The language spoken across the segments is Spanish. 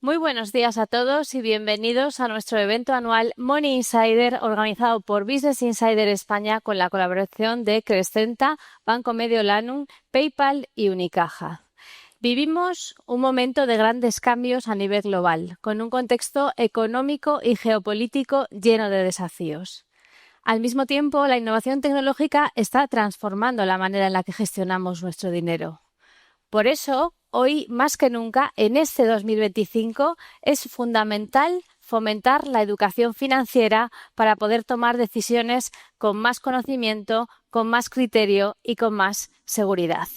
Muy buenos días a todos y bienvenidos a nuestro evento anual Money Insider, organizado por Business Insider España con la colaboración de Crescenta, Banco Mediolanum, PayPal y Unicaja. Vivimos un momento de grandes cambios a nivel global, con un contexto económico y geopolítico lleno de desafíos. Al mismo tiempo, la innovación tecnológica está transformando la manera en la que gestionamos nuestro dinero. Por eso, hoy más que nunca, en este 2025, es fundamental fomentar la educación financiera para poder tomar decisiones con más conocimiento, con más criterio y con más seguridad.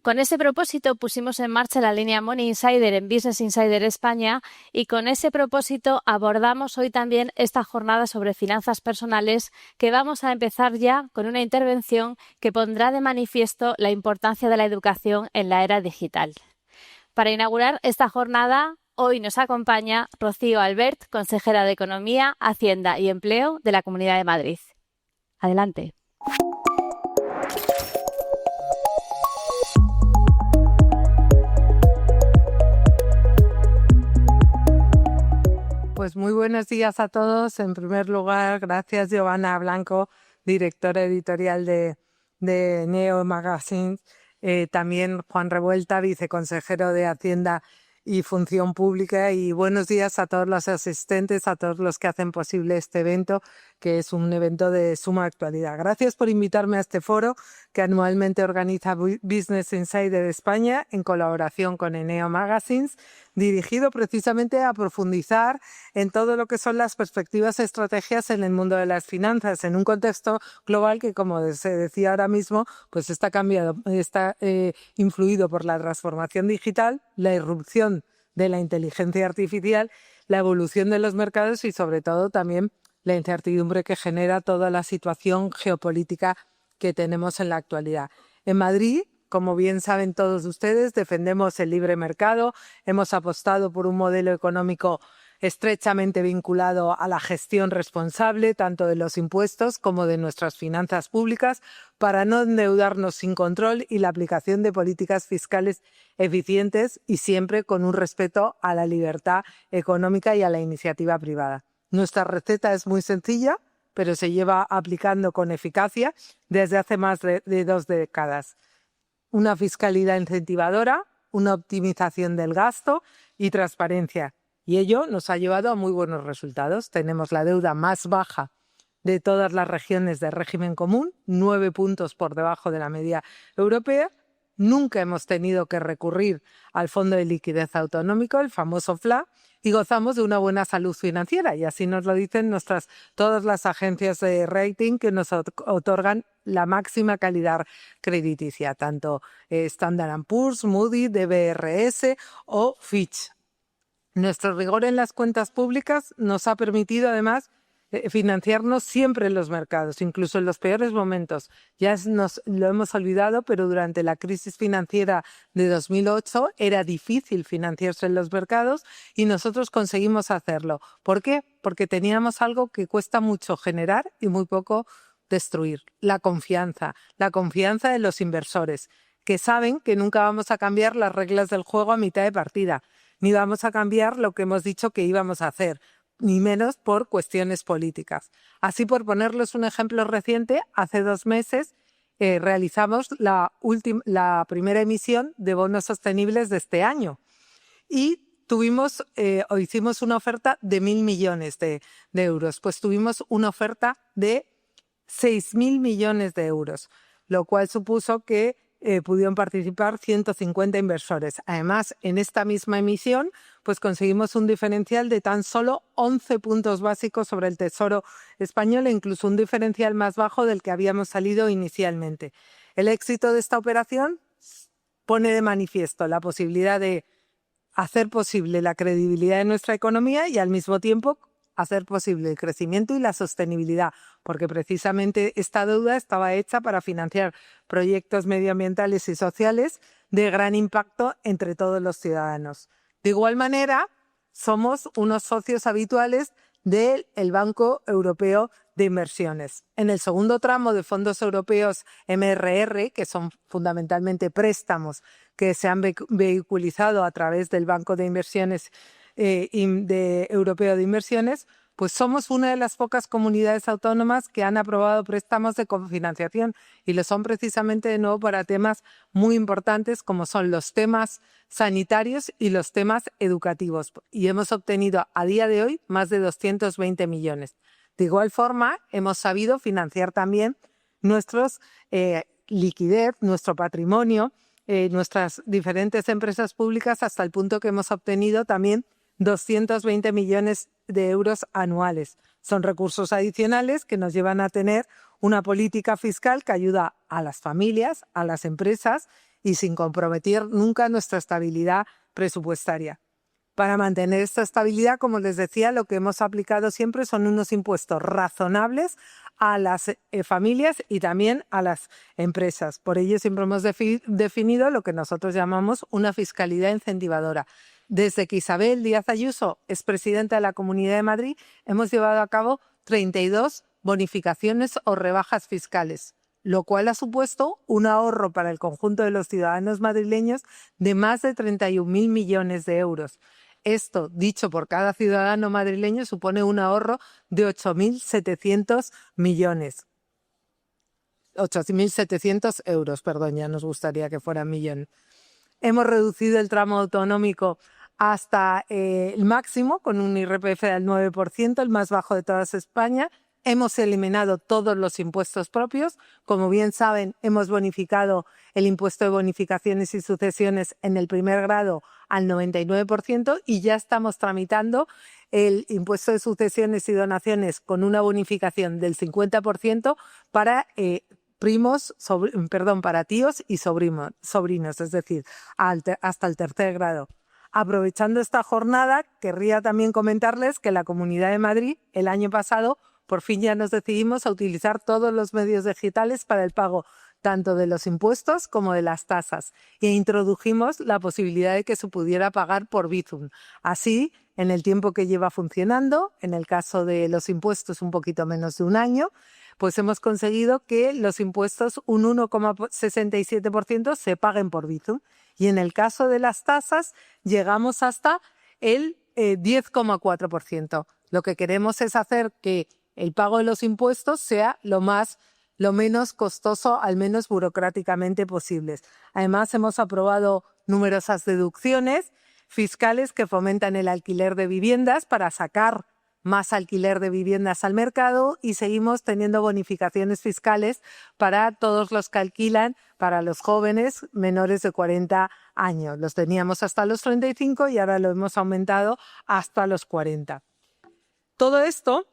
Con ese propósito pusimos en marcha la línea Money Insider en Business Insider España y con ese propósito abordamos hoy también esta jornada sobre finanzas personales, que vamos a empezar ya con una intervención que pondrá de manifiesto la importancia de la educación en la era digital. Para inaugurar esta jornada, hoy nos acompaña Rocío Albert, consejera de Economía, Hacienda y Empleo de la Comunidad de Madrid. Adelante. Pues muy buenos días a todos. En primer lugar, gracias Giovanna Blanco, directora editorial de Neo Magazine. También Juan Revuelta, viceconsejero de Hacienda y Función Pública. Y buenos días a todos los asistentes, a todos los que hacen posible este evento, que es un evento de suma actualidad. Gracias por invitarme a este foro que anualmente organiza Business Insider España en colaboración con Neo Magazines, dirigido precisamente a profundizar en todo lo que son las perspectivas y estrategias en el mundo de las finanzas, en un contexto global que, como se decía ahora mismo, pues está influido por la transformación digital, la irrupción de la inteligencia artificial, la evolución de los mercados y, sobre todo, también la incertidumbre que genera toda la situación geopolítica que tenemos en la actualidad. En Madrid, como bien saben todos ustedes, defendemos el libre mercado, hemos apostado por un modelo económico estrechamente vinculado a la gestión responsable tanto de los impuestos como de nuestras finanzas públicas para no endeudarnos sin control y la aplicación de políticas fiscales eficientes y siempre con un respeto a la libertad económica y a la iniciativa privada. Nuestra receta es muy sencilla, pero se lleva aplicando con eficacia desde hace más de 2 décadas. Una fiscalidad incentivadora, una optimización del gasto y transparencia. Y ello nos ha llevado a muy buenos resultados. Tenemos la deuda más baja de todas las regiones de régimen común, 9 puntos por debajo de la media europea. Nunca hemos tenido que recurrir al Fondo de Liquidez Autonómico, el famoso FLA, y gozamos de una buena salud financiera. Y así nos lo dicen todas las agencias de rating que nos otorgan la máxima calidad crediticia, tanto Standard & Poor's, Moody's, DBRS o Fitch. Nuestro rigor en las cuentas públicas nos ha permitido, además, financiarnos siempre en los mercados, incluso en los peores momentos. Ya nos lo hemos olvidado, pero durante la crisis financiera de 2008 era difícil financiarse en los mercados y nosotros conseguimos hacerlo. ¿Por qué? Porque teníamos algo que cuesta mucho generar y muy poco destruir: la confianza de los inversores, que saben que nunca vamos a cambiar las reglas del juego a mitad de partida, ni vamos a cambiar lo que hemos dicho que íbamos a hacer, ni menos por cuestiones políticas. Así, por ponerles un ejemplo reciente, hace 2 meses realizamos la primera emisión de bonos sostenibles de este año y hicimos una oferta de 1.000 millones de euros. Pues tuvimos una oferta de 6.000 millones de euros, lo cual supuso que pudieron participar 150 inversores. Además, en esta misma emisión, pues conseguimos un diferencial de tan solo 11 puntos básicos sobre el Tesoro español e incluso un diferencial más bajo del que habíamos salido inicialmente. El éxito de esta operación pone de manifiesto la posibilidad de hacer posible la credibilidad de nuestra economía y, al mismo tiempo, hacer posible el crecimiento y la sostenibilidad, porque precisamente esta deuda estaba hecha para financiar proyectos medioambientales y sociales de gran impacto entre todos los ciudadanos. De igual manera, somos unos socios habituales del Banco Europeo de Inversiones. En el segundo tramo de fondos europeos MRR, que son fundamentalmente préstamos que se han vehiculizado a través del Banco de Inversiones Europeo de Inversiones, pues somos una de las pocas comunidades autónomas que han aprobado préstamos de cofinanciación y lo son precisamente de nuevo para temas muy importantes como son los temas sanitarios y los temas educativos. Y hemos obtenido a día de hoy más de 220 millones. De igual forma, hemos sabido financiar también nuestros liquidez, nuestro patrimonio, nuestras diferentes empresas públicas hasta el punto que hemos obtenido también 220 millones de euros anuales. Son recursos adicionales que nos llevan a tener una política fiscal que ayuda a las familias, a las empresas y sin comprometer nunca nuestra estabilidad presupuestaria. Para mantener esta estabilidad, como les decía, lo que hemos aplicado siempre son unos impuestos razonables a las familias y también a las empresas. Por ello siempre hemos definido lo que nosotros llamamos una fiscalidad incentivadora. Desde que Isabel Díaz Ayuso es presidenta de la Comunidad de Madrid, hemos llevado a cabo 32 bonificaciones o rebajas fiscales, lo cual ha supuesto un ahorro para el conjunto de los ciudadanos madrileños de más de 31.000 millones de euros. Esto, dicho por cada ciudadano madrileño, supone un ahorro de 8.700 millones. 8.700 euros, perdón, ya nos gustaría que fuera millón. Hemos reducido el tramo autonómico hasta el máximo, con un IRPF del 9%, el más bajo de toda España. Hemos eliminado todos los impuestos propios. Como bien saben, hemos bonificado el impuesto de bonificaciones y sucesiones en el primer grado al 99% y ya estamos tramitando el impuesto de sucesiones y donaciones con una bonificación del 50% para para tíos y sobrinos, es decir, hasta el tercer grado. Aprovechando esta jornada, querría también comentarles que la Comunidad de Madrid el año pasado por fin ya nos decidimos a utilizar todos los medios digitales para el pago tanto de los impuestos como de las tasas e introdujimos la posibilidad de que se pudiera pagar por Bizum. Así, en el tiempo que lleva funcionando, en el caso de los impuestos un poquito menos de un año, pues hemos conseguido que los impuestos un 1,67% se paguen por Bizum y en el caso de las tasas llegamos hasta el 10,4%. Lo que queremos es hacer que el pago de los impuestos sea lo menos costoso, al menos burocráticamente posibles. Además, hemos aprobado numerosas deducciones fiscales que fomentan el alquiler de viviendas para sacar más alquiler de viviendas al mercado y seguimos teniendo bonificaciones fiscales para todos los que alquilan para los jóvenes menores de 40 años. Los teníamos hasta los 35 y ahora lo hemos aumentado hasta los 40. Todo esto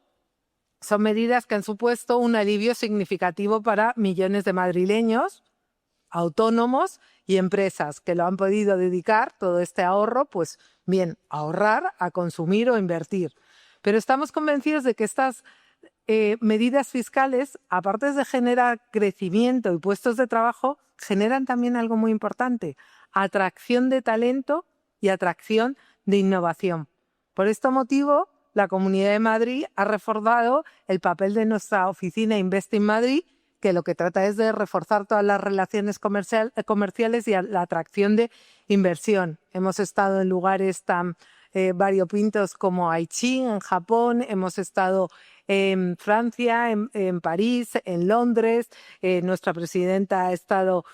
son medidas que han supuesto un alivio significativo para millones de madrileños, autónomos y empresas que lo han podido dedicar todo este ahorro, pues bien, a ahorrar, a consumir o invertir. Pero estamos convencidos de que estas medidas fiscales, aparte de generar crecimiento y puestos de trabajo, generan también algo muy importante, atracción de talento y atracción de innovación. Por este motivo, la Comunidad de Madrid ha reforzado el papel de nuestra oficina Invest in Madrid, que lo que trata es de reforzar todas las relaciones comerciales y la atracción de inversión. Hemos estado en lugares tan variopintos como Aichi, en Japón, hemos estado en Francia, en París, en Londres, nuestra presidenta ha estado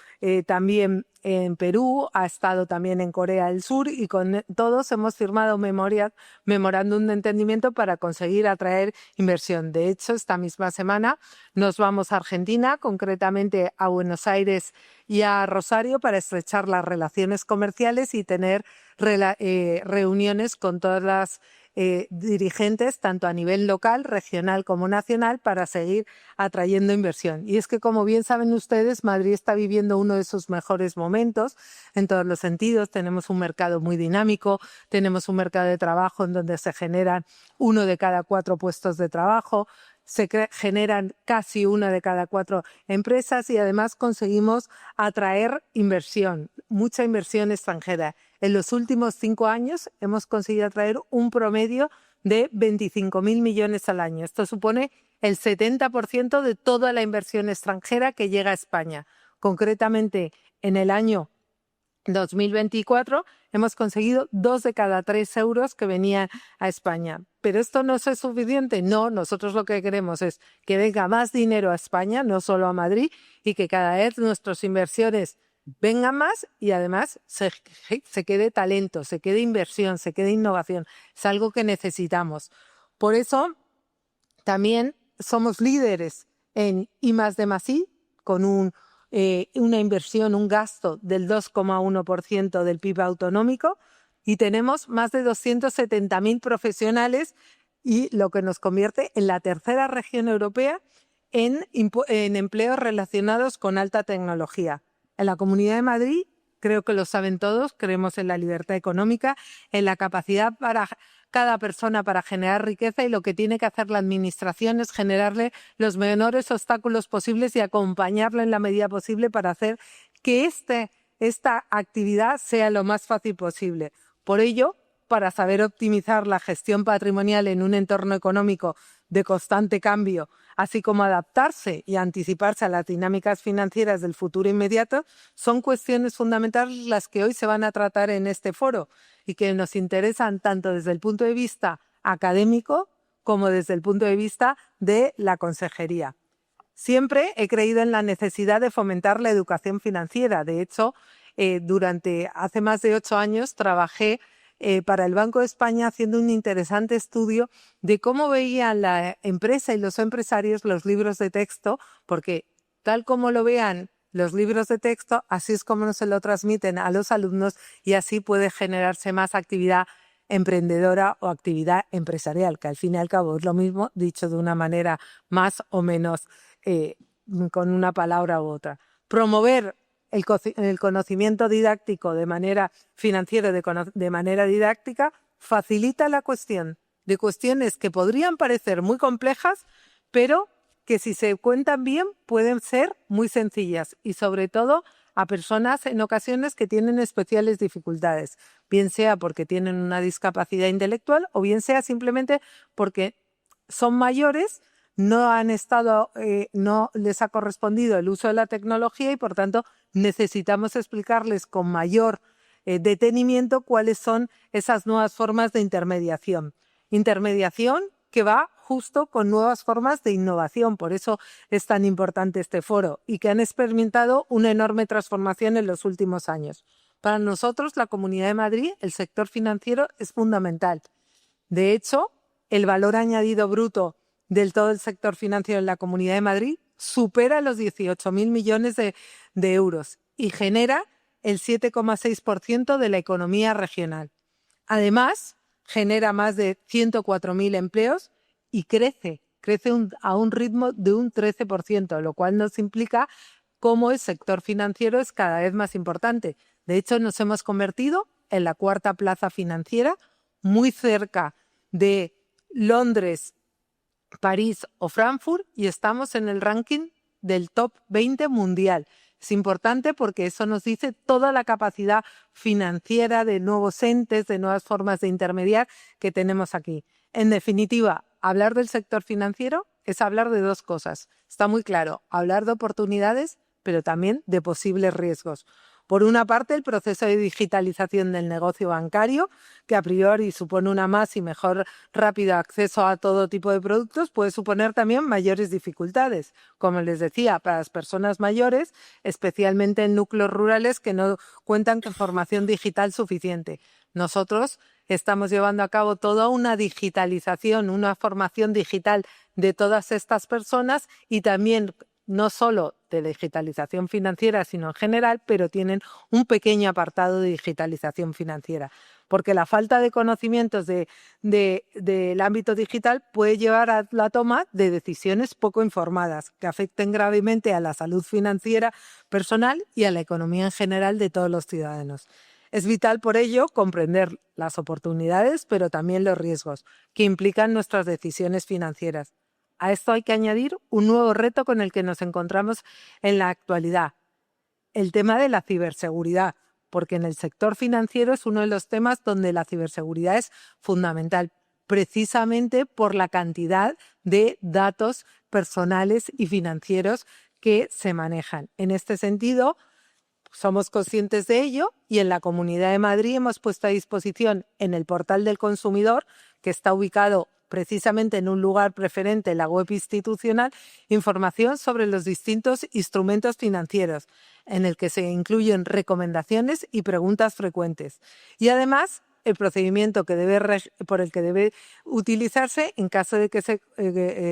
también en Perú, ha estado también en Corea del Sur y con todos hemos firmado memorándum de entendimiento para conseguir atraer inversión. De hecho, esta misma semana nos vamos a Argentina, concretamente a Buenos Aires y a Rosario, para estrechar las relaciones comerciales y tener reuniones con todas las dirigentes, tanto a nivel local, regional como nacional, para seguir atrayendo inversión. Y es que, como bien saben ustedes, Madrid está viviendo uno de sus mejores momentos en todos los sentidos. Tenemos un mercado muy dinámico, tenemos un mercado de trabajo en donde se generan 1 de cada 4 puestos de trabajo, se generan casi 1 de cada 4 empresas y además conseguimos atraer inversión, mucha inversión extranjera. En los últimos 5 años hemos conseguido atraer un promedio de 25.000 millones al año. Esto supone el 70% de toda la inversión extranjera que llega a España. Concretamente, en el año 2024 hemos conseguido 2 de cada 3 euros que venían a España. ¿Pero esto no es suficiente? No, nosotros lo que queremos es que venga más dinero a España, no solo a Madrid, y que cada vez nuestras inversiones vengan más y además se quede talento, se quede inversión, se quede innovación. Es algo que necesitamos. Por eso también somos líderes en I+D+I, con una inversión, un gasto del 2,1% del PIB autonómico, y tenemos más de 270.000 profesionales, y lo que nos convierte en la tercera región europea en empleos relacionados con alta tecnología. En la Comunidad de Madrid, creo que lo saben todos, creemos en la libertad económica, en la capacidad para cada persona para generar riqueza, y lo que tiene que hacer la administración es generarle los menores obstáculos posibles y acompañarlo en la medida posible para hacer que esta actividad sea lo más fácil posible. Por ello, para saber optimizar la gestión patrimonial en un entorno económico de constante cambio, así como adaptarse y anticiparse a las dinámicas financieras del futuro inmediato, son cuestiones fundamentales las que hoy se van a tratar en este foro y que nos interesan tanto desde el punto de vista académico como desde el punto de vista de la consejería. Siempre he creído en la necesidad de fomentar la educación financiera. De hecho, hace más de 8 años trabajé para el Banco de España haciendo un interesante estudio de cómo veían la empresa y los empresarios los libros de texto, porque tal como lo vean los libros de texto, así es como se lo transmiten a los alumnos, y así puede generarse más actividad emprendedora o actividad empresarial, que al fin y al cabo es lo mismo, dicho de una manera más o menos con una palabra u otra. Promover el conocimiento didáctico de manera financiera, de manera didáctica, facilita la cuestión de cuestiones que podrían parecer muy complejas, pero que si se cuentan bien pueden ser muy sencillas, y sobre todo a personas en ocasiones que tienen especiales dificultades, bien sea porque tienen una discapacidad intelectual o bien sea simplemente porque son mayores, no les ha correspondido el uso de la tecnología, y por tanto necesitamos explicarles con mayor detenimiento cuáles son esas nuevas formas de intermediación. Intermediación que va justo con nuevas formas de innovación, por eso es tan importante este foro, y que han experimentado una enorme transformación en los últimos años. Para nosotros, la Comunidad de Madrid, el sector financiero es fundamental. De hecho, el valor añadido bruto del todo el sector financiero en la Comunidad de Madrid supera los 18.000 millones de euros y genera el 7,6% de la economía regional. Además, genera más de 104.000 empleos y crece a un ritmo de un 13%, lo cual nos implica cómo el sector financiero es cada vez más importante. De hecho, nos hemos convertido en la cuarta plaza financiera, muy cerca de Londres, París o Frankfurt, y estamos en el ranking del top 20 mundial. Es importante porque eso nos dice toda la capacidad financiera de nuevos entes, de nuevas formas de intermediar que tenemos aquí. En definitiva, hablar del sector financiero es hablar de dos cosas. Está muy claro, hablar de oportunidades, pero también de posibles riesgos. Por una parte, el proceso de digitalización del negocio bancario, que a priori supone una más y mejor rápido acceso a todo tipo de productos, puede suponer también mayores dificultades. Como les decía, para las personas mayores, especialmente en núcleos rurales que no cuentan con formación digital suficiente. Nosotros estamos llevando a cabo toda una digitalización, una formación digital de todas estas personas, y también no solo de digitalización financiera, sino en general, pero tienen un pequeño apartado de digitalización financiera, porque la falta de conocimientos del ámbito digital puede llevar a la toma de decisiones poco informadas que afecten gravemente a la salud financiera personal y a la economía en general de todos los ciudadanos. Es vital, por ello, comprender las oportunidades, pero también los riesgos que implican nuestras decisiones financieras. A esto hay que añadir un nuevo reto con el que nos encontramos en la actualidad, el tema de la ciberseguridad, porque en el sector financiero es uno de los temas donde la ciberseguridad es fundamental, precisamente por la cantidad de datos personales y financieros que se manejan. En este sentido, Somos conscientes de ello y en la Comunidad de Madrid hemos puesto a disposición en el portal del consumidor, que está ubicado precisamente en un lugar preferente en la web institucional, información sobre los distintos instrumentos financieros, en el que se incluyen recomendaciones y preguntas frecuentes. Y además, el procedimiento por el que debe utilizarse en caso de que se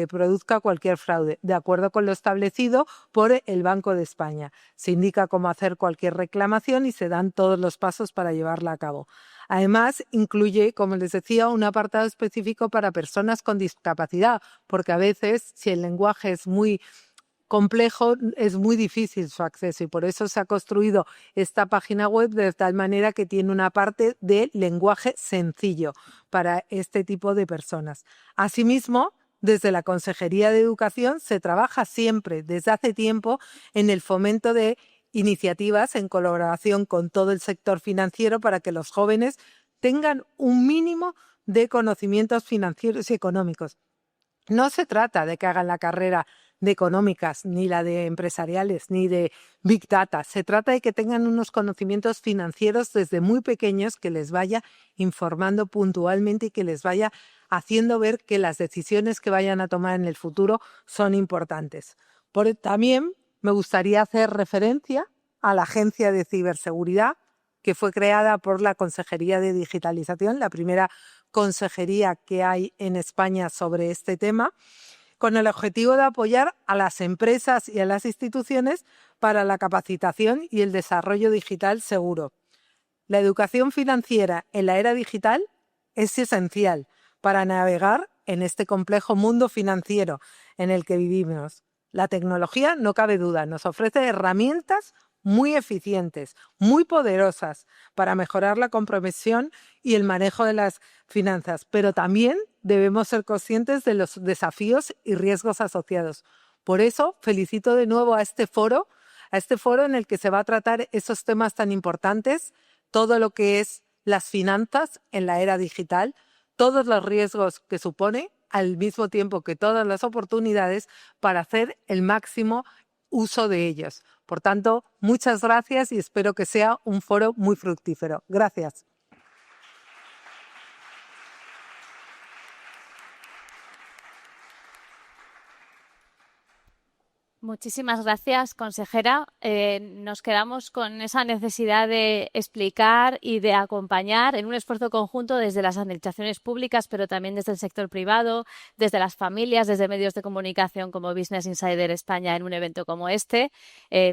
produzca cualquier fraude, de acuerdo con lo establecido por el Banco de España. Se indica cómo hacer cualquier reclamación y se dan todos los pasos para llevarla a cabo. Además, incluye, como les decía, un apartado específico para personas con discapacidad, porque a veces, si el lenguaje es muy complejo, es muy difícil su acceso y por eso se ha construido esta página web de tal manera que tiene una parte de lenguaje sencillo para este tipo de personas. Asimismo, desde la Consejería de Educación se trabaja siempre, desde hace tiempo, en el fomento de iniciativas en colaboración con todo el sector financiero para que los jóvenes tengan un mínimo de conocimientos financieros y económicos. No se trata de que hagan la carrera de económicas, ni la de empresariales, ni de Big Data. Se trata de que tengan unos conocimientos financieros desde muy pequeños que les vaya informando puntualmente y que les vaya haciendo ver que las decisiones que vayan a tomar en el futuro son importantes. También me gustaría hacer referencia a la Agencia de Ciberseguridad, que fue creada por la Consejería de Digitalización, la primera consejería que hay en España sobre este tema, con el objetivo de apoyar a las empresas y a las instituciones para la capacitación y el desarrollo digital seguro. La educación financiera en la era digital es esencial para navegar en este complejo mundo financiero en el que vivimos. La tecnología, no cabe duda, nos ofrece herramientas muy eficientes, muy poderosas para mejorar la comprensión y el manejo de las finanzas, pero también debemos ser conscientes de los desafíos y riesgos asociados. Por eso, felicito de nuevo a este foro en el que se va a tratar esos temas tan importantes, todo lo que es las finanzas en la era digital, todos los riesgos que supone, al mismo tiempo que todas las oportunidades para hacer el máximo uso de ellos. Por tanto, muchas gracias y espero que sea un foro muy fructífero. Gracias. Muchísimas gracias, consejera. Nos quedamos con esa necesidad de explicar y de acompañar en un esfuerzo conjunto desde las administraciones públicas, pero también desde el sector privado, desde las familias, desde medios de comunicación como Business Insider España en un evento como este,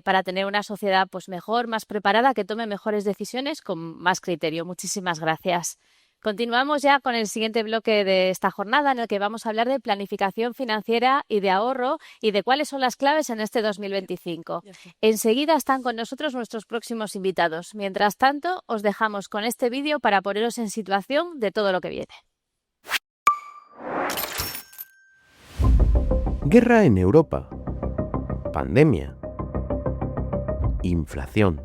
para tener una sociedad pues mejor, más preparada, que tome mejores decisiones con más criterio. Muchísimas gracias. Continuamos ya con el siguiente bloque de esta jornada en el que vamos a hablar de planificación financiera y de ahorro y de cuáles son las claves en este 2025. Enseguida están con nosotros nuestros próximos invitados. Mientras tanto, os dejamos con este vídeo para poneros en situación de todo lo que viene. Guerra en Europa. Pandemia. Inflación.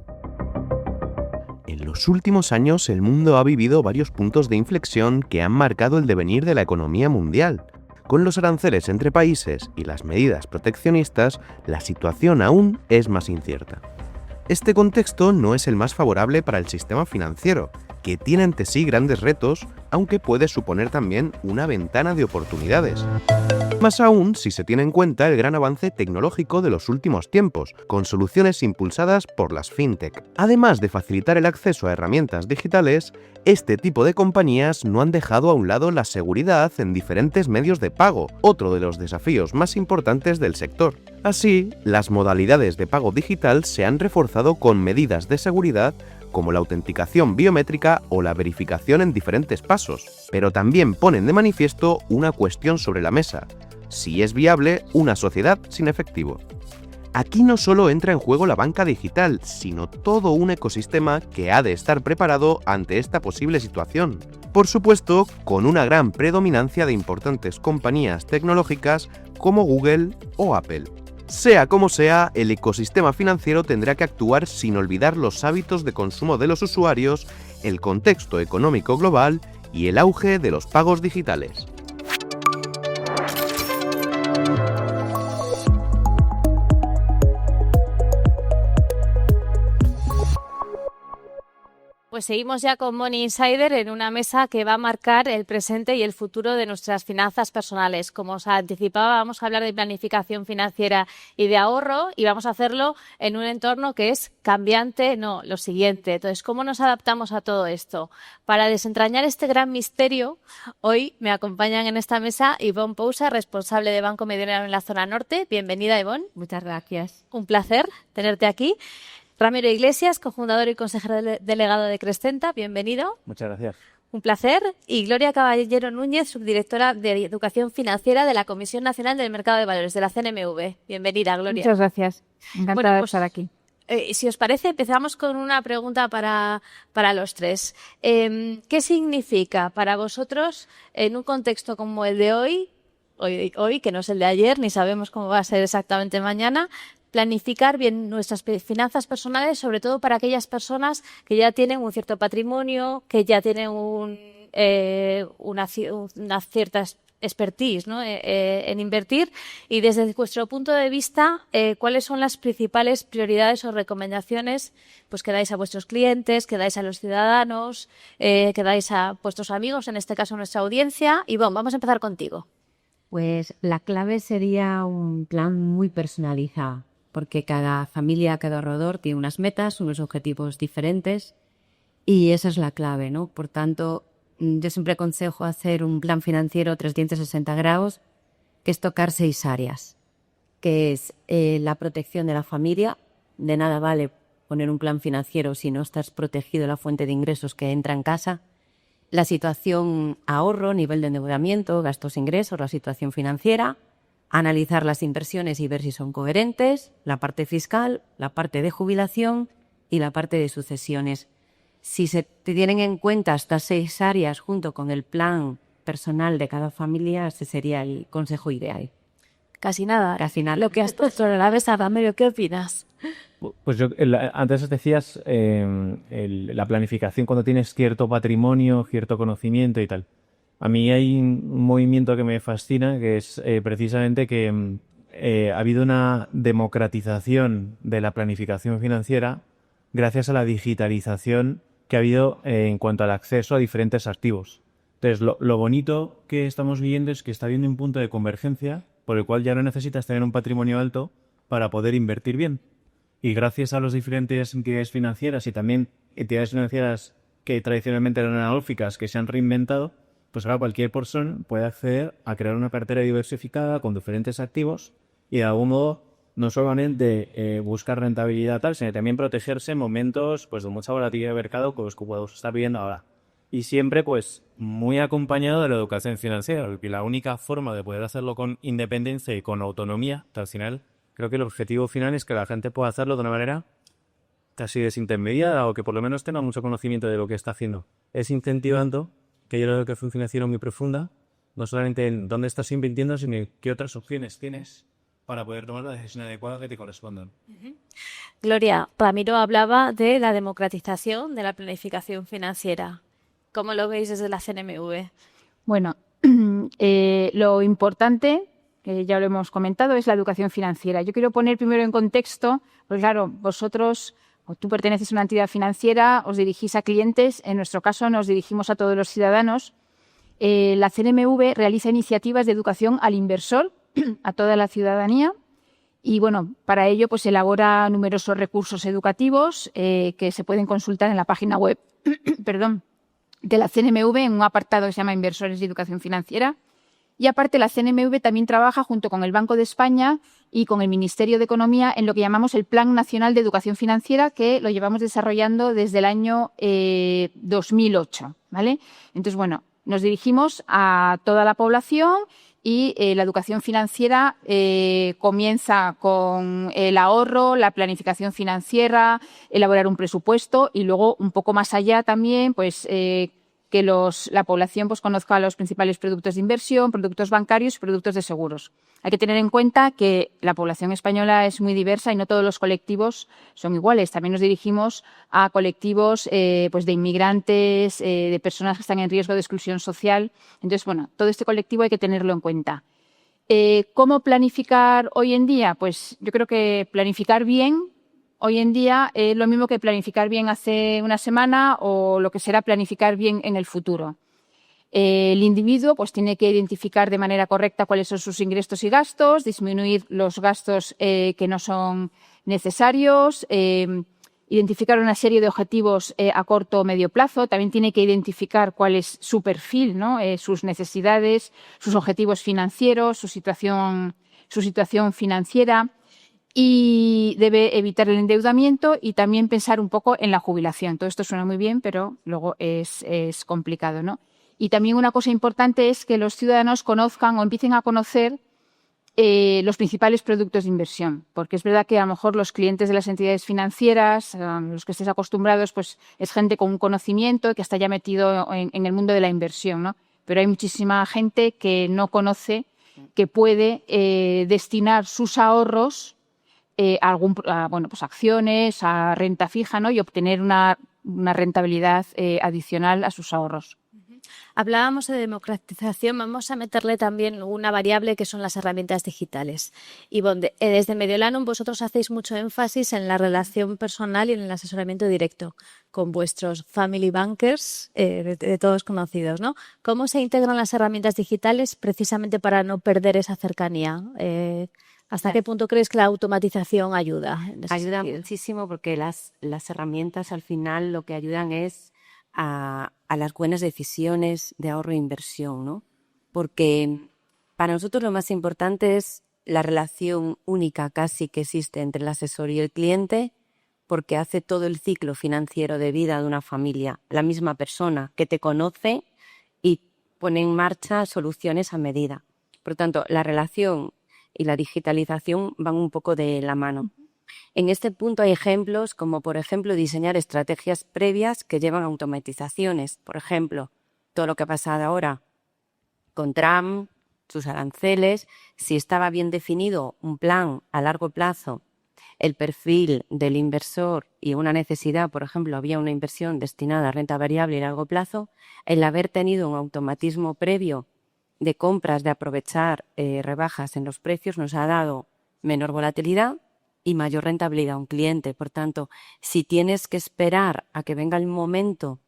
En los últimos años, el mundo ha vivido varios puntos de inflexión que han marcado el devenir de la economía mundial. Con los aranceles entre países y las medidas proteccionistas, la situación aún es más incierta. Este contexto no es el más favorable para el sistema financiero, que tiene ante sí grandes retos, aunque puede suponer también una ventana de oportunidades. Más aún si se tiene en cuenta el gran avance tecnológico de los últimos tiempos, con soluciones impulsadas por las fintech. Además de facilitar el acceso a herramientas digitales, este tipo de compañías no han dejado a un lado la seguridad en diferentes medios de pago, otro de los desafíos más importantes del sector. Así, las modalidades de pago digital se han reforzado con medidas de seguridad como la autenticación biométrica o la verificación en diferentes pasos, pero también ponen de manifiesto una cuestión sobre la mesa: si es viable una sociedad sin efectivo. Aquí no solo entra en juego la banca digital, sino todo un ecosistema que ha de estar preparado ante esta posible situación. Por supuesto, con una gran predominancia de importantes compañías tecnológicas como Google o Apple. Sea como sea, el ecosistema financiero tendrá que actuar sin olvidar los hábitos de consumo de los usuarios, el contexto económico global y el auge de los pagos digitales. pues seguimos ya con Money Insider en una mesa que va a marcar el presente y el futuro de nuestras finanzas personales. Como os anticipaba, vamos a hablar de planificación financiera y de ahorro y vamos a hacerlo en un entorno que es cambiante, no, lo siguiente. Entonces, ¿cómo nos adaptamos a todo esto? Para desentrañar este gran misterio, hoy me acompañan en esta mesa Ivonne Pousa, responsable de Banco Mediolanum en la zona norte. Bienvenida, Ivonne. Muchas gracias. Un placer tenerte aquí. Ramiro Iglesias, cofundador y consejero delegado de Crescenta, bienvenido. Muchas gracias. Un placer. Y Gloria Caballero Núñez, subdirectora de Educación Financiera de la Comisión Nacional del Mercado de Valores, de la CNMV. Bienvenida, Gloria. Muchas gracias. Encantada de estar aquí. Si os parece, empezamos con una pregunta para los tres. ¿Qué significa para vosotros, en un contexto como el de hoy, que no es el de ayer, ni sabemos cómo va a ser exactamente mañana, planificar bien nuestras finanzas personales, sobre todo para aquellas personas que ya tienen un cierto patrimonio, que ya tienen una cierta expertise, ¿no? En invertir? Y desde vuestro punto de vista, ¿cuáles son las principales prioridades o recomendaciones pues, que dais a vuestros clientes, que dais a los ciudadanos, que dais a vuestros amigos, en este caso nuestra audiencia? Ivonne, vamos a empezar contigo. Pues la clave sería un plan muy personalizado, porque cada familia, cada ahorrador tiene unas metas, unos objetivos diferentes y esa es la clave, ¿no? Por tanto, yo siempre aconsejo hacer un plan financiero 360 grados, que es tocar 6 áreas, que es la protección de la familia. De nada vale poner un plan financiero si no estás protegido de la fuente de ingresos que entra en casa. La situación ahorro, nivel de endeudamiento, gastos-ingresos, la situación financiera. Analizar las inversiones y ver si son coherentes, la parte fiscal, la parte de jubilación y la parte de sucesiones. Si se tienen en cuenta estas 6 áreas junto con el plan personal de cada familia, ese sería el consejo ideal. Casi nada. Casi nada. Lo que has puesto en la mesa, Ramiro, ¿qué opinas? Pues antes decías la planificación cuando tienes cierto patrimonio, cierto conocimiento y tal. A mí hay un movimiento que me fascina, que es precisamente que ha habido una democratización de la planificación financiera gracias a la digitalización que ha habido en cuanto al acceso a diferentes activos. Entonces, lo bonito que estamos viendo es que está habiendo un punto de convergencia por el cual ya no necesitas tener un patrimonio alto para poder invertir bien. Y gracias a las diferentes entidades financieras y también entidades financieras que tradicionalmente eran analógicas, que se han reinventado, pues ahora cualquier persona puede acceder a crear una cartera diversificada con diferentes activos y de algún modo no solamente buscar rentabilidad tal, sino también protegerse en momentos pues, de mucha volatilidad de mercado como los que podemos estar viviendo ahora. Y siempre pues muy acompañado de la educación financiera, porque la única forma de poder hacerlo con independencia y con autonomía, al final creo que el objetivo final es que la gente pueda hacerlo de una manera casi desintermediada o que por lo menos tenga mucho conocimiento de lo que está haciendo. Es incentivando que hay una educación financiera muy profunda, no solamente en dónde estás invirtiendo, sino en qué otras opciones tienes para poder tomar la decisión adecuada que te correspondan. Gloria, Ramiro hablaba de la democratización de la planificación financiera. ¿Cómo lo veis desde la CNMV? Bueno, lo importante, que ya lo hemos comentado, es la educación financiera. Yo quiero poner primero en contexto, pues claro, vosotros o tú perteneces a una entidad financiera, os dirigís a clientes, en nuestro caso nos dirigimos a todos los ciudadanos. La CNMV realiza iniciativas de educación al inversor, a toda la ciudadanía, y bueno, para ello pues elabora numerosos recursos educativos que se pueden consultar en la página web de la CNMV en un apartado que se llama Inversores y Educación Financiera. Y aparte la CNMV también trabaja junto con el Banco de España y con el Ministerio de Economía en lo que llamamos el Plan Nacional de Educación Financiera, que lo llevamos desarrollando desde el año 2008, ¿vale? Entonces, bueno, nos dirigimos a toda la población y la educación financiera comienza con el ahorro, la planificación financiera, elaborar un presupuesto y luego un poco más allá también, pues que la población pues conozca los principales productos de inversión, productos bancarios y productos de seguros. Hay que tener en cuenta que la población española es muy diversa y no todos los colectivos son iguales. También nos dirigimos a colectivos pues de inmigrantes, de personas que están en riesgo de exclusión social. Entonces, bueno, todo este colectivo hay que tenerlo en cuenta. ¿Cómo planificar hoy en día? Pues yo creo que planificar bien hoy en día es lo mismo que planificar bien hace una semana o lo que será planificar bien en el futuro. El individuo pues tiene que identificar de manera correcta cuáles son sus ingresos y gastos, disminuir los gastos que no son necesarios, identificar una serie de objetivos a corto o medio plazo. También tiene que identificar cuál es su perfil, ¿no? Sus necesidades, sus objetivos financieros, su situación financiera. Y debe evitar el endeudamiento y también pensar un poco en la jubilación. Todo esto suena muy bien, pero luego es complicado, ¿no? Y también una cosa importante es que los ciudadanos conozcan o empiecen a conocer los principales productos de inversión, porque es verdad que a lo mejor los clientes de las entidades financieras, los que estés acostumbrados, pues es gente con un conocimiento que está ya metido en el mundo de la inversión, ¿no? Pero hay muchísima gente que no conoce que puede destinar sus ahorros pues acciones, a renta fija, ¿no? Y obtener una rentabilidad adicional a sus ahorros. Hablábamos de democratización, vamos a meterle también una variable que son las herramientas digitales. Y desde Mediolanum vosotros hacéis mucho énfasis en la relación personal y en el asesoramiento directo con vuestros family bankers de todos conocidos, ¿no? ¿Cómo se integran las herramientas digitales precisamente para no perder esa cercanía? ¿Hasta qué punto crees que la automatización ayuda? Ayuda muchísimo porque las herramientas al final lo que ayudan es a las buenas decisiones de ahorro e inversión, ¿no? Porque para nosotros lo más importante es la relación única casi que existe entre el asesor y el cliente, porque hace todo el ciclo financiero de vida de una familia, la misma persona que te conoce y pone en marcha soluciones a medida. Por lo tanto, la relación y la digitalización van un poco de la mano. En este punto hay ejemplos como, por ejemplo, diseñar estrategias previas que llevan a automatizaciones. Por ejemplo, todo lo que ha pasado ahora con Trump, sus aranceles, si estaba bien definido un plan a largo plazo, el perfil del inversor y una necesidad, por ejemplo, había una inversión destinada a renta variable y largo plazo, el haber tenido un automatismo previo de compras, de aprovechar rebajas en los precios, nos ha dado menor volatilidad y mayor rentabilidad a un cliente. Por tanto, si tienes que esperar a que venga el momento,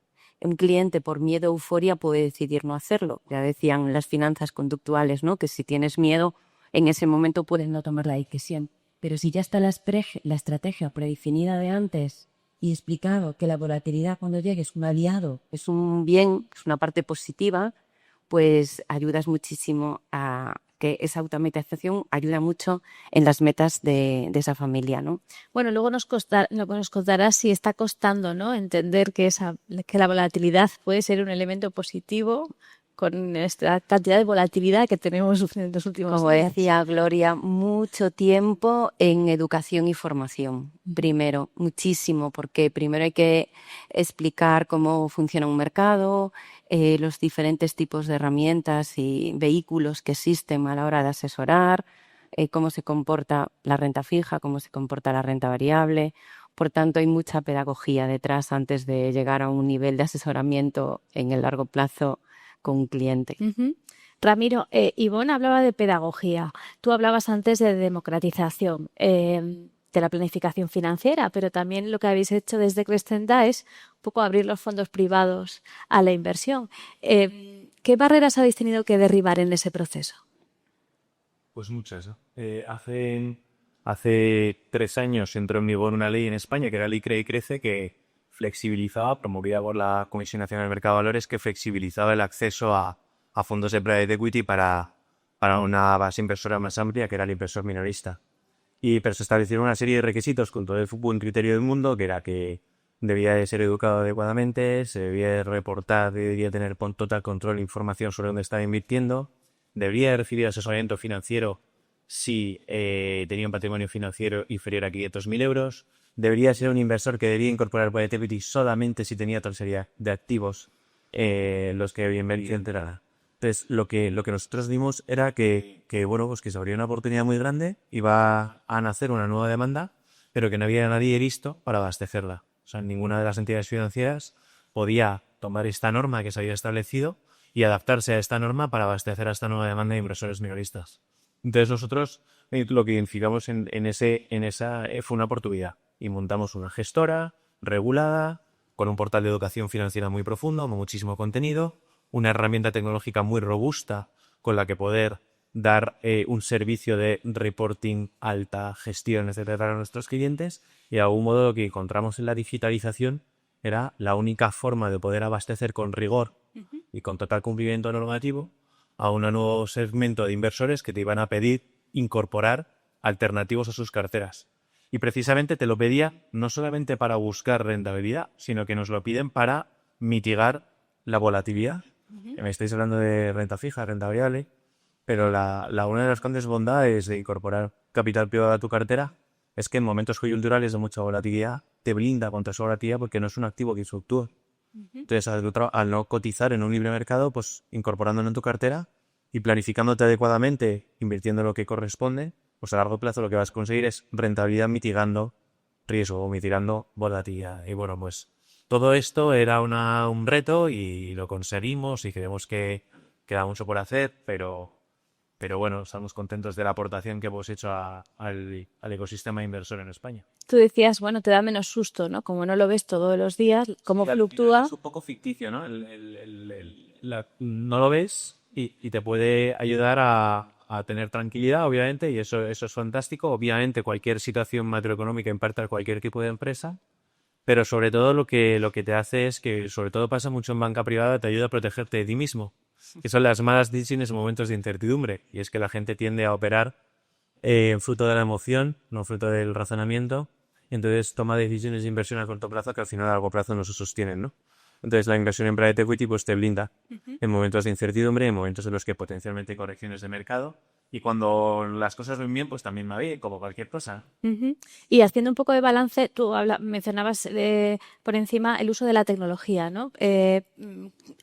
un cliente por miedo o euforia puede decidir no hacerlo. Ya decían las finanzas conductuales, ¿no? Que si tienes miedo, en ese momento puedes no tomar la decisión. Pero si ya está la estrategia predefinida de antes y explicado que la volatilidad cuando llegue es un aliado, es un bien, es una parte positiva, pues ayudas muchísimo a que esa automatización ayuda mucho en las metas de esa familia, ¿no? Bueno, luego nos contarás si está costando, ¿no? Entender que la volatilidad puede ser un elemento positivo con esta cantidad de volatilidad que tenemos en los últimos Como días. decía Gloria, mucho tiempo en educación y formación. Primero, muchísimo, porque primero hay que explicar cómo funciona un mercado, los diferentes tipos de herramientas y vehículos que existen a la hora de asesorar, cómo se comporta la renta fija, cómo se comporta la renta variable. Por tanto, hay mucha pedagogía detrás antes de llegar a un nivel de asesoramiento en el largo plazo con un cliente. Uh-huh. Ramiro, Ivonne hablaba de pedagogía. Tú hablabas antes de democratización de la planificación financiera, pero también lo que habéis hecho desde Crescenta es un poco abrir los fondos privados a la inversión. ¿Qué barreras habéis tenido que derribar en ese proceso? Pues muchas, ¿no? Hace 3 años entró en vigor una ley en España, que era la Ley Cree y Crece, que flexibilizaba, promovida por la Comisión Nacional del Mercado de Valores, que flexibilizaba el acceso a fondos de private equity para una base inversora más amplia, que era el inversor minorista. Pero se establecieron una serie de requisitos con todo el buen criterio del mundo, que era que debía de ser educado adecuadamente, se debía de reportar, debería tener total control e información sobre dónde estaba invirtiendo, debería de recibir asesoramiento financiero si tenía un patrimonio financiero inferior a 500.000 euros, debería ser un inversor que debería incorporar private equity solamente si tenía otra serie de activos los que había invertido enterada. Entonces, lo que nosotros vimos era que se abría una oportunidad muy grande, iba a nacer una nueva demanda, pero que no había nadie listo para abastecerla. O sea, ninguna de las entidades financieras podía tomar esta norma que se había establecido y adaptarse a esta norma para abastecer a esta nueva demanda de inversores minoristas. Entonces, nosotros lo que identificamos en esa fue una oportunidad. y montamos una gestora regulada, con un portal de educación financiera muy profundo, con muchísimo contenido, una herramienta tecnológica muy robusta con la que poder dar un servicio de reporting, alta gestión, etcétera, a nuestros clientes, y de algún modo lo que encontramos en la digitalización era la única forma de poder abastecer con rigor y con total cumplimiento normativo a un nuevo segmento de inversores que te iban a pedir incorporar alternativos a sus carteras. Y precisamente te lo pedía no solamente para buscar rentabilidad, sino que nos lo piden para mitigar la volatilidad. Me estáis hablando de renta fija, renta variable, pero una de las grandes bondades de incorporar capital privado a tu cartera es que en momentos coyunturales de mucha volatilidad te blinda contra esa volatilidad porque no es un activo que fluctúa. Entonces, al no cotizar en un libre mercado, pues incorporándolo en tu cartera y planificándote adecuadamente, invirtiendo lo que corresponde, pues a largo plazo lo que vas a conseguir es rentabilidad mitigando riesgo o mitigando volatilidad. Y bueno, pues todo esto era un reto y lo conseguimos y creemos que queda mucho por hacer, pero bueno, estamos contentos de la aportación que hemos hecho al ecosistema inversor en España. Tú decías, bueno, te da menos susto, ¿no? Como no lo ves todos los días, cómo fluctúa. Es un poco ficticio, ¿no? No lo ves y te puede ayudar a tener tranquilidad, obviamente, y eso es fantástico. Obviamente, cualquier situación macroeconómica impacta a cualquier tipo de empresa, pero sobre todo lo que te hace es que, sobre todo pasa mucho en banca privada, te ayuda a protegerte de ti mismo, que son las malas decisiones en momentos de incertidumbre, y es que la gente tiende a operar fruto de la emoción, no fruto del razonamiento, y entonces toma decisiones de inversión a corto plazo que al final a largo plazo no se sostienen, ¿no? Entonces la inversión en private equity pues te blinda en momentos de incertidumbre, en momentos en los que potencialmente hay correcciones de mercado, y cuando las cosas van bien, pues también va bien, como cualquier cosa. Y haciendo un poco de balance, tú mencionabas por encima el uso de la tecnología, ¿no?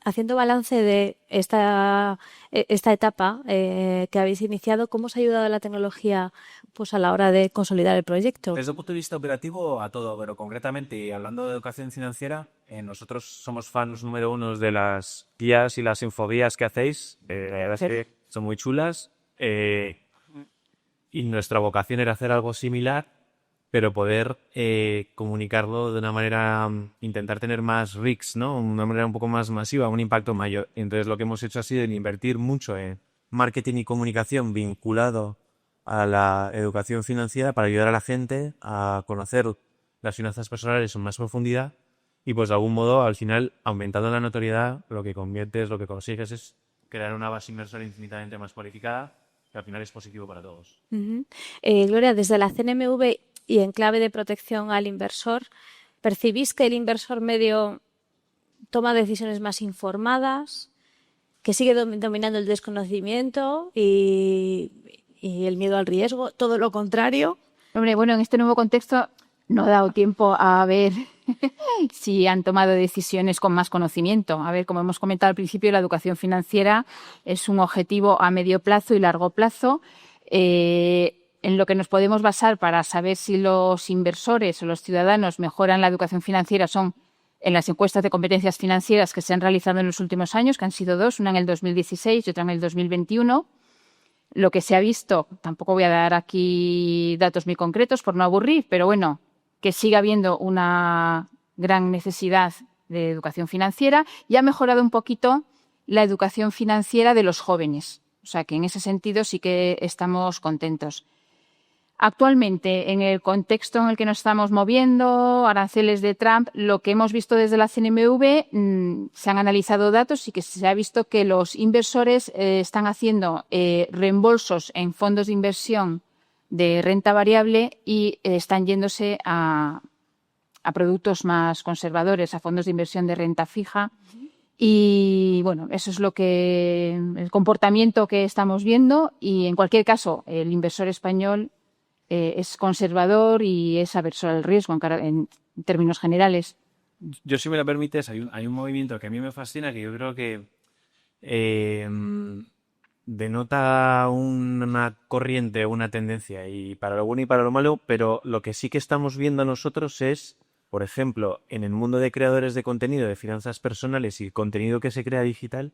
Haciendo balance de esta etapa que habéis iniciado, ¿cómo os ha ayudado la tecnología pues a la hora de consolidar el proyecto? Desde el punto de vista operativo, a todo, pero concretamente, y hablando de educación financiera, nosotros somos fans número uno de las guías y las infoguías que hacéis. La verdad es que son muy chulas. Y nuestra vocación era hacer algo similar, pero poder comunicarlo de una manera, intentar tener más reach, ¿no? Una manera un poco más masiva, un impacto mayor. Entonces lo que hemos hecho ha sido invertir mucho en marketing y comunicación vinculado a la educación financiera para ayudar a la gente a conocer las finanzas personales en más profundidad y pues de algún modo al final aumentando la notoriedad lo que consigues es crear una base inversora infinitamente más cualificada que al final es positivo para todos. Gloria, desde la CNMV y en clave de protección al inversor, ¿percibís que el inversor medio toma decisiones más informadas, que sigue dominando el desconocimiento y el miedo al riesgo? ¿Todo lo contrario? Hombre, bueno, en este nuevo contexto no ha dado tiempo a ver si han tomado decisiones con más conocimiento. A ver, como hemos comentado al principio, la educación financiera es un objetivo a medio plazo y largo plazo. En lo que nos podemos basar para saber si los inversores o los ciudadanos mejoran la educación financiera son en las encuestas de competencias financieras que se han realizado en los últimos años, que han sido dos, una en el 2016 y otra en el 2021. Lo que se ha visto, tampoco voy a dar aquí datos muy concretos por no aburrir, pero bueno, que sigue habiendo una gran necesidad de educación financiera y ha mejorado un poquito la educación financiera de los jóvenes. O sea que en ese sentido sí que estamos contentos. Actualmente, en el contexto en el que nos estamos moviendo, aranceles de Trump, lo que hemos visto desde la CNMV, se han analizado datos y que se ha visto que los inversores están haciendo reembolsos en fondos de inversión de renta variable y están yéndose a productos más conservadores, a fondos de inversión de renta fija. Y bueno, eso es el comportamiento que estamos viendo y en cualquier caso el inversor español es conservador y es averso al riesgo en términos generales. Yo, si me lo permites, hay un movimiento que a mí me fascina, que yo creo que denota una corriente, una tendencia, y para lo bueno y para lo malo, pero lo que sí que estamos viendo nosotros es, por ejemplo, en el mundo de creadores de contenido, de finanzas personales y contenido que se crea digital,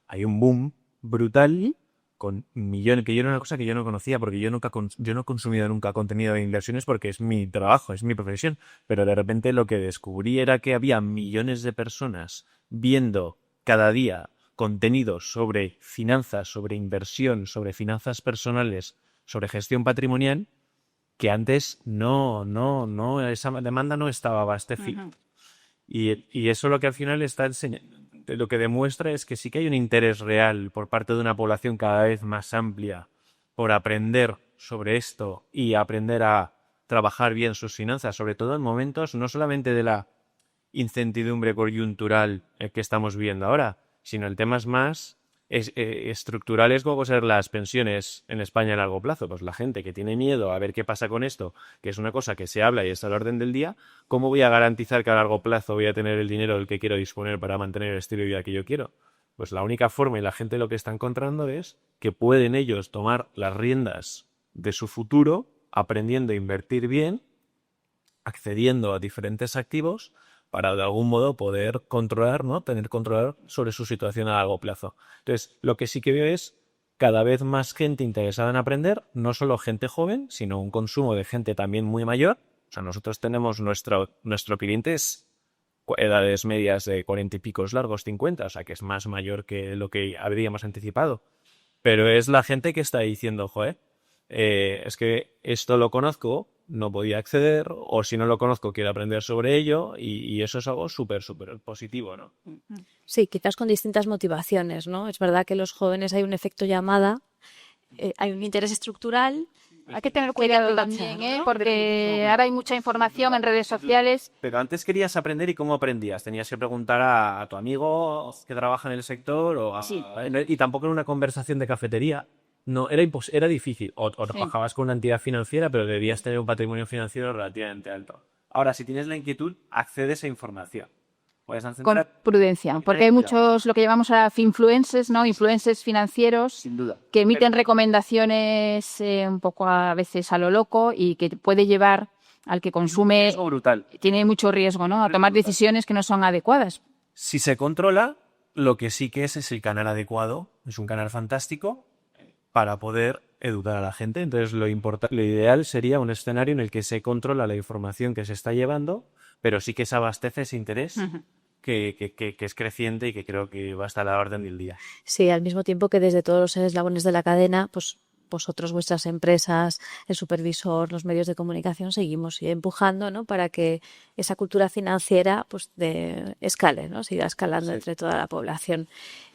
hay un boom brutal con millones, que yo era una cosa que yo no conocía, porque yo no he consumido nunca contenido de inversiones porque es mi trabajo, es mi profesión, pero de repente lo que descubrí era que había millones de personas viendo cada día contenidos sobre finanzas, sobre inversión, sobre finanzas personales, sobre gestión patrimonial, que antes no, esa demanda no estaba abastecida. Y eso lo que al final está lo que demuestra es que sí que hay un interés real por parte de una población cada vez más amplia por aprender sobre esto y aprender a trabajar bien sus finanzas, sobre todo en momentos no solamente de la incertidumbre coyuntural que estamos viendo ahora, sino en temas más estructurales como pueden ser las pensiones en España a largo plazo. Pues la gente que tiene miedo a ver qué pasa con esto, que es una cosa que se habla y está a la orden del día, ¿cómo voy a garantizar que a largo plazo voy a tener el dinero del que quiero disponer para mantener el estilo de vida que yo quiero? Pues la única forma, y la gente lo que está encontrando, es que pueden ellos tomar las riendas de su futuro aprendiendo a invertir bien, accediendo a diferentes activos para de algún modo poder controlar, ¿no? Tener control sobre su situación a largo plazo. Entonces, lo que sí que veo es cada vez más gente interesada en aprender, no solo gente joven, sino un consumo de gente también muy mayor. O sea, nosotros tenemos nuestro cliente es edades medias de 40 y picos largos, 50, o sea, que es más mayor que lo que habríamos anticipado. Pero es la gente que está diciendo, joder, es que esto lo conozco, no podía acceder, o si no lo conozco quiero aprender sobre ello, y eso es algo súper positivo, ¿no? Sí, quizás con distintas motivaciones, ¿no? Es verdad que los jóvenes hay un efecto llamada, hay un interés estructural. Hay que tener cuidado también, porque ahora hay mucha información en redes sociales. Pero antes querías aprender, ¿y cómo aprendías? Tenías que preguntar a tu amigo que trabaja en el sector, y tampoco en una conversación de cafetería. No, era difícil. O trabajabas con una entidad financiera, pero debías tener un patrimonio financiero relativamente alto. Ahora, si tienes la inquietud, accedes a información. Con prudencia, porque hay muchos, lo que llamamos a influencers, ¿no? Influencers financieros, sin duda, que emiten recomendaciones un poco a veces a lo loco y que puede llevar al que consume, es brutal. Tiene mucho riesgo, ¿no? A tomar decisiones que no son adecuadas. Si se controla, lo que sí que es el canal adecuado, es un canal fantástico para poder educar a la gente. Entonces, lo ideal sería un escenario en el que se controla la información que se está llevando, pero sí que se abastece ese interés que es creciente y que creo que va a estar a la orden del día. Sí, al mismo tiempo que desde todos los eslabones de la cadena, pues vosotros, vuestras empresas, el supervisor, los medios de comunicación, seguimos empujando, ¿no? Para que esa cultura financiera pues escale, ¿no? Siga escalando entre toda la población.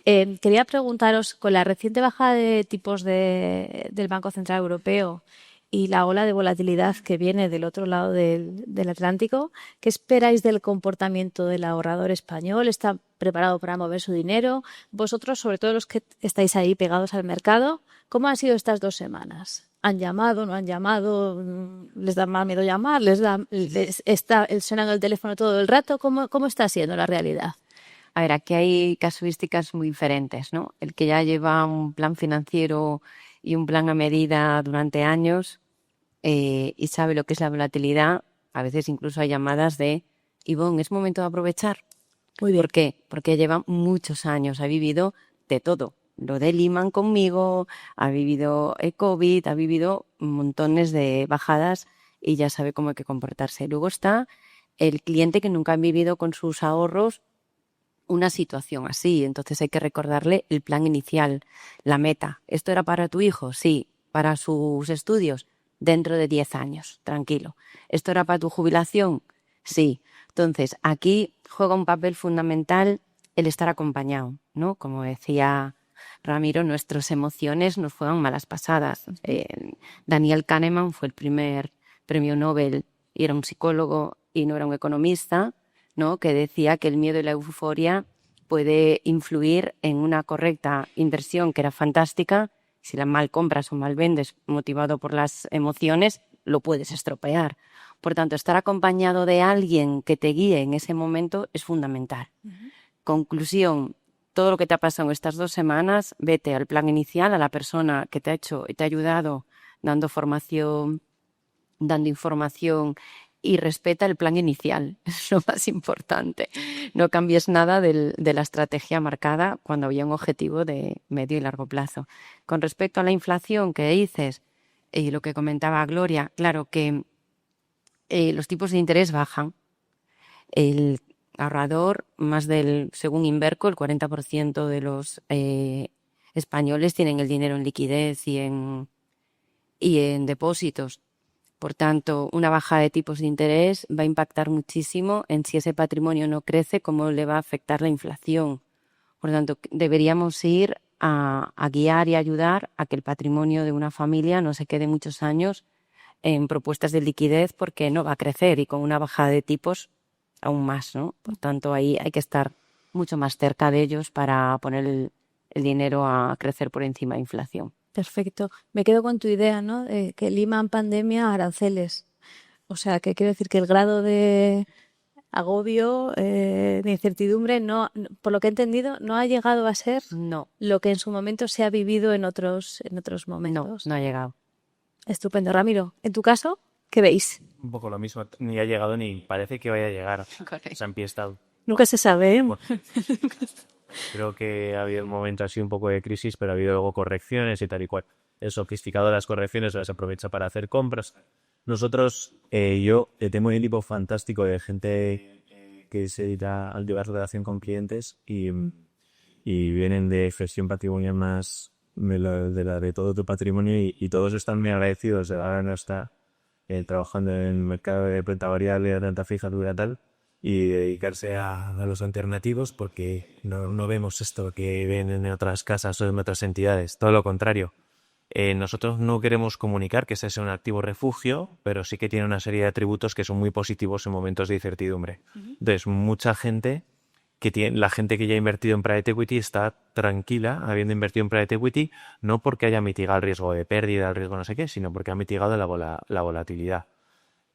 Quería preguntaros, con la reciente bajada de tipos del Banco Central Europeo y la ola de volatilidad que viene del otro lado del Atlántico, ¿qué esperáis del comportamiento del ahorrador español? ¿Está preparado para mover su dinero? Vosotros, sobre todo los que estáis ahí pegados al mercado, ¿cómo han sido estas 2 semanas? ¿Han llamado, no han llamado? ¿Les da más miedo llamar? ¿Suena el teléfono todo el rato? ¿Cómo está siendo la realidad? A ver, aquí hay casuísticas muy diferentes, ¿no? El que ya lleva un plan financiero y un plan a medida durante años y sabe lo que es la volatilidad, a veces incluso hay llamadas de Ivonne, es momento de aprovechar. Muy bien. ¿Por qué? Porque lleva muchos años, ha vivido de todo. Lo de Lehman conmigo, ha vivido el COVID, ha vivido montones de bajadas y ya sabe cómo hay que comportarse. Luego está el cliente que nunca ha vivido con sus ahorros una situación así, entonces hay que recordarle el plan inicial, la meta. ¿Esto era para tu hijo? Sí. ¿Para sus estudios? Dentro de 10 años, tranquilo. ¿Esto era para tu jubilación? Sí. Entonces, aquí juega un papel fundamental el estar acompañado, ¿no? Como decía Ramiro, nuestras emociones nos juegan malas pasadas. Daniel Kahneman fue el primer premio Nobel y era un psicólogo y no era un economista, ¿no? Que decía que el miedo y la euforia puede influir en una correcta inversión que era fantástica. Si la mal compras o mal vendes motivado por las emociones, lo puedes estropear. Por tanto, estar acompañado de alguien que te guíe en ese momento es fundamental. Conclusión, todo lo que te ha pasado en estas 2 semanas, vete al plan inicial, a la persona que te ha hecho y te ha ayudado dando formación, dando información y respeta el plan inicial, es lo más importante. No cambies nada de la estrategia marcada cuando había un objetivo de medio y largo plazo. Con respecto a la inflación que dices y lo que comentaba Gloria, claro que los tipos de interés bajan. El ahorrador, según Inverco, el 40% de los españoles tienen el dinero en liquidez y en depósitos. Por tanto, una baja de tipos de interés va a impactar muchísimo en si ese patrimonio no crece, cómo le va a afectar la inflación. Por tanto, deberíamos ir a guiar y ayudar a que el patrimonio de una familia no se quede muchos años en propuestas de liquidez porque no va a crecer y con una bajada de tipos aún más, ¿no? Por tanto, ahí hay que estar mucho más cerca de ellos para poner el dinero a crecer por encima de inflación. Perfecto. Me quedo con tu idea, ¿no? Que liman pandemia aranceles. O sea, que quiero decir que el grado de agobio, de incertidumbre, por lo que he entendido, no ha llegado a ser lo que en su momento se ha vivido en otros momentos. No ha llegado. Estupendo. Ramiro, ¿en tu caso qué veis? Un poco lo mismo, ni ha llegado ni parece que vaya a llegar. Correcto. Se han empiezado. Nunca se sabe, ¿eh? Bueno, creo que ha habido un momento así un poco de crisis, pero ha habido luego correcciones y tal y cual. El sofisticado de las correcciones las aprovecha para hacer compras. Nosotros, yo tengo un equipo fantástico de gente que se dedica al llevar relación con clientes y vienen de gestión patrimonial más de todo tu patrimonio y todos están muy agradecidos. Ahora no está trabajando en el mercado de renta variable, de renta fija, dura tal, y dedicarse a los alternativos porque no vemos esto que ven en otras casas o en otras entidades, todo lo contrario. Nosotros no queremos comunicar que ese sea un activo refugio, pero sí que tiene una serie de atributos que son muy positivos en momentos de incertidumbre. Entonces, mucha gente la gente que ya ha invertido en private equity está tranquila habiendo invertido en private equity, no porque haya mitigado el riesgo de pérdida, el riesgo no sé qué, sino porque ha mitigado la volatilidad.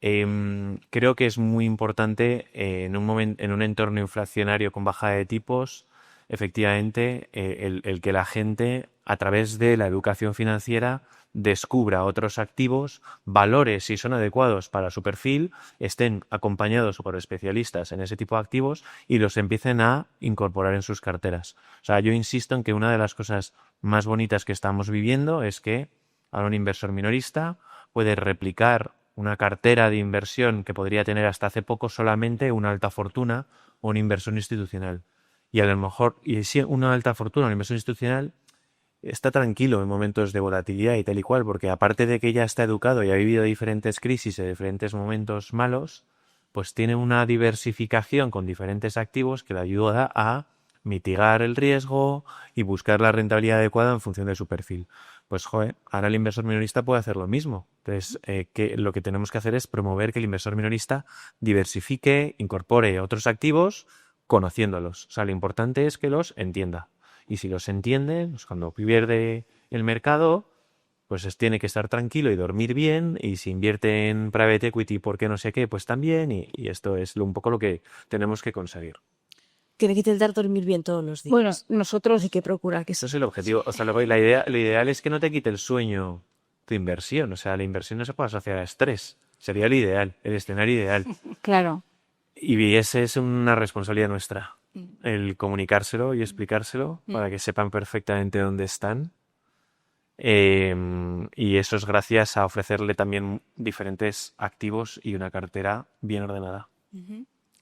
Creo que es muy importante en un entorno inflacionario con bajada de tipos, efectivamente, el que la gente, a través de la educación financiera, descubra otros activos, valore si son adecuados para su perfil, estén acompañados por especialistas en ese tipo de activos y los empiecen a incorporar en sus carteras. O sea, yo insisto en que una de las cosas más bonitas que estamos viviendo es que ahora un inversor minorista puede replicar una cartera de inversión que podría tener hasta hace poco solamente una alta fortuna o un inversor institucional. Y a lo mejor, y si una alta fortuna o un inversor institucional está tranquilo en momentos de volatilidad y tal y cual, porque aparte de que ya está educado y ha vivido diferentes crisis y diferentes momentos malos, pues tiene una diversificación con diferentes activos que le ayuda a mitigar el riesgo y buscar la rentabilidad adecuada en función de su perfil. Pues ahora el inversor minorista puede hacer lo mismo. Entonces, lo que tenemos que hacer es promover que el inversor minorista diversifique, incorpore otros activos conociéndolos. O sea, lo importante es que los entienda. Y si los entiende, pues cuando pierde el mercado, pues tiene que estar tranquilo y dormir bien. Y si invierte en private equity porque no sé qué, pues también. Y esto es un poco lo que tenemos que conseguir. Que le quite el dar dormir bien todos los días. Bueno, nosotros hay que procurar que eso es el objetivo. O sea, lo ideal es que no te quite el sueño tu inversión. O sea, la inversión no se puede asociar a estrés. Sería lo ideal, el escenario ideal. Claro. Y esa es una responsabilidad nuestra. El comunicárselo y explicárselo para que sepan perfectamente dónde están. Y eso es gracias a ofrecerle también diferentes activos y una cartera bien ordenada.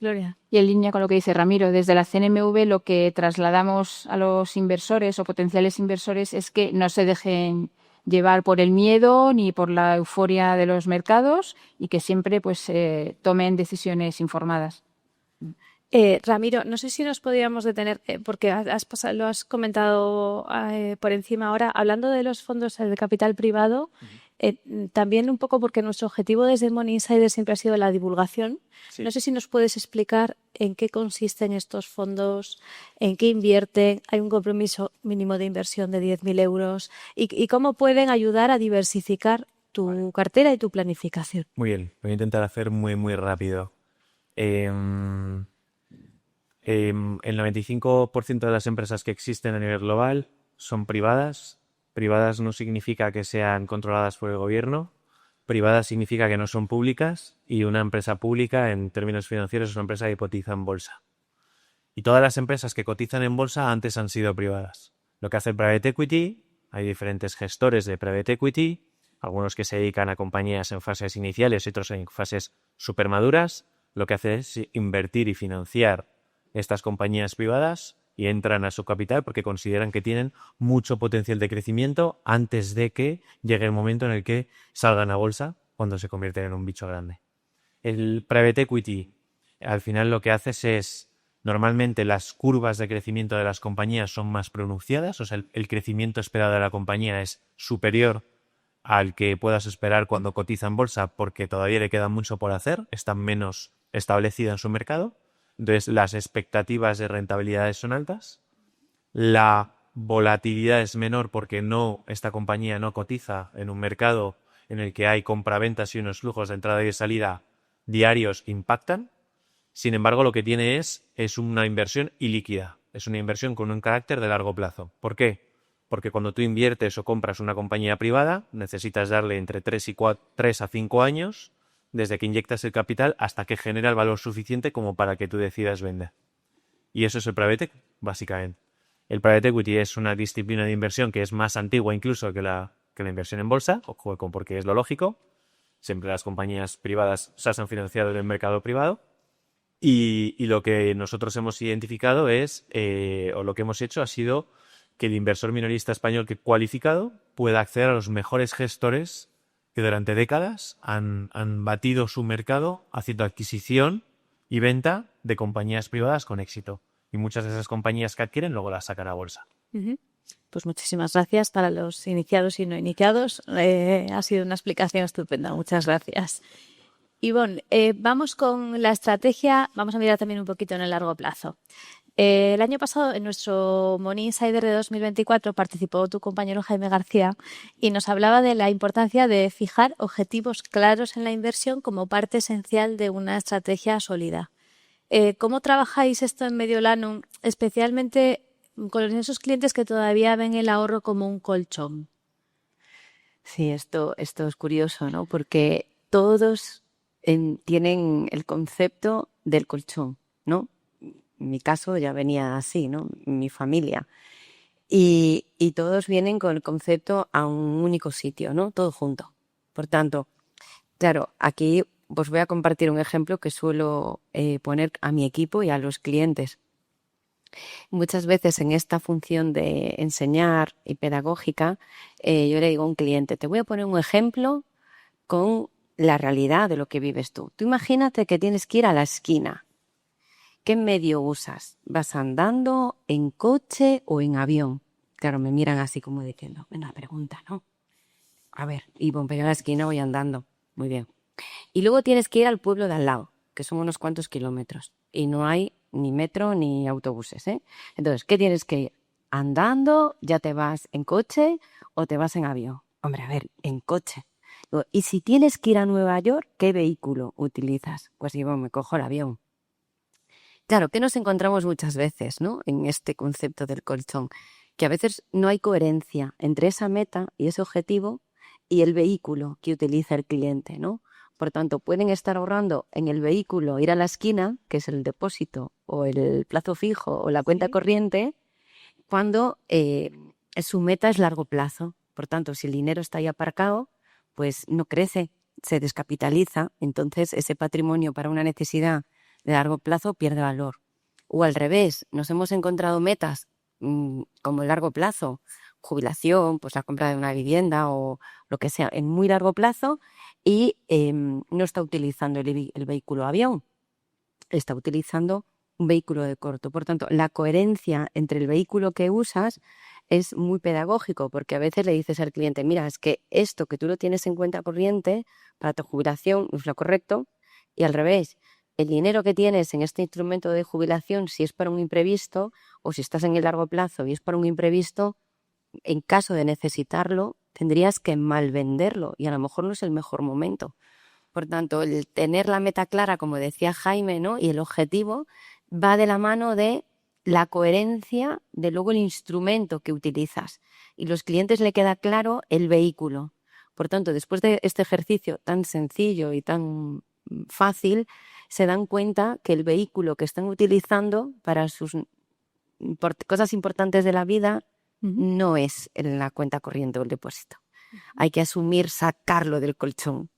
Gloria. Y en línea con lo que dice Ramiro, desde la CNMV lo que trasladamos a los inversores o potenciales inversores es que no se dejen llevar por el miedo ni por la euforia de los mercados y que siempre tomen decisiones informadas. Ramiro, no sé si nos podríamos detener, porque lo has comentado por encima ahora, hablando de los fondos de capital privado, también un poco porque nuestro objetivo desde Money Insider siempre ha sido la divulgación. Sí. No sé si nos puedes explicar en qué consisten estos fondos, en qué invierten, hay un compromiso mínimo de inversión de 10.000 euros y cómo pueden ayudar a diversificar tu cartera y tu planificación. Muy bien, voy a intentar hacer muy, muy rápido. El 95% de las empresas que existen a nivel global son privadas. Privadas no significa que sean controladas por el gobierno, Privada significa que no son públicas y una empresa pública en términos financieros es una empresa que cotiza en bolsa. Y todas las empresas que cotizan en bolsa antes han sido privadas. Lo que hace el Private Equity, hay diferentes gestores de Private Equity, algunos que se dedican a compañías en fases iniciales y otros en fases supermaduras. Lo que hace es invertir y financiar estas compañías privadas y entran a su capital porque consideran que tienen mucho potencial de crecimiento antes de que llegue el momento en el que salgan a bolsa cuando se convierten en un bicho grande. El Private Equity, al final lo que haces es, normalmente las curvas de crecimiento de las compañías son más pronunciadas, o sea, el crecimiento esperado de la compañía es superior al que puedas esperar cuando cotiza en bolsa porque todavía le queda mucho por hacer, está menos establecida en su mercado, entonces las expectativas de rentabilidades son altas, la volatilidad es menor porque esta compañía no cotiza en un mercado en el que hay compraventas y unos flujos de entrada y de salida diarios que impactan. Sin embargo, lo que tiene es una inversión ilíquida, es una inversión con un carácter de largo plazo. ¿Por qué? Porque cuando tú inviertes o compras una compañía privada, necesitas darle entre 3 a 5 años desde que inyectas el capital hasta que genera el valor suficiente como para que tú decidas vender. Y eso es el Private Equity, básicamente. El Private Equity es una disciplina de inversión que es más antigua incluso que la inversión en bolsa, porque es lo lógico. Siempre las compañías privadas se han financiado en el mercado privado. Y lo que nosotros hemos identificado o lo que hemos hecho ha sido que el inversor minorista español que cualificado pueda acceder a los mejores gestores que durante décadas han batido su mercado haciendo adquisición y venta de compañías privadas con éxito. Y muchas de esas compañías que adquieren luego las sacan a bolsa. Pues muchísimas gracias para los iniciados y no iniciados. Ha sido una explicación estupenda. Muchas gracias. Ivonne, vamos con la estrategia, vamos a mirar también un poquito en el largo plazo. El año pasado, en nuestro Money Insider de 2024, participó tu compañero Jaime García y nos hablaba de la importancia de fijar objetivos claros en la inversión como parte esencial de una estrategia sólida. ¿Cómo trabajáis esto en Mediolanum, especialmente con esos clientes que todavía ven el ahorro como un colchón? Sí, esto es curioso, ¿no? Porque todos tienen el concepto del colchón, ¿no? En mi caso ya venía así, ¿no? Mi familia. Y todos vienen con el concepto a un único sitio, ¿no? Todo junto. Por tanto, claro, aquí os voy a compartir un ejemplo que suelo poner a mi equipo y a los clientes. Muchas veces en esta función de enseñar y pedagógica, yo le digo a un cliente, te voy a poner un ejemplo con la realidad de lo que vives tú. Tú imagínate que tienes que ir a la esquina. ¿Qué medio usas? ¿Vas andando, en coche o en avión? Claro, me miran así como diciendo, una pregunta, ¿no? A ver, y voy a la esquina, voy andando. Muy bien. Y luego tienes que ir al pueblo de al lado, que son unos cuantos kilómetros. Y no hay ni metro ni autobuses, ¿eh? Entonces, ¿qué tienes que ir? ¿Andando? ¿Ya te vas en coche o te vas en avión? Hombre, a ver, en coche. Y si tienes que ir a Nueva York, ¿qué vehículo utilizas? Pues yo me cojo el avión. Claro, que nos encontramos muchas veces, ¿no? En este concepto del colchón, que a veces no hay coherencia entre esa meta y ese objetivo y el vehículo que utiliza el cliente, ¿no? Por tanto, pueden estar ahorrando en el vehículo, ir a la esquina, que es el depósito o el plazo fijo o la cuenta corriente, cuando su meta es largo plazo. Por tanto, si el dinero está ahí aparcado, pues no crece, se descapitaliza, entonces ese patrimonio para una necesidad de largo plazo pierde valor. O al revés, nos hemos encontrado metas como el largo plazo, jubilación, pues la compra de una vivienda o lo que sea, en muy largo plazo y no está utilizando el vehículo avión, está utilizando un vehículo de corto. Por tanto, la coherencia entre el vehículo que usas es muy pedagógico porque a veces le dices al cliente, mira, es que esto que tú lo tienes en cuenta corriente para tu jubilación es lo correcto y al revés, el dinero que tienes en este instrumento de jubilación, si es para un imprevisto o si estás en el largo plazo y es para un imprevisto, en caso de necesitarlo, tendrías que malvenderlo y a lo mejor no es el mejor momento. Por tanto, el tener la meta clara, como decía Jaime, ¿no? Y el objetivo va de la mano de la coherencia de luego el instrumento que utilizas. Y los clientes le queda claro el vehículo. Por tanto, después de este ejercicio tan sencillo y tan fácil, se dan cuenta que el vehículo que están utilizando para sus cosas importantes de la vida no es en la cuenta corriente o el depósito. Hay que asumir sacarlo del colchón.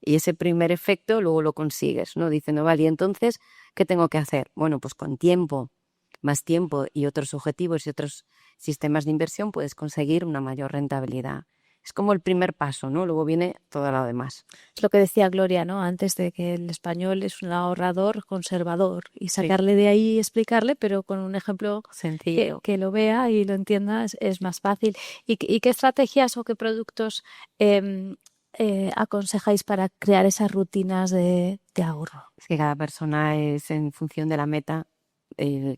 Y ese primer efecto luego lo consigues, ¿no? Diciendo, vale, ¿y entonces qué tengo que hacer? Bueno, pues con tiempo, más tiempo y otros objetivos y otros sistemas de inversión puedes conseguir una mayor rentabilidad. Es como el primer paso, ¿no? Luego viene todo lo demás. Es lo que decía Gloria, ¿no? Antes, de que el español es un ahorrador conservador y sacarle de ahí y explicarle, pero con un ejemplo Sencillo. que lo vea y lo entienda es más fácil. ¿Y qué estrategias o qué productos aconsejáis para crear esas rutinas de ahorro? Es que cada persona es en función de la meta,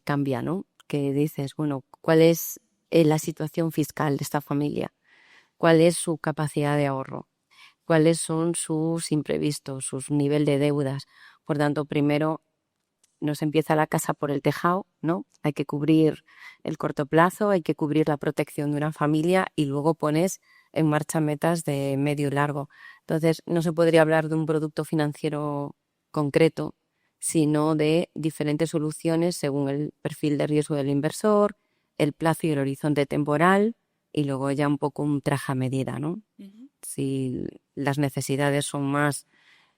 cambia, ¿no? Que dices, bueno, ¿cuál es la situación fiscal de esta familia? ¿Cuál es su capacidad de ahorro? ¿Cuáles son sus imprevistos, sus nivel de deudas? Por tanto, primero nos empieza la casa por el tejado, ¿no? Hay que cubrir el corto plazo, hay que cubrir la protección de una familia y luego pones en marcha metas de medio y largo. Entonces, no se podría hablar de un producto financiero concreto, sino de diferentes soluciones según el perfil de riesgo del inversor, el plazo y el horizonte temporal, y luego ya un poco un traje a medida, ¿no? Si las necesidades son más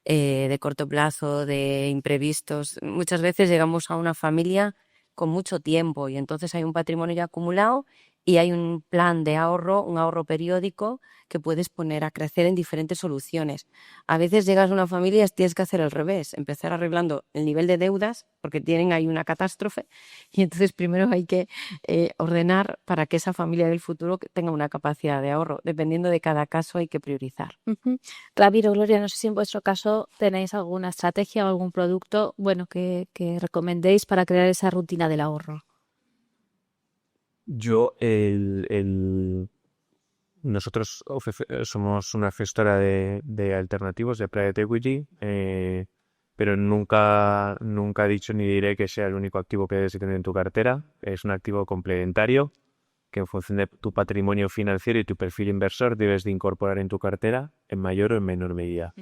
de corto plazo, de imprevistos, muchas veces llegamos a una familia con mucho tiempo y entonces hay un patrimonio ya acumulado y hay un plan de ahorro, un ahorro periódico que puedes poner a crecer en diferentes soluciones. A veces llegas a una familia y tienes que hacer al revés, empezar arreglando el nivel de deudas porque tienen ahí una catástrofe y entonces primero hay que ordenar para que esa familia del futuro tenga una capacidad de ahorro. Dependiendo de cada caso hay que priorizar. Ramiro, Gloria, no sé si en vuestro caso tenéis alguna estrategia o algún producto que recomendéis para crear esa rutina del ahorro. Yo, nosotros somos una gestora de alternativos, de private equity, pero nunca he dicho ni diré que sea el único activo que debes tener en tu cartera. Es un activo complementario que en función de tu patrimonio financiero y tu perfil inversor debes de incorporar en tu cartera en mayor o en menor medida.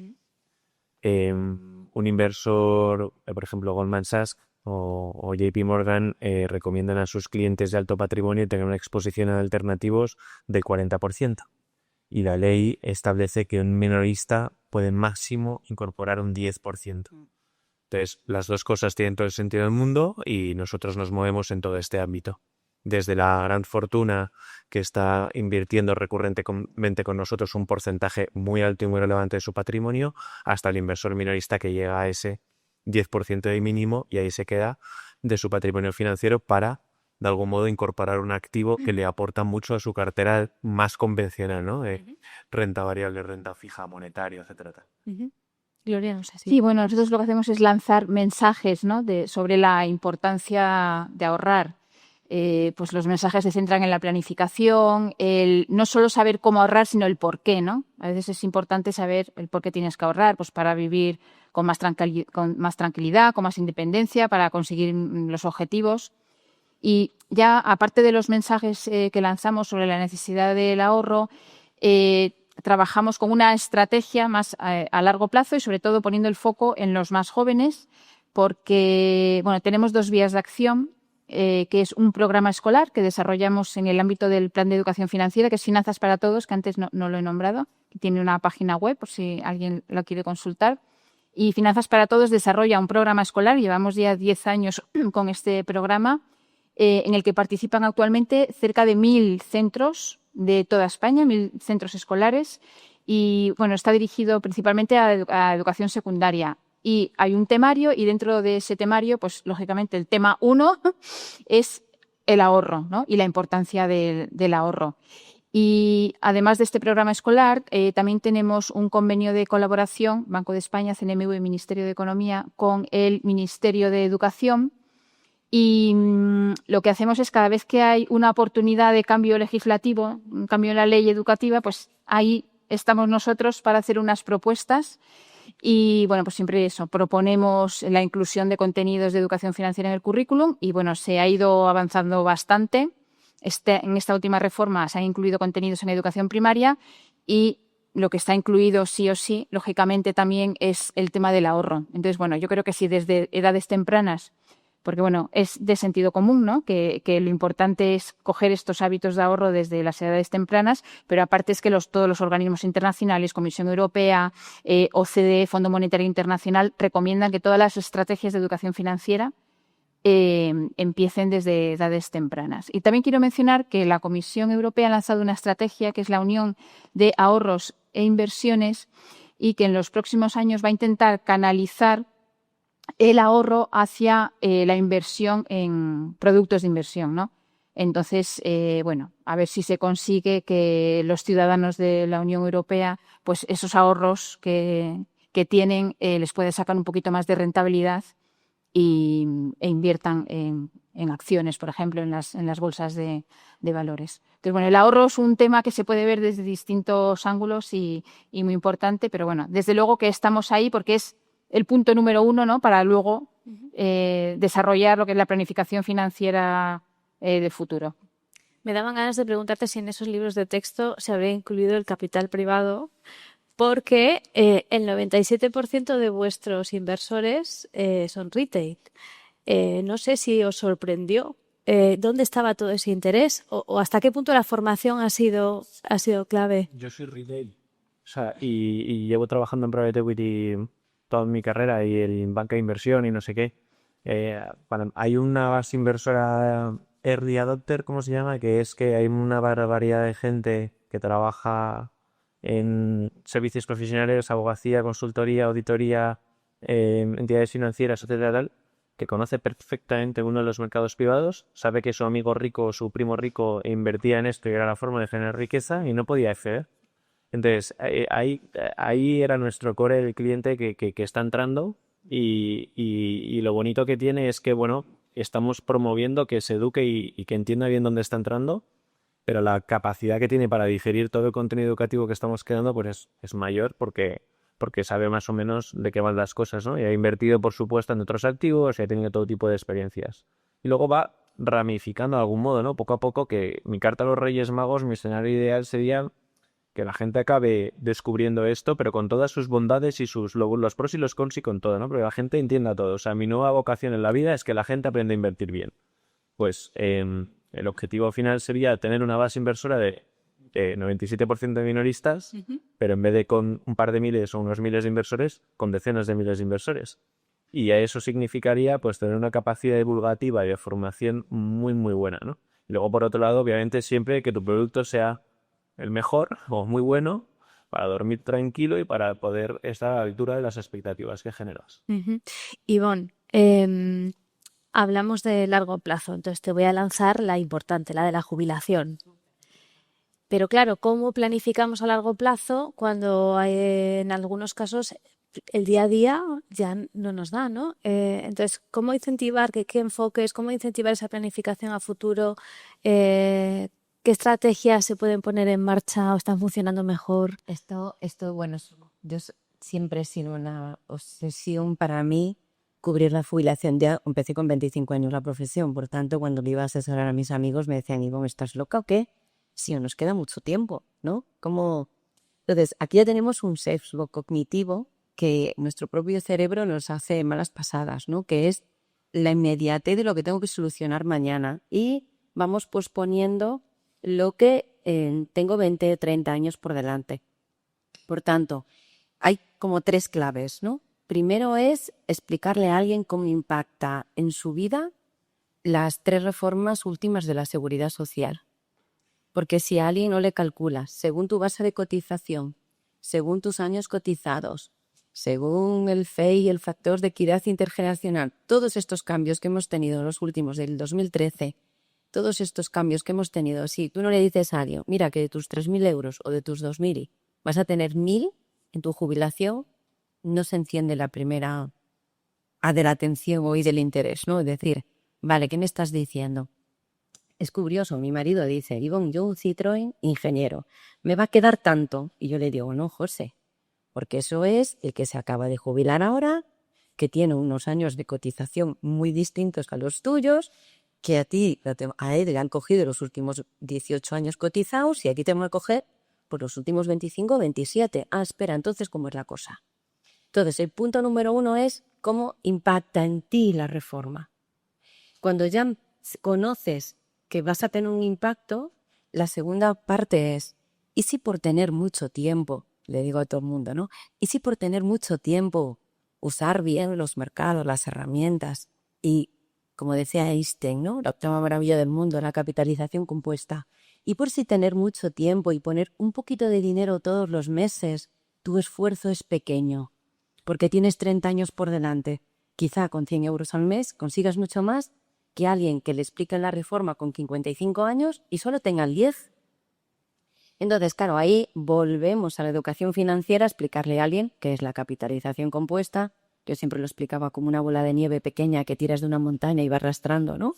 Un inversor, por ejemplo, Goldman Sachs o JP Morgan recomiendan a sus clientes de alto patrimonio tener una exposición a alternativos del 40%. Y la ley establece que un minorista puede máximo incorporar un 10%. Entonces, las dos cosas tienen todo el sentido del mundo y nosotros nos movemos en todo este ámbito. Desde la gran fortuna que está invirtiendo recurrentemente con nosotros un porcentaje muy alto y muy relevante de su patrimonio, hasta el inversor minorista que llega a ese 10% de mínimo y ahí se queda de su patrimonio financiero para, de algún modo, incorporar un activo que le aporta mucho a su cartera más convencional, ¿no? De renta variable, renta fija, monetario, etcétera. Gloria, no sé si... Sí, bueno, nosotros lo que hacemos es lanzar mensajes, ¿no? sobre la importancia de ahorrar. Pues los mensajes se centran en la planificación, no solo saber cómo ahorrar, sino el por qué, ¿no? A veces es importante saber el por qué tienes que ahorrar, pues para vivir con más tranquilidad, con más independencia, para conseguir los objetivos. Y ya, aparte de los mensajes que lanzamos sobre la necesidad del ahorro, trabajamos con una estrategia más a largo plazo y sobre todo poniendo el foco en los más jóvenes, porque tenemos dos vías de acción. Que es un programa escolar que desarrollamos en el ámbito del Plan de Educación Financiera, que es Finanzas para Todos, que antes no lo he nombrado, que tiene una página web por si alguien lo quiere consultar. Y Finanzas para Todos desarrolla un programa escolar, llevamos ya 10 años con este programa, en el que participan actualmente cerca de 1.000 centros de toda España, 1.000 centros escolares, y está dirigido principalmente a educación secundaria. Y hay un temario y dentro de ese temario, pues lógicamente el tema 1 es el ahorro, ¿no? Y la importancia del ahorro. Y además de este programa escolar, también tenemos un convenio de colaboración, Banco de España, CNMV y Ministerio de Economía, con el Ministerio de Educación. Y lo que hacemos es cada vez que hay una oportunidad de cambio legislativo, un cambio en la ley educativa, pues ahí estamos nosotros para hacer unas propuestas. Y pues siempre eso, proponemos la inclusión de contenidos de educación financiera en el currículum y se ha ido avanzando bastante. En esta última reforma se han incluido contenidos en educación primaria y lo que está incluido sí o sí, lógicamente también es el tema del ahorro. Entonces, bueno, yo creo que si desde edades tempranas, porque bueno, es de sentido común, ¿no? Que lo importante es coger estos hábitos de ahorro desde las edades tempranas, pero aparte es que todos los organismos internacionales, Comisión Europea, OCDE, Fondo Monetario Internacional, recomiendan que todas las estrategias de educación financiera empiecen desde edades tempranas. Y también quiero mencionar que la Comisión Europea ha lanzado una estrategia que es la Unión de Ahorros e Inversiones y que en los próximos años va a intentar canalizar el ahorro hacia la inversión en productos de inversión, ¿no? Entonces, bueno, a ver si se consigue que los ciudadanos de la Unión Europea, pues esos ahorros que tienen, les puede sacar un poquito más de rentabilidad e inviertan en acciones, por ejemplo, en las bolsas de valores. Entonces, bueno, el ahorro es un tema que se puede ver desde distintos ángulos y muy importante, pero bueno, desde luego que estamos ahí porque es el punto número 1, ¿no? Para luego desarrollar lo que es la planificación financiera de futuro. Me daban ganas de preguntarte si en esos libros de texto se habría incluido el capital privado, porque el 97% de vuestros inversores son retail. No sé si os sorprendió dónde estaba todo ese interés o hasta qué punto la formación ha sido clave. Yo soy retail, o sea, y llevo trabajando en private equity toda mi carrera y en banca de inversión y no sé qué. Hay una base inversora early adopter, ¿cómo se llama? Que es que hay una barbaridad de gente que trabaja en servicios profesionales, abogacía, consultoría, auditoría, entidades financieras, etcétera, tal, que conoce perfectamente uno de los mercados privados, sabe que su amigo rico o su primo rico invertía en esto y era la forma de generar riqueza y no podía acceder. Entonces, ahí era nuestro core, el cliente que está entrando y lo bonito que tiene es que, bueno, estamos promoviendo que se eduque y que entienda bien dónde está entrando, pero la capacidad que tiene para digerir todo el contenido educativo que estamos creando pues es mayor porque sabe más o menos de qué van las cosas, ¿no? Y ha invertido, por supuesto, en otros activos y ha tenido todo tipo de experiencias. Y luego va ramificando de algún modo, ¿no? Poco a poco, que mi carta a los Reyes Magos, mi escenario ideal sería que la gente acabe descubriendo esto, pero con todas sus bondades y los pros y los cons y con todo, ¿no? Porque la gente entienda todo. O sea, mi nueva vocación en la vida es que la gente aprenda a invertir bien. Pues el objetivo final sería tener una base inversora de 97% de minoristas, pero en vez de con un par de miles o unos miles de inversores, con decenas de miles de inversores. Y a eso significaría pues tener una capacidad divulgativa y de formación muy, muy buena, ¿no? Y luego, por otro lado, obviamente, siempre que tu producto sea el mejor o muy bueno para dormir tranquilo y para poder estar a la altura de las expectativas que generas. Ivonne, hablamos de largo plazo, entonces te voy a lanzar la importante, la de la jubilación. Pero claro, ¿cómo planificamos a largo plazo cuando en algunos casos el día a día ya no nos da, ¿no? Entonces, ¿cómo incentivar, qué enfoques, cómo incentivar esa planificación a futuro? ¿Qué estrategias se pueden poner en marcha o están funcionando mejor? Esto bueno, yo siempre he sido una obsesión para mí cubrir la jubilación. Ya empecé con 25 años la profesión, por tanto, cuando le iba a asesorar a mis amigos me decían, Ivonne, ¿estás loca o qué? Sí, nos queda mucho tiempo, ¿no? Entonces, aquí ya tenemos un sesgo cognitivo que nuestro propio cerebro nos hace malas pasadas, ¿no? Que es la inmediatez de lo que tengo que solucionar mañana y vamos posponiendo lo que tengo 20, 30 años por delante. Por tanto, hay como 3 claves, ¿no? Primero es explicarle a alguien cómo impacta en su vida las 3 reformas últimas de la seguridad social. Porque si a alguien no le calculas, según tu base de cotización, según tus años cotizados, según el FEI y el factor de equidad intergeneracional, todos estos cambios que hemos tenido los últimos del 2013, todos estos cambios que hemos tenido, si tú no le dices a alguien, mira que de tus 3.000 euros o de tus 2.000 vas a tener 1.000 en tu jubilación, no se enciende la primera A de la atención o I del interés, ¿no? Es decir, vale, ¿qué me estás diciendo? Es curioso, mi marido dice, Ivonne, yo un Citroën ingeniero, me va a quedar tanto. Y yo le digo, no, José, porque eso es el que se acaba de jubilar ahora, que tiene unos años de cotización muy distintos a los tuyos, que a él le han cogido los últimos 18 años cotizados y aquí tengo que coger Pues los últimos 25 o 27. Ah, espera, entonces, ¿cómo es la cosa? Entonces, el punto número 1 es cómo impacta en ti la reforma. Cuando ya conoces que vas a tener un impacto, la segunda parte es, ¿y si por tener mucho tiempo, le digo a todo el mundo, ¿no? ¿Y si por tener mucho tiempo usar bien los mercados, las herramientas y, como decía Einstein, ¿no? La octava maravilla del mundo, la capitalización compuesta. Y por si tener mucho tiempo y poner un poquito de dinero todos los meses, tu esfuerzo es pequeño, porque tienes 30 años por delante. Quizá con 100 euros al mes consigas mucho más que alguien que le explique la reforma con 55 años y solo tengan 10. Entonces, claro, ahí volvemos a la educación financiera, a explicarle a alguien qué es la capitalización compuesta. Yo siempre lo explicaba como una bola de nieve pequeña que tiras de una montaña y va arrastrando, ¿no?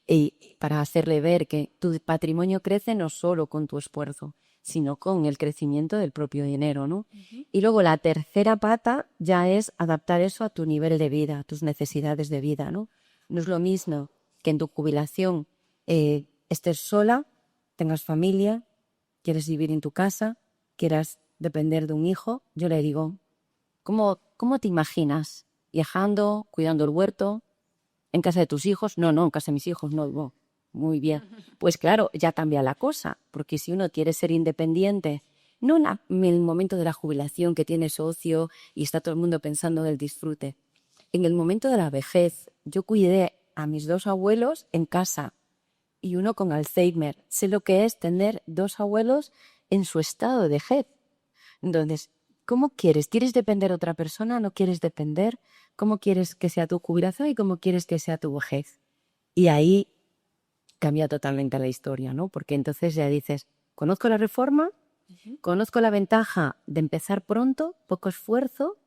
Y para hacerle ver que tu patrimonio crece no solo con tu esfuerzo, sino con el crecimiento del propio dinero, ¿no? Y luego la tercera pata ya es adaptar eso a tu nivel de vida, a tus necesidades de vida, ¿no? No es lo mismo que en tu jubilación estés sola, tengas familia, quieres vivir en tu casa, quieras depender de un hijo. Yo le digo, ¿cómo te imaginas? Viajando, cuidando el huerto, en casa de tus hijos. No, en casa de mis hijos no. Muy bien. Pues claro, ya cambia la cosa, porque si uno quiere ser independiente, no en el momento de la jubilación que tienes ocio y está todo el mundo pensando del disfrute. En el momento de la vejez, yo cuidé a mis 2 abuelos en casa y uno con Alzheimer. Sé lo que es tener 2 abuelos en su estado de vejez. Entonces, ¿cómo quieres? ¿Quieres depender de otra persona? ¿No quieres depender? ¿Cómo quieres que sea tu jubilación y cómo quieres que sea tu vejez? Y ahí cambia totalmente la historia, ¿no? Porque entonces ya dices, conozco la reforma, conozco la ventaja de empezar pronto, poco esfuerzo,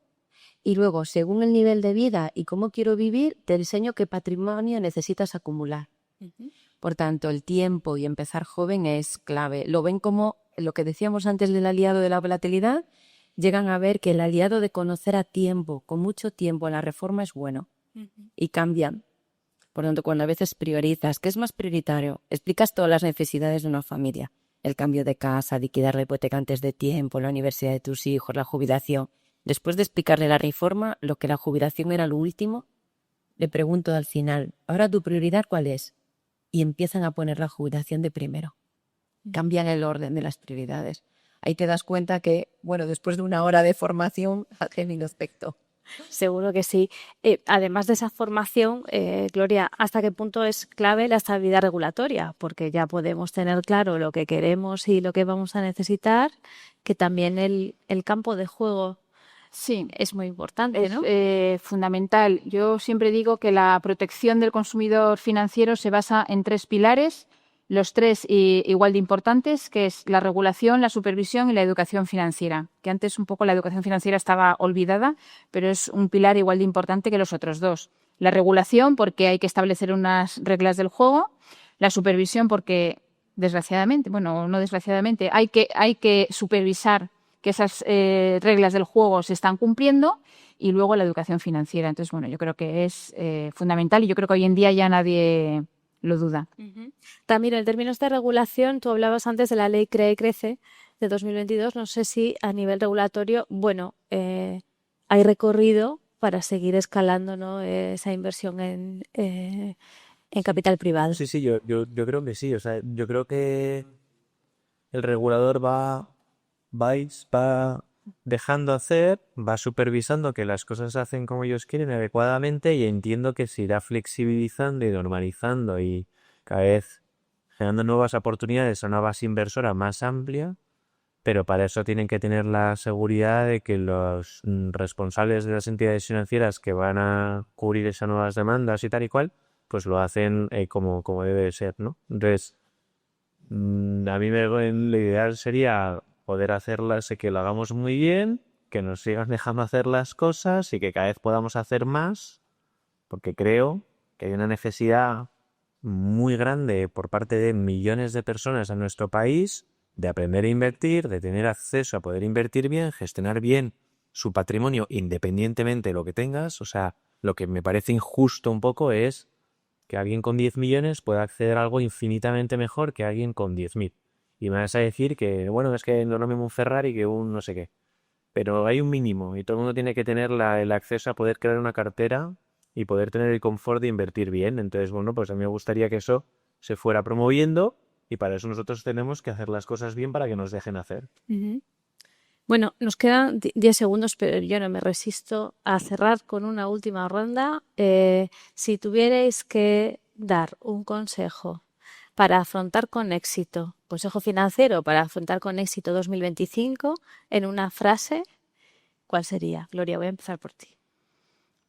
y luego, según el nivel de vida y cómo quiero vivir, te enseño qué patrimonio necesitas acumular. Por tanto, el tiempo y empezar joven es clave. Lo ven como lo que decíamos antes del aliado de la volatilidad, llegan a ver que el aliado de conocer a tiempo, con mucho tiempo en la reforma es bueno y cambian. Por tanto, cuando a veces priorizas, ¿qué es más prioritario? Explicas todas las necesidades de una familia. El cambio de casa, liquidar la hipoteca antes de tiempo, la universidad de tus hijos, la jubilación. Después de explicarle la reforma, lo que la jubilación era lo último, le pregunto al final, ¿ahora tu prioridad cuál es? Y empiezan a poner la jubilación de primero. Cambian el orden de las prioridades. Ahí te das cuenta que, bueno, después de 1 hora de formación, hacen introspecto. Seguro que sí. Además de esa formación, Gloria, ¿hasta qué punto es clave la estabilidad regulatoria? Porque ya podemos tener claro lo que queremos y lo que vamos a necesitar, que también el campo de juego Sí, es muy importante, ¿no? es fundamental. Yo siempre digo que la protección del consumidor financiero se basa en 3 pilares, los 3 igual de importantes, que es la regulación, la supervisión y la educación financiera. Que antes un poco la educación financiera estaba olvidada, pero es un pilar igual de importante que los otros 2. La regulación, porque hay que establecer unas reglas del juego. La supervisión, porque desgraciadamente, bueno, no desgraciadamente, hay que supervisar que esas reglas del juego se están cumpliendo, y luego la educación financiera. Entonces, bueno, yo creo que es fundamental y yo creo que hoy en día ya nadie lo duda. También en términos de regulación, tú hablabas antes de la ley CREE Crece de 2022. No sé si a nivel regulatorio, bueno, hay recorrido para seguir escalando, ¿no?, esa inversión en capital privado. Sí, yo creo que sí. O sea, yo creo que el regulador va dejando hacer, va supervisando que las cosas se hacen como ellos quieren adecuadamente, y entiendo que se irá flexibilizando y normalizando y cada vez generando nuevas oportunidades a una base inversora más amplia, pero para eso tienen que tener la seguridad de que los responsables de las entidades financieras que van a cubrir esas nuevas demandas y tal y cual, pues lo hacen como debe de ser, ¿no? Entonces, a mí lo ideal sería poder hacerlas y que lo hagamos muy bien, que nos sigan dejando hacer las cosas y que cada vez podamos hacer más, porque creo que hay una necesidad muy grande por parte de millones de personas en nuestro país de aprender a invertir, de tener acceso a poder invertir bien, gestionar bien su patrimonio independientemente de lo que tengas. O sea, lo que me parece injusto un poco es que alguien con 10 millones pueda acceder a algo infinitamente mejor que alguien con 10.000. y me vas a decir que, bueno, es que no es lo mismo un Ferrari que un no sé qué. Pero hay un mínimo y todo el mundo tiene que tener el acceso a poder crear una cartera y poder tener el confort de invertir bien. Entonces, bueno, pues a mí me gustaría que eso se fuera promoviendo y para eso nosotros tenemos que hacer las cosas bien para que nos dejen hacer. Bueno, nos quedan 10 segundos, pero yo no me resisto a cerrar con una última ronda. Si tuvierais que dar un consejo para afrontar con éxito, consejo financiero para afrontar con éxito 2025, en una frase, ¿cuál sería? Gloria, voy a empezar por ti.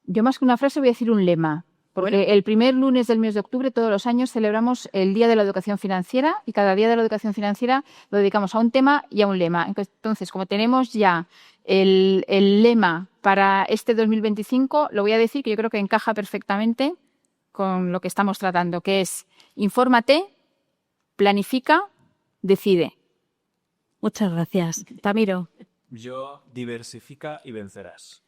Yo más que una frase voy a decir un lema, porque el primer lunes del mes de octubre todos los años celebramos el Día de la Educación Financiera y cada Día de la Educación Financiera lo dedicamos a un tema y a un lema. Entonces, como tenemos ya el lema para este 2025, lo voy a decir que yo creo que encaja perfectamente con lo que estamos tratando, que es infórmate, planifica, decide. Muchas gracias. Ramiro. Yo, diversifica y vencerás.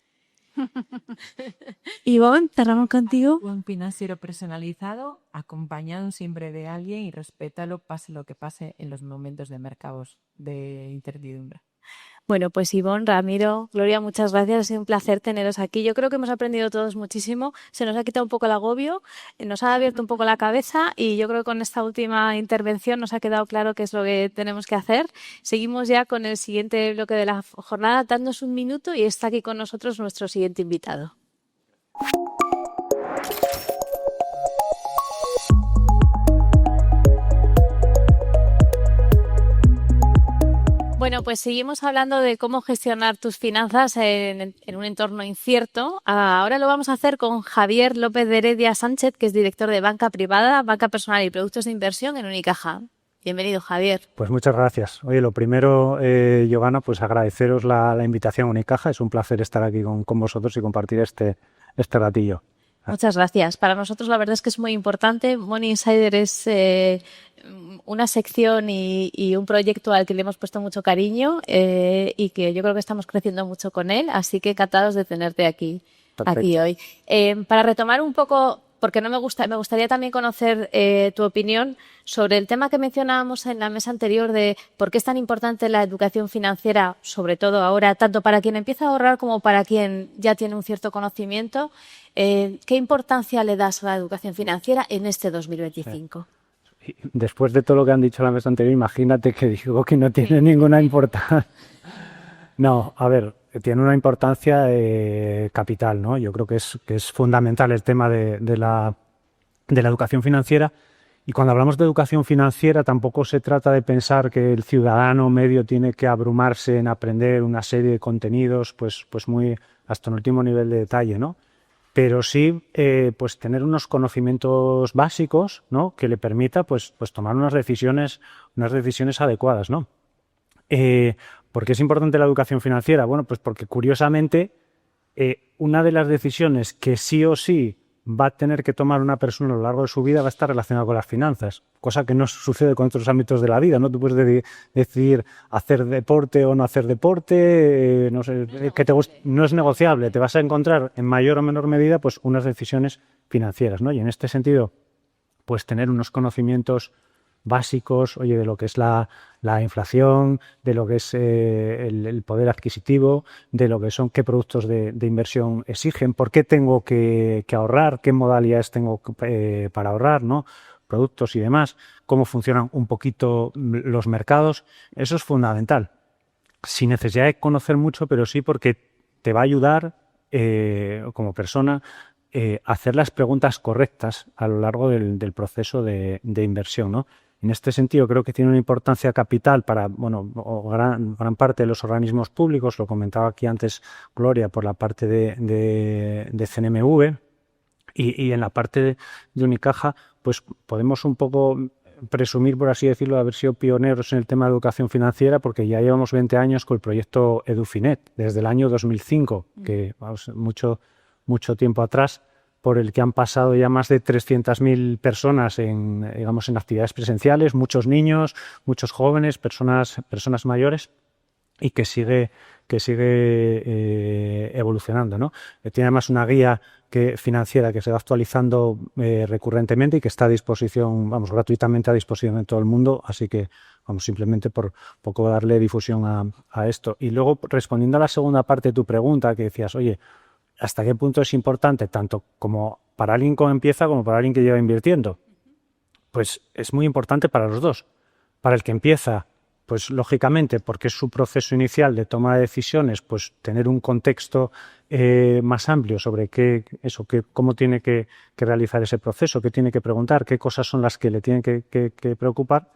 Ivonne, cerramos contigo. Un financiero personalizado, acompañado siempre de alguien y respétalo, pase lo que pase en los momentos de mercados de incertidumbre. Bueno, pues Ivonne, Ramiro, Gloria, muchas gracias. Ha sido un placer teneros aquí. Yo creo que hemos aprendido todos muchísimo. Se nos ha quitado un poco el agobio, nos ha abierto un poco la cabeza y yo creo que con esta última intervención nos ha quedado claro qué es lo que tenemos que hacer. Seguimos ya con el siguiente bloque de la jornada. Dándonos un minuto y está aquí con nosotros nuestro siguiente invitado. Bueno, pues seguimos hablando de cómo gestionar tus finanzas en un entorno incierto. Ahora lo vamos a hacer con Javier López de Heredia Sánchez, que es director de Banca Privada, Banca Personal y Productos de Inversión en Unicaja. Bienvenido, Javier. Pues muchas gracias. Oye, lo primero, Giovanna, pues agradeceros la invitación a Unicaja. Es un placer estar aquí con vosotros y compartir este ratillo. Muchas gracias. Para nosotros la verdad es que es muy importante. Money Insider es una sección y un proyecto al que le hemos puesto mucho cariño y que yo creo que estamos creciendo mucho con él. Así que encantados de tenerte aquí hoy. Para retomar un poco, porque me gustaría también conocer tu opinión sobre el tema que mencionábamos en la mesa anterior de por qué es tan importante la educación financiera, sobre todo ahora, tanto para quien empieza a ahorrar como para quien ya tiene un cierto conocimiento. ¿Qué importancia le das a la educación financiera en este 2025? Sí. Después de todo lo que han dicho en la mesa anterior, imagínate que digo que no tiene ninguna importancia. No, a ver, tiene una importancia capital, ¿no? Yo creo que es fundamental el tema de la educación financiera. Y cuando hablamos de educación financiera tampoco se trata de pensar que el ciudadano medio tiene que abrumarse en aprender una serie de contenidos pues muy hasta un último nivel de detalle, ¿no? Pero sí pues tener unos conocimientos básicos, ¿no? Que le permita pues tomar unas decisiones adecuadas, ¿no? ¿Por qué es importante la educación financiera? Bueno, pues porque curiosamente una de las decisiones que sí o sí va a tener que tomar una persona a lo largo de su vida va a estar relacionada con las finanzas, cosa que no sucede con otros ámbitos de la vida, ¿no? Tú puedes decidir hacer deporte o no hacer deporte, no sé, no es negociable, te vas a encontrar en mayor o menor medida pues unas decisiones financieras, ¿no? Y en este sentido, pues tener unos conocimientos básicos, oye, de lo que es la inflación, de lo que es el poder adquisitivo, de lo que son qué productos de inversión exigen, por qué tengo que ahorrar, qué modalidades tengo para ahorrar, ¿no? Productos y demás, cómo funcionan un poquito los mercados. Eso es fundamental. Sin necesidad de conocer mucho, pero sí porque te va a ayudar como persona a hacer las preguntas correctas a lo largo del proceso de inversión, ¿no? En este sentido, creo que tiene una importancia capital para, bueno, gran parte de los organismos públicos, lo comentaba aquí antes Gloria, por la parte de CNMV, y en la parte de Unicaja, pues podemos un poco presumir, por así decirlo, de haber sido pioneros en el tema de educación financiera, porque ya llevamos 20 años con el proyecto EduFinet, desde el año 2005, que vamos, mucho tiempo atrás, por el que han pasado ya más de 300.000 personas en actividades presenciales, muchos niños, muchos jóvenes, personas mayores. y que sigue evolucionando, ¿no? Tiene además una guía financiera que se va actualizando recurrentemente y que está a disposición, gratuitamente a disposición de todo el mundo, así que simplemente por poco darle difusión a esto. Y luego, respondiendo a la segunda parte de tu pregunta, que decías, oye, ¿hasta qué punto es importante tanto como para alguien que empieza como para alguien que lleva invirtiendo? Pues es muy importante para los dos. Para el que empieza, pues lógicamente, porque es su proceso inicial de toma de decisiones, pues tener un contexto más amplio sobre cómo tiene que realizar ese proceso, qué tiene que preguntar, qué cosas son las que le tienen que preocupar.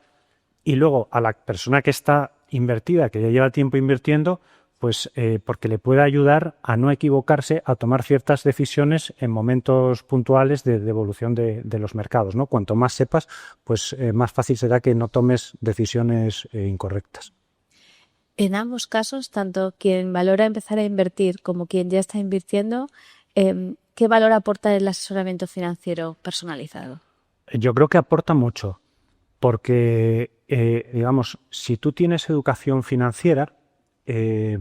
Y luego a la persona que está invertida, que ya lleva tiempo invirtiendo, pues porque le puede ayudar a no equivocarse, a tomar ciertas decisiones en momentos puntuales de evolución de los mercados, ¿no? Cuanto más sepas, pues más fácil será que no tomes decisiones incorrectas. En ambos casos, tanto quien valora empezar a invertir como quien ya está invirtiendo, ¿qué valor aporta el asesoramiento financiero personalizado? Yo creo que aporta mucho, porque, si tú tienes educación financiera, te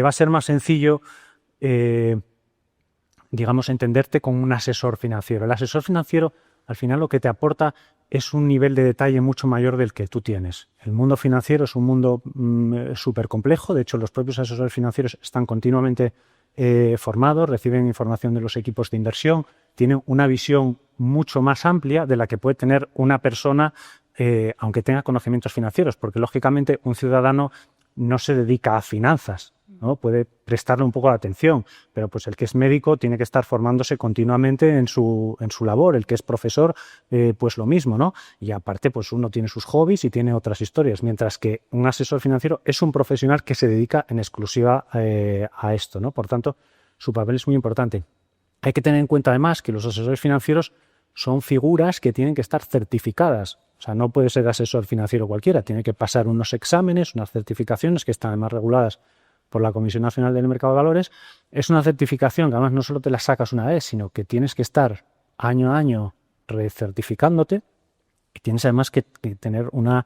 va a ser más sencillo, entenderte con un asesor financiero. El asesor financiero, al final, lo que te aporta es un nivel de detalle mucho mayor del que tú tienes. El mundo financiero es un mundo súper complejo. De hecho, los propios asesores financieros están continuamente formados, reciben información de los equipos de inversión, tienen una visión mucho más amplia de la que puede tener una persona, aunque tenga conocimientos financieros, porque lógicamente un ciudadano no se dedica a finanzas, ¿no? Puede prestarle un poco de atención, pero pues el que es médico tiene que estar formándose continuamente en su labor, el que es profesor, pues lo mismo, ¿no? Y aparte, pues uno tiene sus hobbies y tiene otras historias, mientras que un asesor financiero es un profesional que se dedica en exclusiva a esto, ¿no? Por tanto, su papel es muy importante. Hay que tener en cuenta además que los asesores financieros son figuras que tienen que estar certificadas. O sea, no puede ser asesor financiero cualquiera, tiene que pasar unos exámenes, unas certificaciones que están además reguladas por la Comisión Nacional del Mercado de Valores. Es una certificación que además no solo te la sacas una vez, sino que tienes que estar año a año recertificándote y tienes además que tener una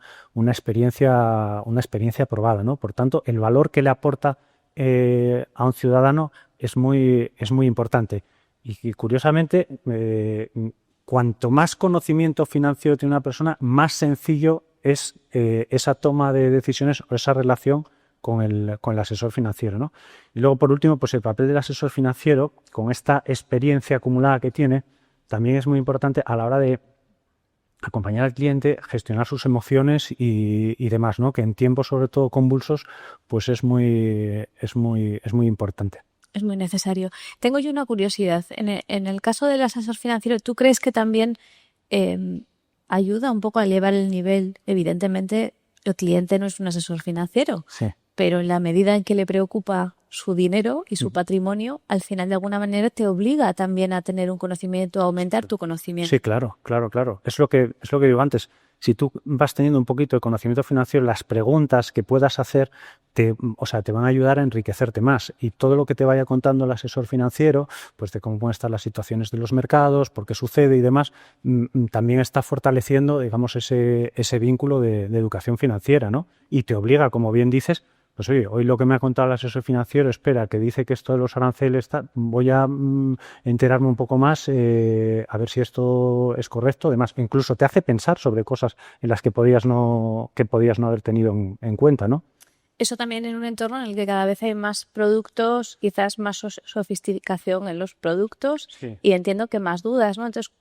experiencia probada, ¿no? Por tanto, el valor que le aporta a un ciudadano es muy importante. Y curiosamente, cuanto más conocimiento financiero tiene una persona, más sencillo es esa toma de decisiones o esa relación con el asesor financiero, ¿no? Y luego, por último, pues el papel del asesor financiero, con esta experiencia acumulada que tiene, también es muy importante a la hora de acompañar al cliente, gestionar sus emociones y demás, ¿no? Que en tiempos, sobre todo convulsos, pues es muy importante. Es muy necesario. Tengo yo una curiosidad. En el caso del asesor financiero, ¿tú crees que también ayuda un poco a elevar el nivel? Evidentemente, el cliente no es un asesor financiero, sí, pero en la medida en que le preocupa su dinero y su patrimonio, al final de alguna manera te obliga también a tener un conocimiento, a aumentar tu conocimiento. Sí, claro. Es lo que digo antes. Si tú vas teniendo un poquito de conocimiento financiero, las preguntas que puedas hacer te van a ayudar a enriquecerte más. Y todo lo que te vaya contando el asesor financiero, pues de cómo pueden estar las situaciones de los mercados, por qué sucede y demás, también está fortaleciendo, digamos, ese vínculo de educación financiera, ¿no? Y te obliga, como bien dices, pues oye, hoy lo que me ha contado el asesor financiero, espera, que dice que esto de los aranceles, voy a enterarme un poco más, a ver si esto es correcto. Además, incluso te hace pensar sobre cosas en las que podías no haber tenido en cuenta, ¿no? Eso también en un entorno en el que cada vez hay más productos, quizás más sofisticación en los productos, sí, y entiendo que más dudas, ¿no? Entonces,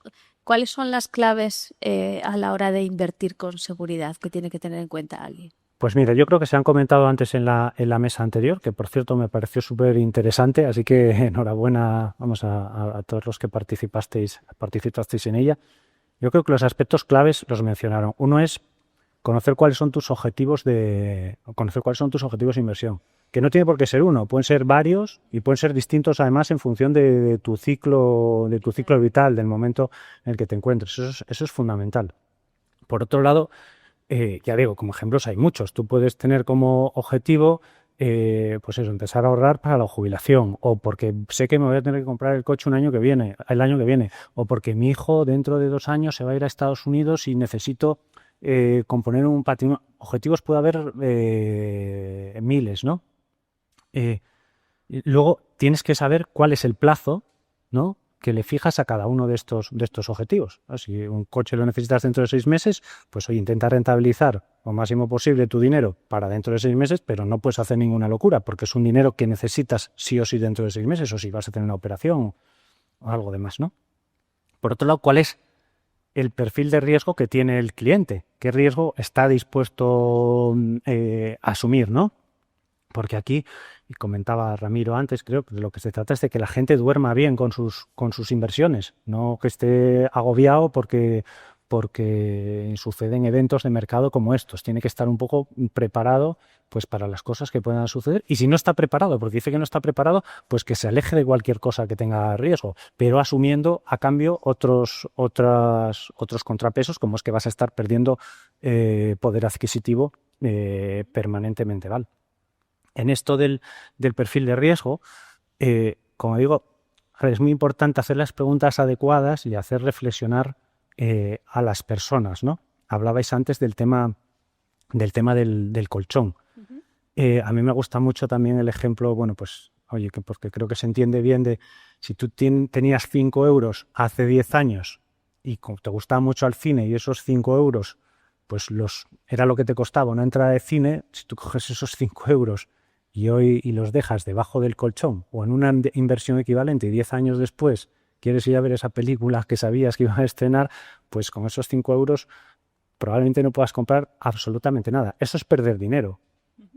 ¿cuáles son las claves a la hora de invertir con seguridad que tiene que tener en cuenta alguien? Pues mira, yo creo que se han comentado antes en la mesa anterior, que por cierto me pareció súper interesante, así que enhorabuena, a todos los que participasteis en ella. Yo creo que los aspectos claves los mencionaron. Uno es conocer cuáles son tus objetivos de inversión, que no tiene por qué ser uno, pueden ser varios y pueden ser distintos además en función de tu ciclo vital, del momento en el que te encuentres. Eso es fundamental. Por otro lado, ya digo, como ejemplos hay muchos. Tú puedes tener como objetivo, pues eso, empezar a ahorrar para la jubilación, o porque sé que me voy a tener que comprar el coche el año que viene, o porque mi hijo dentro de 2 años se va a ir a Estados Unidos y necesito componer un patrimonio. Objetivos puede haber miles, ¿no? Luego tienes que saber cuál es el plazo, ¿no?, que le fijas a cada uno de estos objetivos. Si un coche lo necesitas dentro de 6 meses, pues oye, intenta rentabilizar lo máximo posible tu dinero para dentro de 6 meses, pero no puedes hacer ninguna locura, porque es un dinero que necesitas sí o sí dentro de 6 meses, o si vas a tener una operación o algo demás, ¿no? Por otro lado, ¿cuál es el perfil de riesgo que tiene el cliente? ¿Qué riesgo está dispuesto a asumir, ¿no? Porque aquí, y comentaba Ramiro antes, creo que de lo que se trata es de que la gente duerma bien con sus inversiones, no que esté agobiado porque suceden eventos de mercado como estos. Tiene que estar un poco preparado pues para las cosas que puedan suceder. Y si no está preparado, porque dice que no está preparado, pues que se aleje de cualquier cosa que tenga riesgo, pero asumiendo a cambio otros contrapesos, como es que vas a estar perdiendo poder adquisitivo permanentemente, ¿vale? En esto del perfil de riesgo, como digo, es muy importante hacer las preguntas adecuadas y hacer reflexionar a las personas, ¿no? Hablabais antes del tema del colchón. A mí me gusta mucho también el ejemplo, bueno, pues, oye, porque creo que se entiende bien de si tú tenías 5 euros hace 10 años y te gustaba mucho al cine y esos 5 euros, pues era lo que te costaba una entrada de cine, si tú coges esos 5 euros y los dejas debajo del colchón o en una inversión equivalente y 10 años después quieres ir a ver esa película que sabías que iba a estrenar, pues con esos 5 euros probablemente no puedas comprar absolutamente nada. Eso es perder dinero.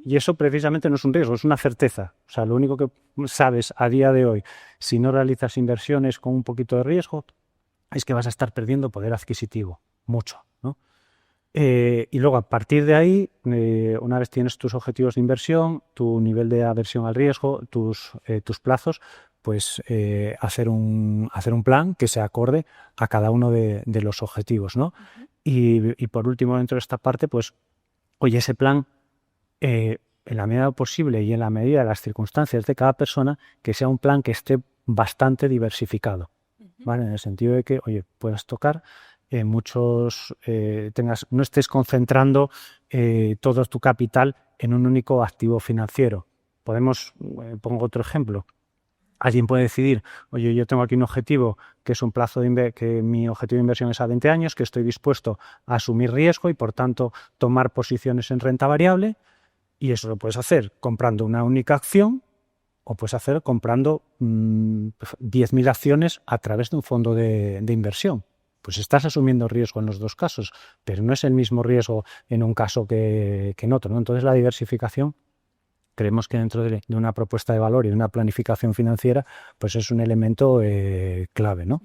Y eso precisamente no es un riesgo, es una certeza. O sea, lo único que sabes a día de hoy, si no realizas inversiones con un poquito de riesgo, es que vas a estar perdiendo poder adquisitivo, mucho, ¿no? Y luego, a partir de ahí, una vez tienes tus objetivos de inversión, tu nivel de aversión al riesgo, tus plazos, pues hacer un plan que se acorde a cada uno de los objetivos, ¿no? Y por último, dentro de esta parte, pues, oye, ese plan, en la medida posible y en la medida de las circunstancias de cada persona, que sea un plan que esté bastante diversificado, ¿vale? En el sentido de que, oye, puedas tocar no estés concentrando todo tu capital en un único activo financiero. Pongo otro ejemplo. Alguien puede decidir, oye, yo tengo aquí un objetivo que es un plazo que mi objetivo de inversión es a 20 años, que estoy dispuesto a asumir riesgo y por tanto tomar posiciones en renta variable, y eso lo puedes hacer comprando una única acción o puedes hacer comprando 10.000 acciones a través de un fondo de inversión. Pues estás asumiendo riesgo en los dos casos, pero no es el mismo riesgo en un caso que en otro, ¿no? Entonces la diversificación, creemos que dentro de una propuesta de valor y de una planificación financiera, pues es un elemento clave, ¿no?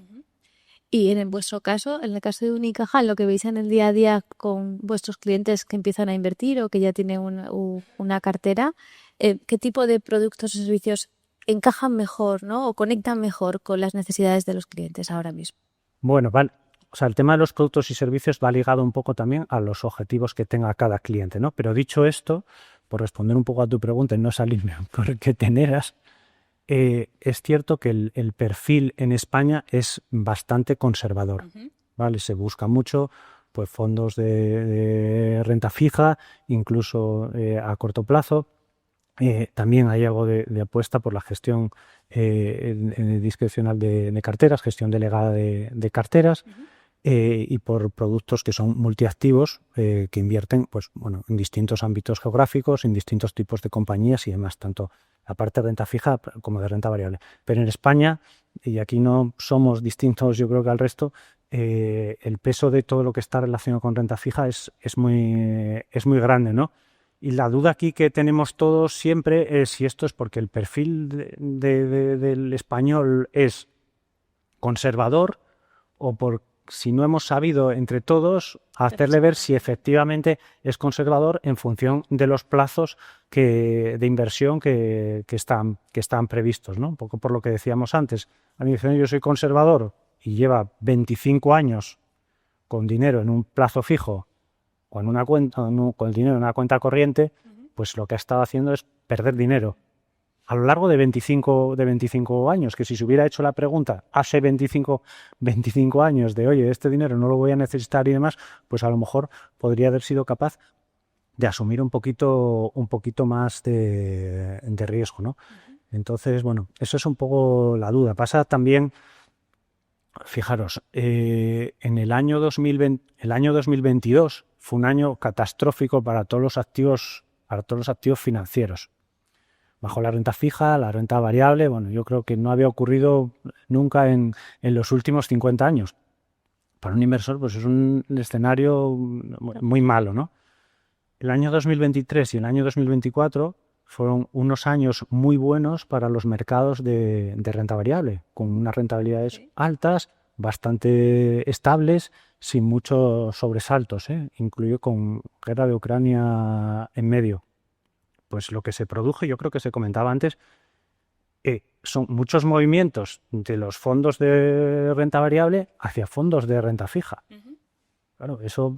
Y en vuestro caso, en el caso de Unicaja, lo que veis en el día a día con vuestros clientes que empiezan a invertir o que ya tienen una cartera, ¿qué tipo de productos o servicios encajan mejor, ¿no? O conectan mejor con las necesidades de los clientes ahora mismo? Bueno, vale. O sea, el tema de los productos y servicios va ligado un poco también a los objetivos que tenga cada cliente, ¿no? Pero dicho esto, por responder un poco a tu pregunta y no salirme porque teneras, es cierto que el perfil en España es bastante conservador, ¿vale? Se busca mucho pues fondos de renta fija, incluso a corto plazo. También hay algo de apuesta por la gestión discrecional de carteras, gestión delegada de carteras. Y por productos que son multiactivos, que invierten pues, bueno, en distintos ámbitos geográficos, en distintos tipos de compañías y demás, tanto la parte de renta fija como de renta variable. Pero en España, y aquí no somos distintos yo creo que al resto, el peso de todo lo que está relacionado con renta fija es muy grande, ¿no? Y la duda aquí que tenemos todos siempre es si esto es porque el perfil del español es conservador o por si no hemos sabido entre todos hacerle ver si efectivamente es conservador en función de los plazos de inversión que están previstos, ¿no? Un poco por lo que decíamos antes. A mí me dicen, yo soy conservador y lleva 25 años con dinero en un plazo fijo o en una cuenta, con el dinero en una cuenta corriente, pues lo que ha estado haciendo es perder dinero. a lo largo de 25 años, que si se hubiera hecho la pregunta hace 25 años de, oye, este dinero no lo voy a necesitar y demás, pues a lo mejor podría haber sido capaz de asumir un poquito más de riesgo, ¿no? Entonces, bueno, eso es un poco la duda. Pasa también, fijaros, en el año 2022 fue un año catastrófico para todos los activos financieros. Bajo la renta fija, la renta variable, bueno, yo creo que no había ocurrido nunca en los últimos 50 años. Para un inversor, pues es un escenario muy malo, ¿no? El año 2023 y el año 2024 fueron unos años muy buenos para los mercados de renta variable, con unas rentabilidades altas, bastante estables, sin muchos sobresaltos, incluido con guerra de Ucrania en medio. Pues lo que se produjo, yo creo que se comentaba antes, son muchos movimientos de los fondos de renta variable hacia fondos de renta fija. Claro, eso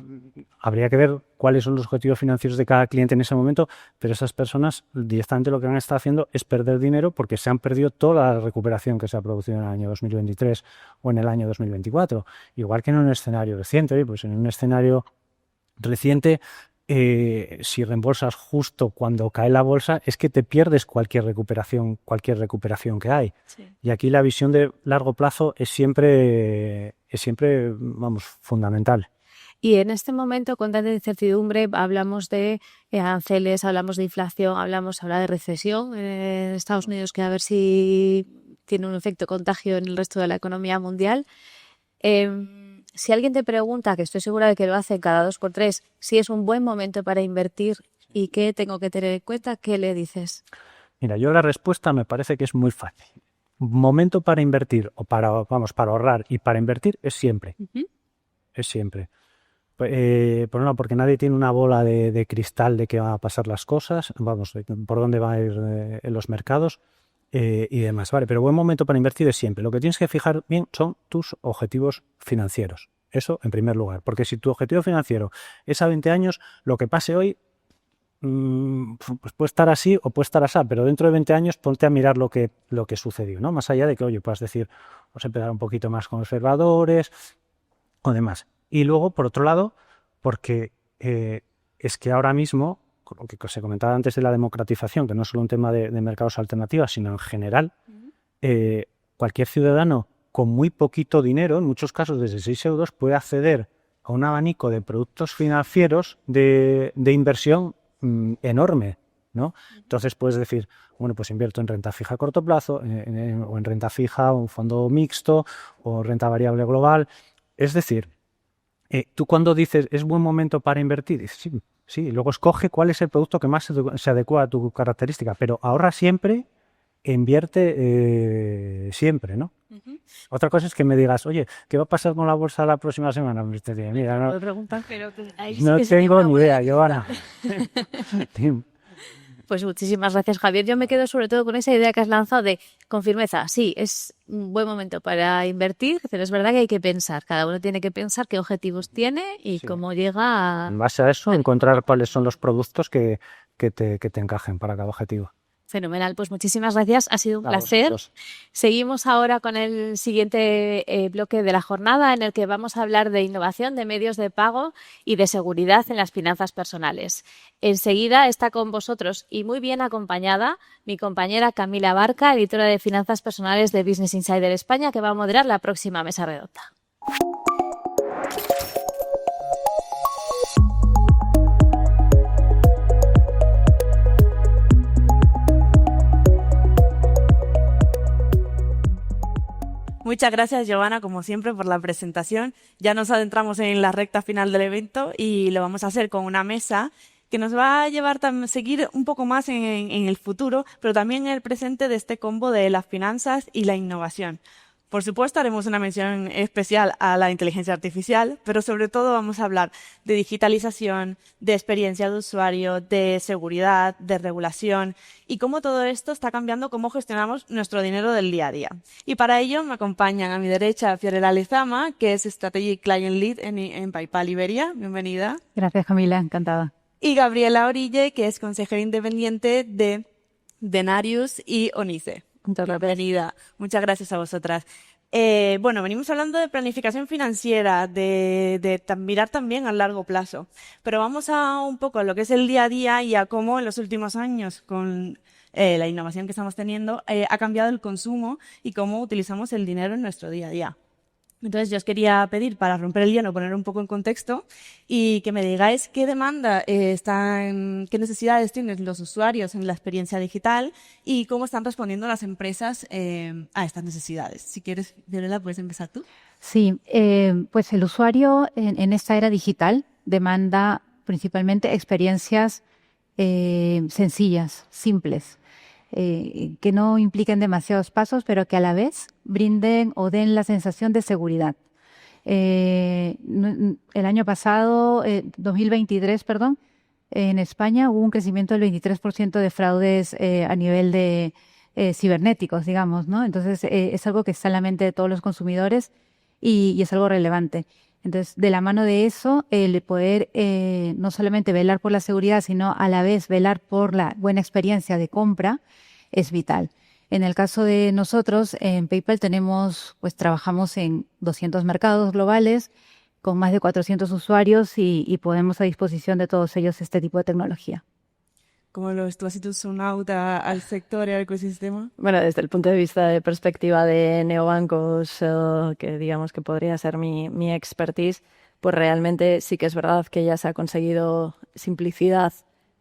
habría que ver cuáles son los objetivos financieros de cada cliente en ese momento, pero esas personas directamente lo que han estado haciendo es perder dinero porque se han perdido toda la recuperación que se ha producido en el año 2023 o en el año 2024. Igual que en un escenario reciente, pues en un escenario reciente, si reembolsas justo cuando cae la bolsa, es que te pierdes cualquier recuperación que hay. Sí. Y aquí la visión de largo plazo es siempre, vamos, fundamental. Y en este momento, con tanta incertidumbre, hablamos de aranceles, hablamos de inflación, habla de recesión en Estados Unidos, que a ver si tiene un efecto contagio en el resto de la economía mundial. Si alguien te pregunta, que estoy segura de que lo hacen cada 2 por 3, si es un buen momento para invertir y qué tengo que tener en cuenta, ¿qué le dices? Mira, yo la respuesta me parece que es muy fácil. Momento para invertir o para ahorrar y para invertir es siempre. Es siempre. Por una, porque nadie tiene una bola de cristal de qué van a pasar las cosas, vamos, por dónde van a ir en los mercados y demás, vale, pero buen momento para invertir es siempre. Lo que tienes que fijar bien son tus objetivos financieros, eso en primer lugar, porque si tu objetivo financiero es a 20 años, lo que pase hoy pues puede estar así o puede estar así, pero dentro de 20 años ponte a mirar lo que sucedió, ¿no? Más allá de que, oye, puedas decir, vamos a empezar un poquito más conservadores o demás. Y luego, por otro lado, porque es que ahora mismo, lo que se comentaba antes de la democratización, que no es solo un tema de mercados alternativos, sino en general, cualquier ciudadano con muy poquito dinero, en muchos casos desde 6 euros, puede acceder a un abanico de productos financieros de inversión enorme, ¿no? Entonces puedes decir, bueno, pues invierto en renta fija a corto plazo, o en renta fija, o un fondo mixto, o renta variable global. Es decir, tú cuando dices es buen momento para invertir, dices, sí, luego escoge cuál es el producto que más se adecua a tu característica, pero ahorra siempre, invierte siempre, ¿no? Otra cosa es que me digas, oye, ¿qué va a pasar con la bolsa la próxima semana? Mira, no tengo ni idea, Giovanna. Pues muchísimas gracias, Javier. Yo me quedo sobre todo con esa idea que has lanzado de, con firmeza, sí, es un buen momento para invertir, pero es verdad que hay que pensar. Cada uno tiene que pensar qué objetivos tiene y cómo llega a... En base a eso, encontrar cuáles son los productos que te encajen para cada objetivo. Fenomenal, pues muchísimas gracias, ha sido un placer. Seguimos ahora con el siguiente bloque de la jornada en el que vamos a hablar de innovación, de medios de pago y de seguridad en las finanzas personales. Enseguida está con vosotros y muy bien acompañada mi compañera Camila Barca, editora de Finanzas Personales de Business Insider España, que va a moderar la próxima mesa redonda. Muchas gracias, Giovanna, como siempre, por la presentación. Ya nos adentramos en la recta final del evento y lo vamos a hacer con una mesa que nos va a llevar a seguir un poco más en el futuro, pero también en el presente de este combo de las finanzas y la innovación. Por supuesto, haremos una mención especial a la inteligencia artificial, pero sobre todo vamos a hablar de digitalización, de experiencia de usuario, de seguridad, de regulación y cómo todo esto está cambiando cómo gestionamos nuestro dinero del día a día. Y para ello me acompañan a mi derecha Fiorella Lezama, que es Strategic Client Lead en PayPal Iberia. Bienvenida. Gracias, Camila. Encantada. Y Gabriela Orille, que es consejera independiente de Denarius y Onice. Bienvenida. Muchas gracias a vosotras. Bueno, venimos hablando de planificación financiera, de mirar también a largo plazo, pero vamos a un poco a lo que es el día a día y a cómo en los últimos años, con la innovación que estamos teniendo, ha cambiado el consumo y cómo utilizamos el dinero en nuestro día a día. Entonces, yo os quería pedir, para romper el hielo, poner un poco en contexto y que me digáis qué demanda qué necesidades tienen los usuarios en la experiencia digital y cómo están respondiendo las empresas a estas necesidades. Si quieres, Violeta, puedes empezar tú. Sí, pues el usuario en esta era digital demanda principalmente experiencias sencillas, simples, que no impliquen demasiados pasos, pero que a la vez brinden o den la sensación de seguridad. El año pasado, 2023, perdón, en España hubo un crecimiento del 23% de fraudes a nivel de cibernéticos, digamos, ¿no? Entonces, es algo que está en la mente de todos los consumidores y es algo relevante. Entonces, de la mano de eso, el poder no solamente velar por la seguridad, sino a la vez velar por la buena experiencia de compra es vital. En el caso de nosotros, en PayPal trabajamos en 200 mercados globales con más de 400 usuarios y ponemos a disposición de todos ellos este tipo de tecnología. ¿Cómo lo ves tú? ¿Has sido un out al sector y al ecosistema? Bueno, desde el punto de vista de perspectiva de neobancos, que digamos que podría ser mi expertise, pues realmente sí que es verdad que ya se ha conseguido simplicidad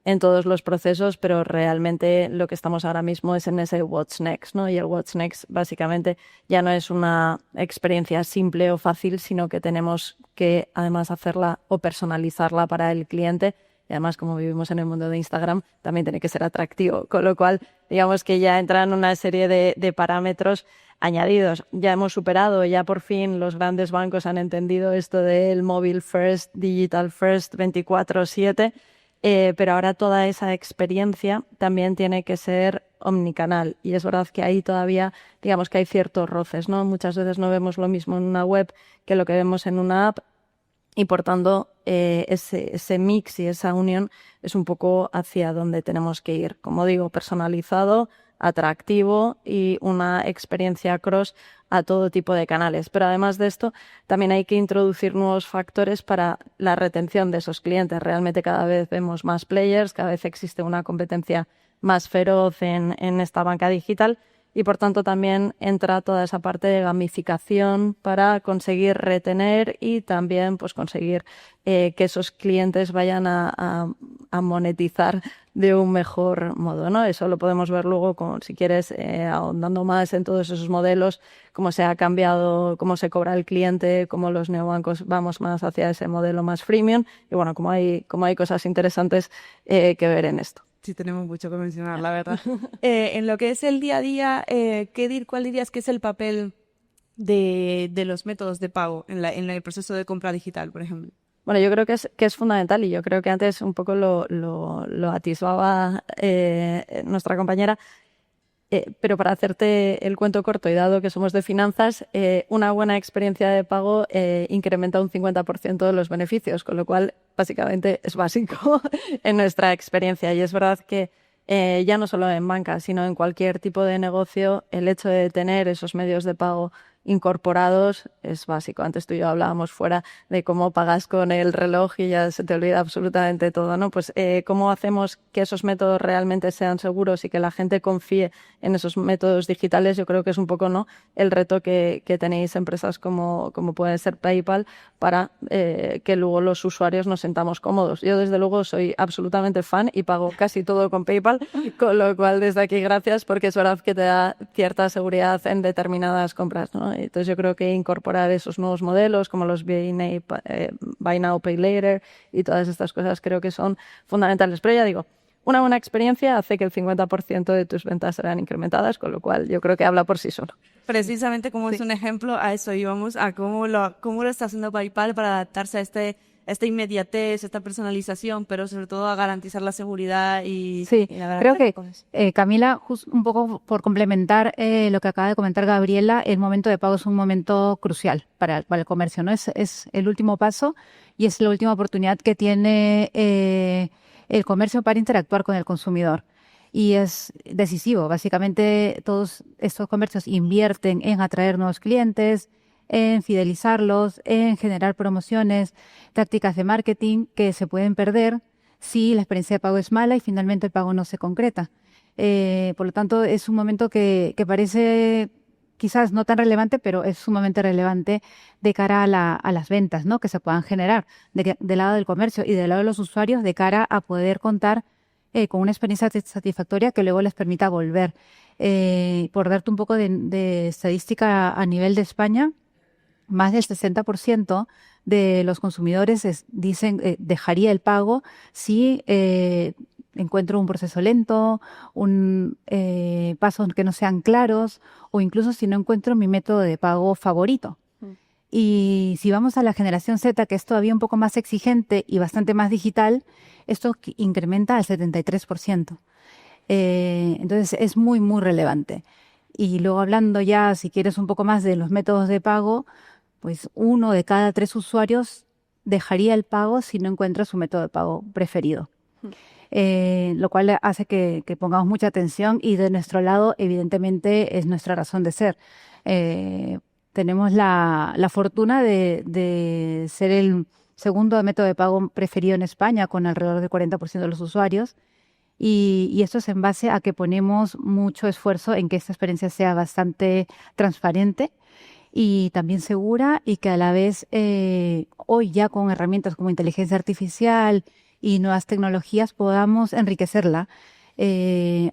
en todos los procesos, pero realmente lo que estamos ahora mismo es en ese what's next, ¿no? Y el what's next básicamente ya no es una experiencia simple o fácil, sino que tenemos que además hacerla o personalizarla para el cliente. Y además, como vivimos en el mundo de Instagram, también tiene que ser atractivo. Con lo cual, digamos que ya entran una serie de parámetros añadidos. Ya hemos superado, ya por fin los grandes bancos han entendido esto del mobile first, digital first, 24/7, pero ahora toda esa experiencia también tiene que ser omnicanal. Y es verdad que ahí todavía, digamos que hay ciertos roces, ¿no? Muchas veces no vemos lo mismo en una web que lo que vemos en una app. Y por tanto, ese mix y esa unión es un poco hacia donde tenemos que ir. Como digo, personalizado, atractivo y una experiencia cross a todo tipo de canales. Pero además de esto, también hay que introducir nuevos factores para la retención de esos clientes. Realmente cada vez vemos más players, cada vez existe una competencia más feroz en esta banca digital. Y por tanto también entra toda esa parte de gamificación para conseguir retener y también pues conseguir que esos clientes vayan a monetizar de un mejor modo, ¿no? Eso lo podemos ver luego, si quieres, ahondando más en todos esos modelos, cómo se ha cambiado, cómo se cobra el cliente, cómo los neobancos vamos más hacia ese modelo más freemium y bueno, cómo hay cosas interesantes que ver en esto. Sí, tenemos mucho que mencionar, la verdad. En lo que es el día a día, ¿cuál dirías que es el papel de los métodos de pago en el proceso de compra digital, por ejemplo? Bueno, yo creo que es fundamental y yo creo que antes un poco lo atisbaba nuestra compañera. Pero para hacerte el cuento corto y dado que somos de finanzas, una buena experiencia de pago incrementa un 50% de los beneficios, con lo cual básicamente es básico en nuestra experiencia. Y es verdad que ya no solo en banca, sino en cualquier tipo de negocio, el hecho de tener esos medios de pago incorporados es básico. Antes tú y yo hablábamos fuera de cómo pagas con el reloj y ya se te olvida absolutamente todo, ¿no? Pues cómo hacemos que esos métodos realmente sean seguros y que la gente confíe en esos métodos digitales, yo creo que es un poco, ¿no?, el reto que tenéis empresas como puede ser PayPal para que luego los usuarios nos sentamos cómodos. Yo desde luego soy absolutamente fan y pago casi todo con PayPal, con lo cual desde aquí gracias, porque es verdad que te da cierta seguridad en determinadas compras, ¿no? Entonces yo creo que incorporar esos nuevos modelos como los Buy Now, Pay Later y todas estas cosas creo que son fundamentales. Pero ya digo, una buena experiencia hace que el 50% de tus ventas sean incrementadas, con lo cual yo creo que habla por sí solo. Precisamente como es un ejemplo, a eso íbamos, a cómo lo está haciendo PayPal para adaptarse a esta inmediatez, esta personalización, pero sobre todo a garantizar la seguridad y... Sí, y la creo que Camila, un poco por complementar lo que acaba de comentar Gabriela, el momento de pago es un momento crucial para el comercio, ¿no? Es el último paso y es la última oportunidad que tiene el comercio para interactuar con el consumidor. y es decisivo. Básicamente, todos estos comercios invierten en atraer nuevos clientes, en fidelizarlos, en generar promociones, tácticas de marketing que se pueden perder si la experiencia de pago es mala y finalmente el pago no se concreta. Por lo tanto, es un momento que parece quizás no tan relevante, pero es sumamente relevante de cara a las ventas, ¿no?, que se puedan generar del lado del comercio y del lado de los usuarios, de cara a poder contar con una experiencia satisfactoria que luego les permita volver. Por darte un poco de estadística a nivel de España, más del 60% de los consumidores dicen dejaría el pago si encuentro un proceso lento, pasos que no sean claros, o incluso si no encuentro mi método de pago favorito. Y si vamos a la generación Z, que es todavía un poco más exigente y bastante más digital, esto incrementa al 73%. Entonces es muy, muy relevante. Y luego hablando ya, si quieres, un poco más de los métodos de pago, pues 1 de cada 3 usuarios dejaría el pago si no encuentra su método de pago preferido. Lo cual hace que pongamos mucha atención, y de nuestro lado, evidentemente, es nuestra razón de ser. Tenemos la fortuna de ser el segundo método de pago preferido en España, con alrededor del 40% de los usuarios, y esto es en base a que ponemos mucho esfuerzo en que esta experiencia sea bastante transparente y también segura, y que a la vez hoy ya con herramientas como inteligencia artificial y nuevas tecnologías podamos enriquecerla,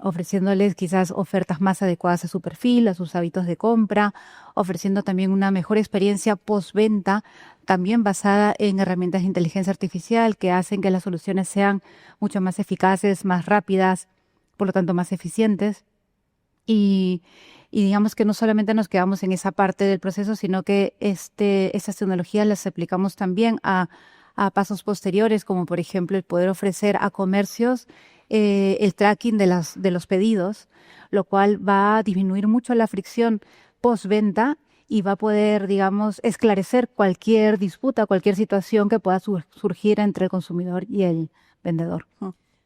ofreciéndoles quizás ofertas más adecuadas a su perfil, a sus hábitos de compra, ofreciendo también una mejor experiencia postventa, también basada en herramientas de inteligencia artificial que hacen que las soluciones sean mucho más eficaces, más rápidas, por lo tanto más eficientes. Y digamos que no solamente nos quedamos en esa parte del proceso, sino que estas tecnologías las aplicamos también a pasos posteriores, como por ejemplo el poder ofrecer a comercios el tracking de los pedidos, lo cual va a disminuir mucho la fricción postventa y va a poder, digamos, esclarecer cualquier disputa, cualquier situación que pueda surgir entre el consumidor y el vendedor.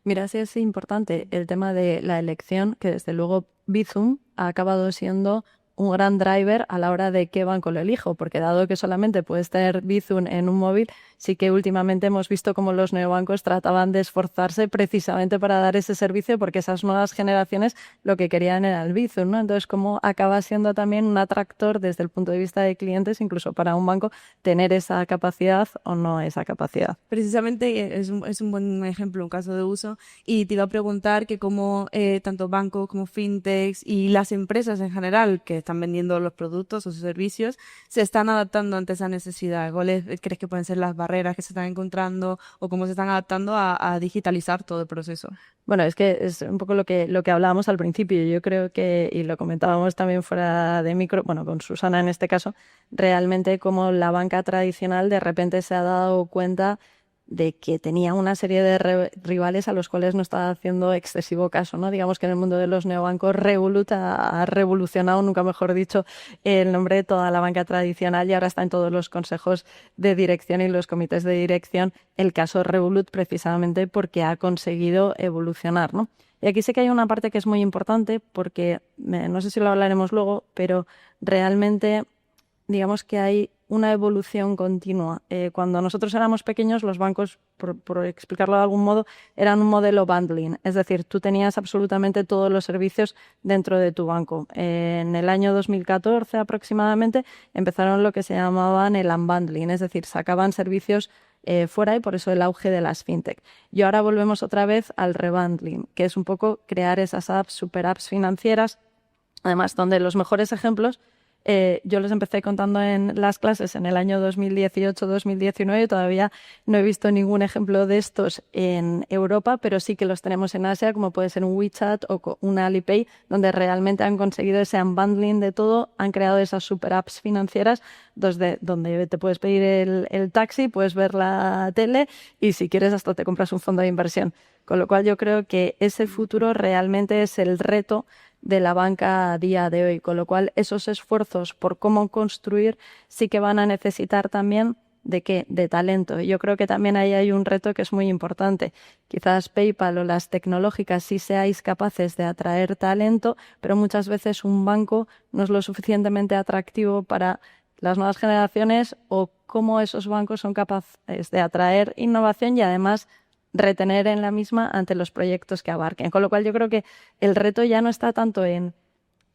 Mira, sí es importante el tema de la elección, que desde luego Bizum ha acabado siendo un gran driver a la hora de qué banco lo elijo, porque dado que solamente puedes tener Bizum en un móvil, sí que últimamente hemos visto cómo los neobancos trataban de esforzarse precisamente para dar ese servicio, porque esas nuevas generaciones lo que querían era el Bizum, ¿no? Entonces, cómo acaba siendo también un atractor desde el punto de vista de clientes, incluso para un banco, tener esa capacidad o no esa capacidad. Precisamente es un buen ejemplo, un caso de uso, y te iba a preguntar que cómo tanto bancos como fintechs y las empresas en general que están vendiendo los productos o sus servicios se están adaptando ante esa necesidad. ¿Cuáles crees que pueden ser las barreras que se están encontrando o cómo se están adaptando a digitalizar todo el proceso? Bueno, es que es un poco lo que hablábamos al principio. Yo creo que, y lo comentábamos también fuera de micro, bueno, con Susana en este caso, realmente como la banca tradicional de repente se ha dado cuenta de que tenía una serie de rivales a los cuales no estaba haciendo excesivo caso, ¿no? Digamos que en el mundo de los neobancos Revolut ha revolucionado, nunca mejor dicho, el nombre de toda la banca tradicional, y ahora está en todos los consejos de dirección y los comités de dirección el caso Revolut, precisamente porque ha conseguido evolucionar, ¿no? Y aquí sí que hay una parte que es muy importante, porque no sé si lo hablaremos luego, pero realmente digamos que hay una evolución continua. Cuando nosotros éramos pequeños, los bancos, por explicarlo de algún modo, eran un modelo bundling. Es decir, tú tenías absolutamente todos los servicios dentro de tu banco. En el año 2014 aproximadamente empezaron lo que se llamaban el unbundling, es decir, sacaban servicios fuera, y por eso el auge de las fintech. Y ahora volvemos otra vez al rebundling, que es un poco crear esas apps, super apps financieras, además donde los mejores ejemplos yo les empecé contando en las clases en el año 2018-2019, todavía no he visto ningún ejemplo de estos en Europa, pero sí que los tenemos en Asia, como puede ser un WeChat o un Alipay, donde realmente han conseguido ese unbundling de todo, han creado esas super apps financieras donde te puedes pedir el taxi, puedes ver la tele y si quieres hasta te compras un fondo de inversión. Con lo cual yo creo que ese futuro realmente es el reto de la banca a día de hoy, con lo cual esos esfuerzos por cómo construir sí que van a necesitar también ¿de qué? De talento. Y yo creo que también ahí hay un reto que es muy importante. Quizás PayPal o las tecnológicas sí seáis capaces de atraer talento, pero muchas veces un banco no es lo suficientemente atractivo para las nuevas generaciones, o cómo esos bancos son capaces de atraer innovación y además retener en la misma ante los proyectos que abarquen. Con lo cual yo creo que el reto ya no está tanto en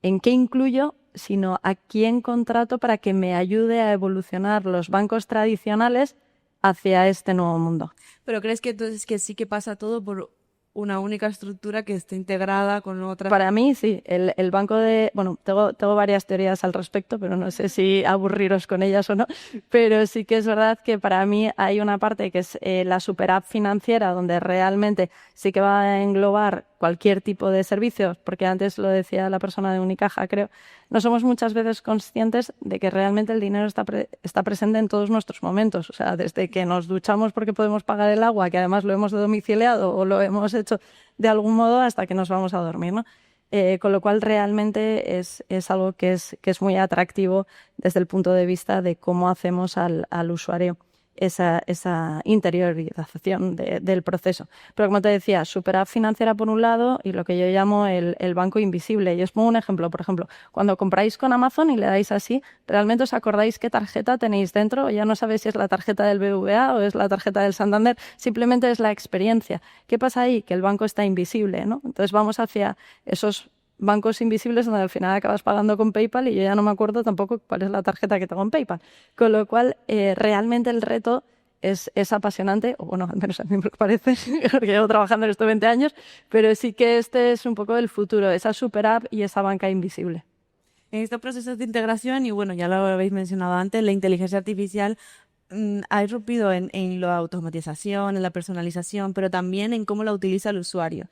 qué incluyo, sino a quién contrato para que me ayude a evolucionar los bancos tradicionales hacia este nuevo mundo. ¿Pero crees que entonces que sí que pasa todo por una única estructura que esté integrada con otras? Para mí, sí. El banco de... Bueno, tengo varias teorías al respecto, pero no sé si aburriros con ellas o no. Pero sí que es verdad que para mí hay una parte que es la super app financiera, donde realmente sí que va a englobar cualquier tipo de servicios, porque antes lo decía la persona de Unicaja, creo, no somos muchas veces conscientes de que realmente el dinero está presente en todos nuestros momentos. O sea, desde que nos duchamos porque podemos pagar el agua, que además lo hemos domiciliado o lo hemos hecho de algún modo, hasta que nos vamos a dormir, ¿no? Con lo cual realmente es algo que es muy atractivo desde el punto de vista de cómo hacemos al usuario esa interiorización del proceso. Pero como te decía, super app financiera por un lado y lo que yo llamo el banco invisible. Y os pongo un ejemplo. Por ejemplo, cuando compráis con Amazon y le dais así, ¿realmente os acordáis qué tarjeta tenéis dentro? Ya no sabéis si es la tarjeta del BBVA o es la tarjeta del Santander. Simplemente es la experiencia. ¿Qué pasa ahí? Que el banco está invisible, ¿no? Entonces vamos hacia esos bancos invisibles donde al final acabas pagando con PayPal y yo ya no me acuerdo tampoco cuál es la tarjeta que tengo en PayPal. Con lo cual, realmente el reto es apasionante, o bueno, al menos a mí me parece, porque llevo trabajando en esto 20 años, pero sí que este es un poco el futuro, esa super app y esa banca invisible. En estos procesos de integración, y bueno, ya lo habéis mencionado antes, la inteligencia artificial ha irrumpido en la automatización, en la personalización, pero también en cómo la utiliza el usuario.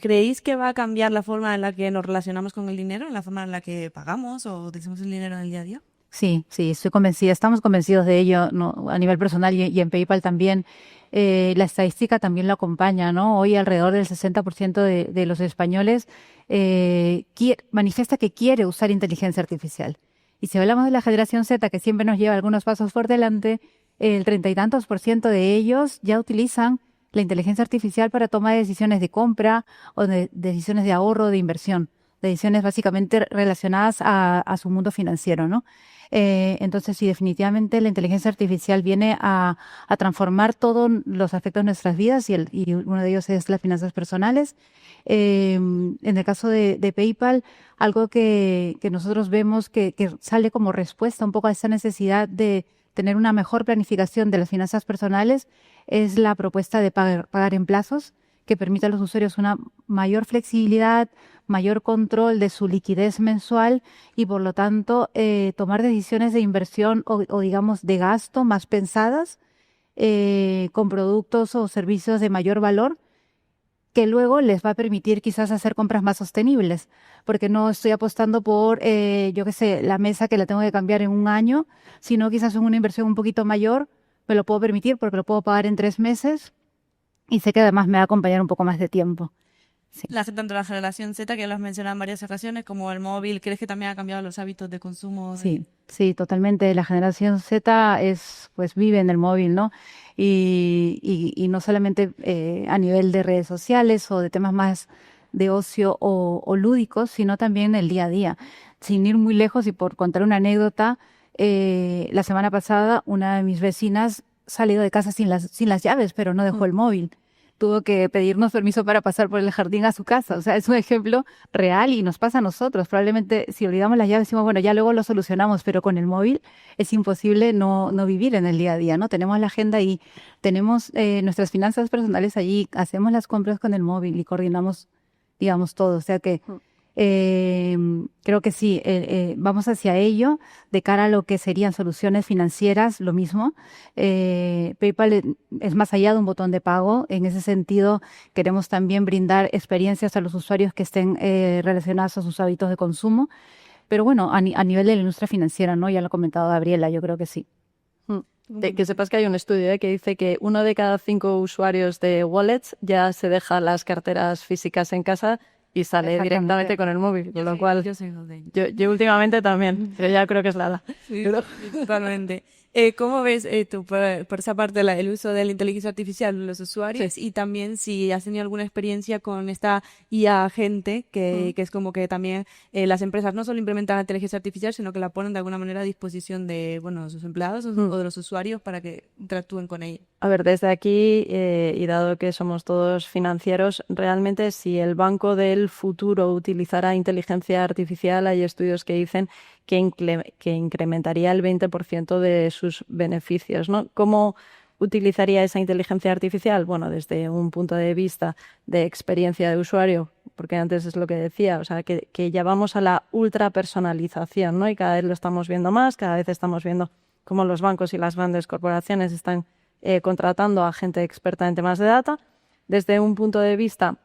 ¿Creéis que va a cambiar la forma en la que nos relacionamos con el dinero, en la forma en la que pagamos o utilizamos el dinero en el día a día? Sí, estoy convencida, estamos convencidos de ello, ¿no? A nivel personal y en PayPal también. La estadística también lo acompaña, ¿no? Hoy alrededor del 60% de los españoles manifiesta que quiere usar inteligencia artificial. Y si hablamos de la generación Z, que siempre nos lleva algunos pasos por delante, el 30 y tantos % de ellos ya utilizan la inteligencia artificial para tomar decisiones de compra o de decisiones de ahorro, de inversión, decisiones básicamente relacionadas a su mundo financiero, ¿no? Entonces, sí, definitivamente la inteligencia artificial viene a transformar todos los aspectos de nuestras vidas y uno de ellos es las finanzas personales. En el caso de PayPal, algo que nosotros vemos que sale como respuesta un poco a esa necesidad de tener una mejor planificación de las finanzas personales es la propuesta de pagar en plazos, que permite a los usuarios una mayor flexibilidad, mayor control de su liquidez mensual y, por lo tanto, tomar decisiones de inversión o digamos, de gasto más pensadas con productos o servicios de mayor valor, que luego les va a permitir quizás hacer compras más sostenibles, porque no estoy apostando por, yo qué sé, la mesa que la tengo que cambiar en un año, sino quizás en una inversión un poquito mayor, me lo puedo permitir porque lo puedo pagar en 3 meses y sé que además me va a acompañar un poco más de tiempo. Sí. Tanto la generación Z, que lo has mencionado en varias ocasiones, como el móvil, ¿crees que también ha cambiado los hábitos de consumo? Sí, totalmente. La generación Z vive en el móvil, ¿no? Y no solamente a nivel de redes sociales o de temas más de ocio o lúdicos, sino también el día a día. Sin ir muy lejos y por contar una anécdota, la semana pasada una de mis vecinas salió de casa sin las llaves, pero no dejó el móvil. Tuvo que pedirnos permiso para pasar por el jardín a su casa. O sea, es un ejemplo real y nos pasa a nosotros. Probablemente si olvidamos las llaves decimos, bueno, ya luego lo solucionamos, pero con el móvil es imposible no vivir en el día a día, ¿no? Tenemos la agenda ahí, tenemos nuestras finanzas personales allí, hacemos las compras con el móvil y coordinamos, digamos, todo. O sea que creo que sí, vamos hacia ello de cara a lo que serían soluciones financieras, lo mismo. PayPal es más allá de un botón de pago. En ese sentido, queremos también brindar experiencias a los usuarios que estén relacionados a sus hábitos de consumo. Pero bueno, a nivel de la industria financiera, ¿no? Ya lo ha comentado Gabriela, yo creo que sí. Que sepas que hay un estudio que dice que 1 de cada 5 usuarios de wallets ya se deja las carteras físicas en casa y sale directamente con el móvil, con lo cual yo soy de ellos. Yo últimamente también, pero ya creo que es la edad. Sí, totalmente. ¿Cómo ves tú por esa parte el uso de la inteligencia artificial en los usuarios y también si has tenido alguna experiencia con esta IA agente que es como que también las empresas no solo implementan la inteligencia artificial sino que la ponen de alguna manera a disposición de sus empleados o de los usuarios para que interactúen con ella? A ver, desde aquí, y dado que somos todos financieros, realmente si el banco del futuro utilizara inteligencia artificial, hay estudios que dicen que incrementaría el 20% de sus beneficios, ¿no? ¿Cómo utilizaría esa inteligencia artificial? Bueno, desde un punto de vista de experiencia de usuario, porque antes es lo que decía, o sea, que ya vamos a la ultra personalización, ¿no? Y cada vez lo estamos viendo más, cada vez estamos viendo cómo los bancos y las grandes corporaciones están contratando a gente experta en temas de data. Desde un punto de vista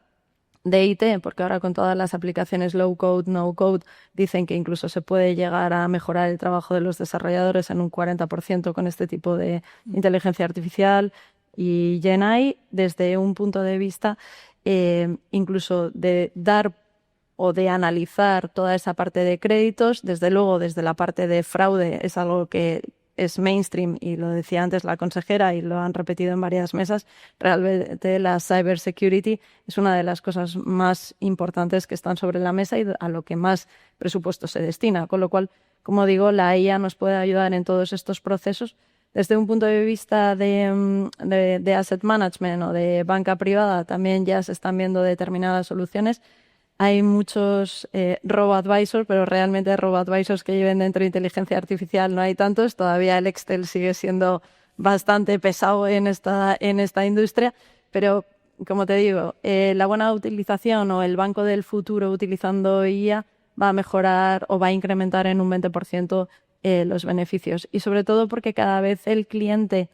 de IT, porque ahora con todas las aplicaciones low code, no code, dicen que incluso se puede llegar a mejorar el trabajo de los desarrolladores en un 40% con este tipo de inteligencia artificial y GenAI, desde un punto de vista incluso de dar o de analizar toda esa parte de créditos. Desde luego, desde la parte de fraude es algo que es mainstream y lo decía antes la consejera y lo han repetido en varias mesas. Realmente la cybersecurity es una de las cosas más importantes que están sobre la mesa y a lo que más presupuesto se destina. Con lo cual, como digo, la IA nos puede ayudar en todos estos procesos. Desde un punto de vista de asset management o de banca privada, también ya se están viendo determinadas soluciones. Hay muchos robo-advisors, pero realmente robo-advisors que lleven dentro de inteligencia artificial no hay tantos. Todavía el Excel sigue siendo bastante pesado en esta industria, pero como te digo, la buena utilización o el banco del futuro utilizando IA va a mejorar o va a incrementar en un 20% los beneficios. Y sobre todo porque cada vez el cliente,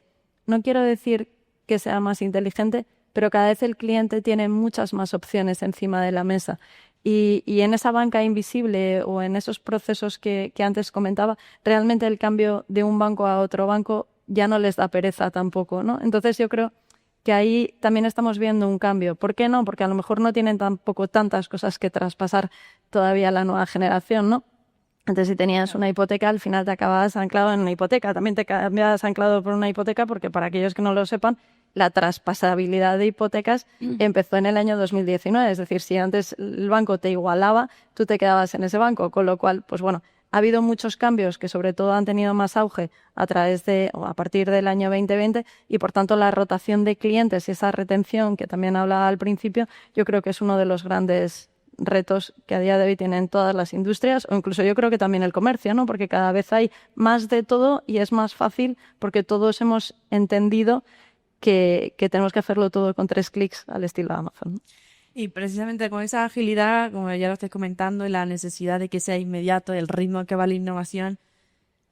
no quiero decir que sea más inteligente, pero cada vez el cliente tiene muchas más opciones encima de la mesa. Y en esa banca invisible o en esos procesos que antes comentaba, realmente el cambio de un banco a otro banco ya no les da pereza tampoco, ¿no? Entonces yo creo que ahí también estamos viendo un cambio. ¿Por qué no? Porque a lo mejor no tienen tampoco tantas cosas que traspasar todavía a la nueva generación, ¿no? Antes, si tenías una hipoteca, al final te acababas anclado en una hipoteca. También te cambiabas anclado por una hipoteca porque, para aquellos que no lo sepan, la traspasabilidad de hipotecas empezó en el año 2019. Es decir, si antes el banco te igualaba, tú te quedabas en ese banco. Con lo cual, pues bueno, ha habido muchos cambios que sobre todo han tenido más auge a partir del año 2020 y, por tanto, la rotación de clientes y esa retención que también hablaba al principio, yo creo que es uno de los grandes retos que a día de hoy tienen todas las industrias, o incluso yo creo que también el comercio, ¿no? Porque cada vez hay más de todo y es más fácil porque todos hemos entendido que tenemos que hacerlo todo con 3 clics al estilo Amazon. Y precisamente con esa agilidad, como ya lo estoy comentando, y la necesidad de que sea inmediato, el ritmo que va la innovación,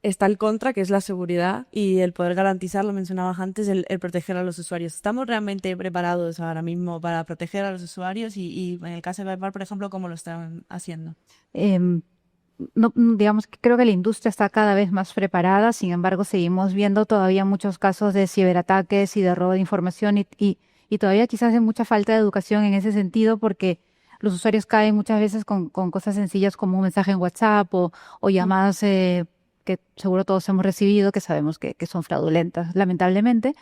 está el contra, que es la seguridad y el poder garantizar, lo mencionabas antes, el proteger a los usuarios. ¿Estamos realmente preparados ahora mismo para proteger a los usuarios? Y en el caso de PayPal, por ejemplo, ¿cómo lo están haciendo? No, digamos que creo que la industria está cada vez más preparada, sin embargo seguimos viendo todavía muchos casos de ciberataques y de robo de información y todavía quizás hay mucha falta de educación en ese sentido porque los usuarios caen muchas veces con cosas sencillas como un mensaje en WhatsApp o llamadas que seguro todos hemos recibido, que sabemos que son fraudulentas, lamentablemente.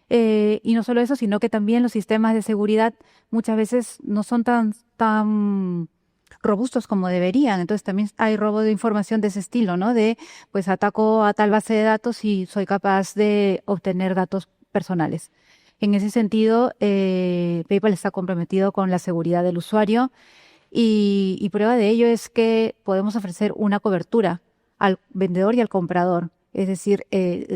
Y no solo eso, sino que también los sistemas de seguridad muchas veces no son tan robustos como deberían. Entonces también hay robo de información de ese estilo, ¿no? De, pues ataco a tal base de datos y soy capaz de obtener datos personales. En ese sentido, PayPal está comprometido con la seguridad del usuario y prueba de ello es que podemos ofrecer una cobertura al vendedor y al comprador. Es decir,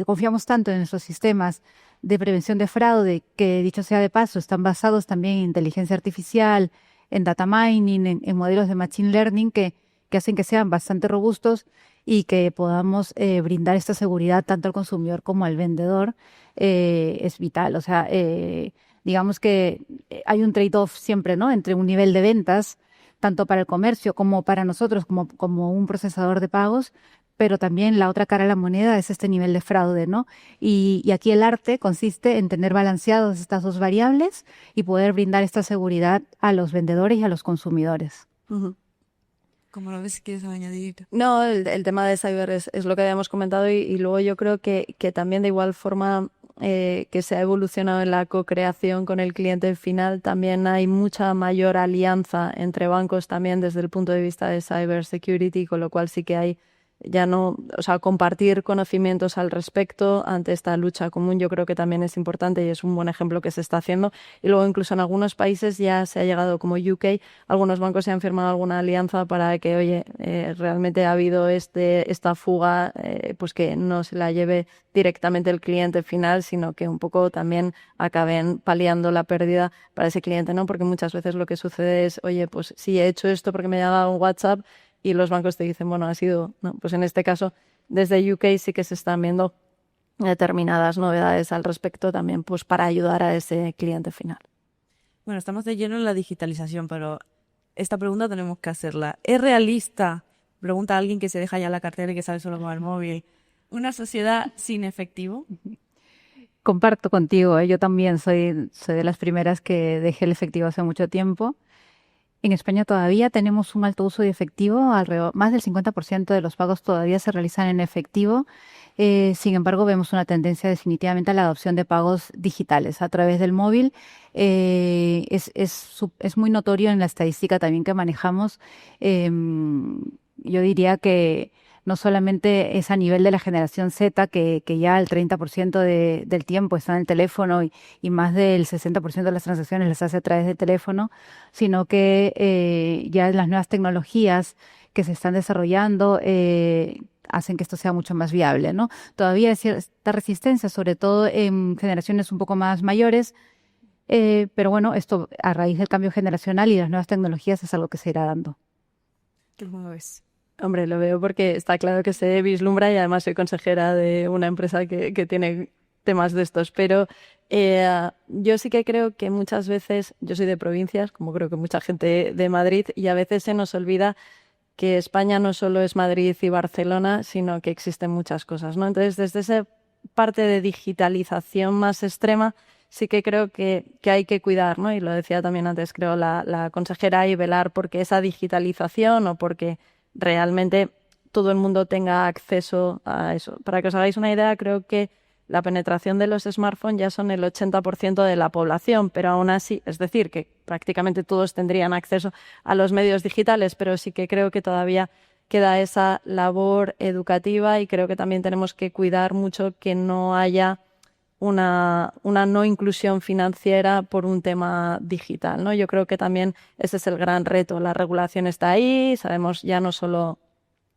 confiamos tanto en nuestros sistemas de prevención de fraude que, dicho sea de paso, están basados también en inteligencia artificial, en data mining, en modelos de machine learning que hacen que sean bastante robustos y que podamos brindar esta seguridad tanto al consumidor como al vendedor. Es vital. O sea, digamos que hay un trade-off siempre, ¿no? Entre un nivel de ventas, tanto para el comercio como para nosotros, como un procesador de pagos, pero también la otra cara de la moneda es este nivel de fraude, ¿no? Y aquí el arte consiste en tener balanceados estas dos variables y poder brindar esta seguridad a los vendedores y a los consumidores. ¿Cómo lo ves? Si quieres añadir. No, el tema de cyber es lo que habíamos comentado y luego yo creo que también de igual forma que se ha evolucionado en la co-creación con el cliente final, también hay mucha mayor alianza entre bancos también desde el punto de vista de cyber security, con lo cual sí que hay ya no, o sea, compartir conocimientos al respecto ante esta lucha común yo creo que también es importante y es un buen ejemplo que se está haciendo. Y luego incluso en algunos países ya se ha llegado, como UK, algunos bancos se han firmado alguna alianza para que, oye, realmente ha habido esta fuga, pues que no se la lleve directamente el cliente final, sino que un poco también acaben paliando la pérdida para ese cliente, ¿no? Porque muchas veces lo que sucede es, oye, pues sí he hecho esto porque me ha llegado un WhatsApp y los bancos te dicen, bueno, ha sido, no, pues en este caso, desde UK sí que se están viendo determinadas novedades al respecto también, pues para ayudar a ese cliente final. Bueno, estamos de lleno en la digitalización, pero esta pregunta tenemos que hacerla. ¿Es realista? Pregunta a alguien que se deja ya la cartera y que sabe solo con el móvil. ¿Una sociedad sin efectivo? Comparto contigo, yo también soy de las primeras que dejé el efectivo hace mucho tiempo. En España todavía tenemos un alto uso de efectivo, alrededor, más del 50% de los pagos todavía se realizan en efectivo. Sin embargo, vemos una tendencia definitivamente a la adopción de pagos digitales a través del móvil. Es muy notorio en la estadística también que manejamos. Yo diría que no solamente es a nivel de la generación Z, que ya el 30% del tiempo está en el teléfono y más del 60% de las transacciones las hace a través del teléfono, sino que ya las nuevas tecnologías que se están desarrollando hacen que esto sea mucho más viable, ¿no? Todavía hay cierta resistencia, sobre todo en generaciones un poco más mayores, pero bueno, esto a raíz del cambio generacional y las nuevas tecnologías es algo que se irá dando. ¿Cómo lo ves? Hombre, lo veo porque está claro que se vislumbra y además soy consejera de una empresa que tiene temas de estos, pero yo sí que creo que muchas veces, yo soy de provincias, como creo que mucha gente de Madrid, y a veces se nos olvida que España no solo es Madrid y Barcelona, sino que existen muchas cosas, ¿no? Entonces, desde esa parte de digitalización más extrema, sí que creo que hay que cuidar, ¿no? Y lo decía también antes, creo, la consejera, y velar porque esa digitalización o porque realmente todo el mundo tenga acceso a eso. Para que os hagáis una idea, creo que la penetración de los smartphones ya son el 80% de la población, pero aún así, es decir, que prácticamente todos tendrían acceso a los medios digitales, pero sí que creo que todavía queda esa labor educativa y creo que también tenemos que cuidar mucho que no haya una no inclusión financiera por un tema digital, ¿no? Yo creo que también ese es el gran reto. La regulación está ahí, sabemos ya no solo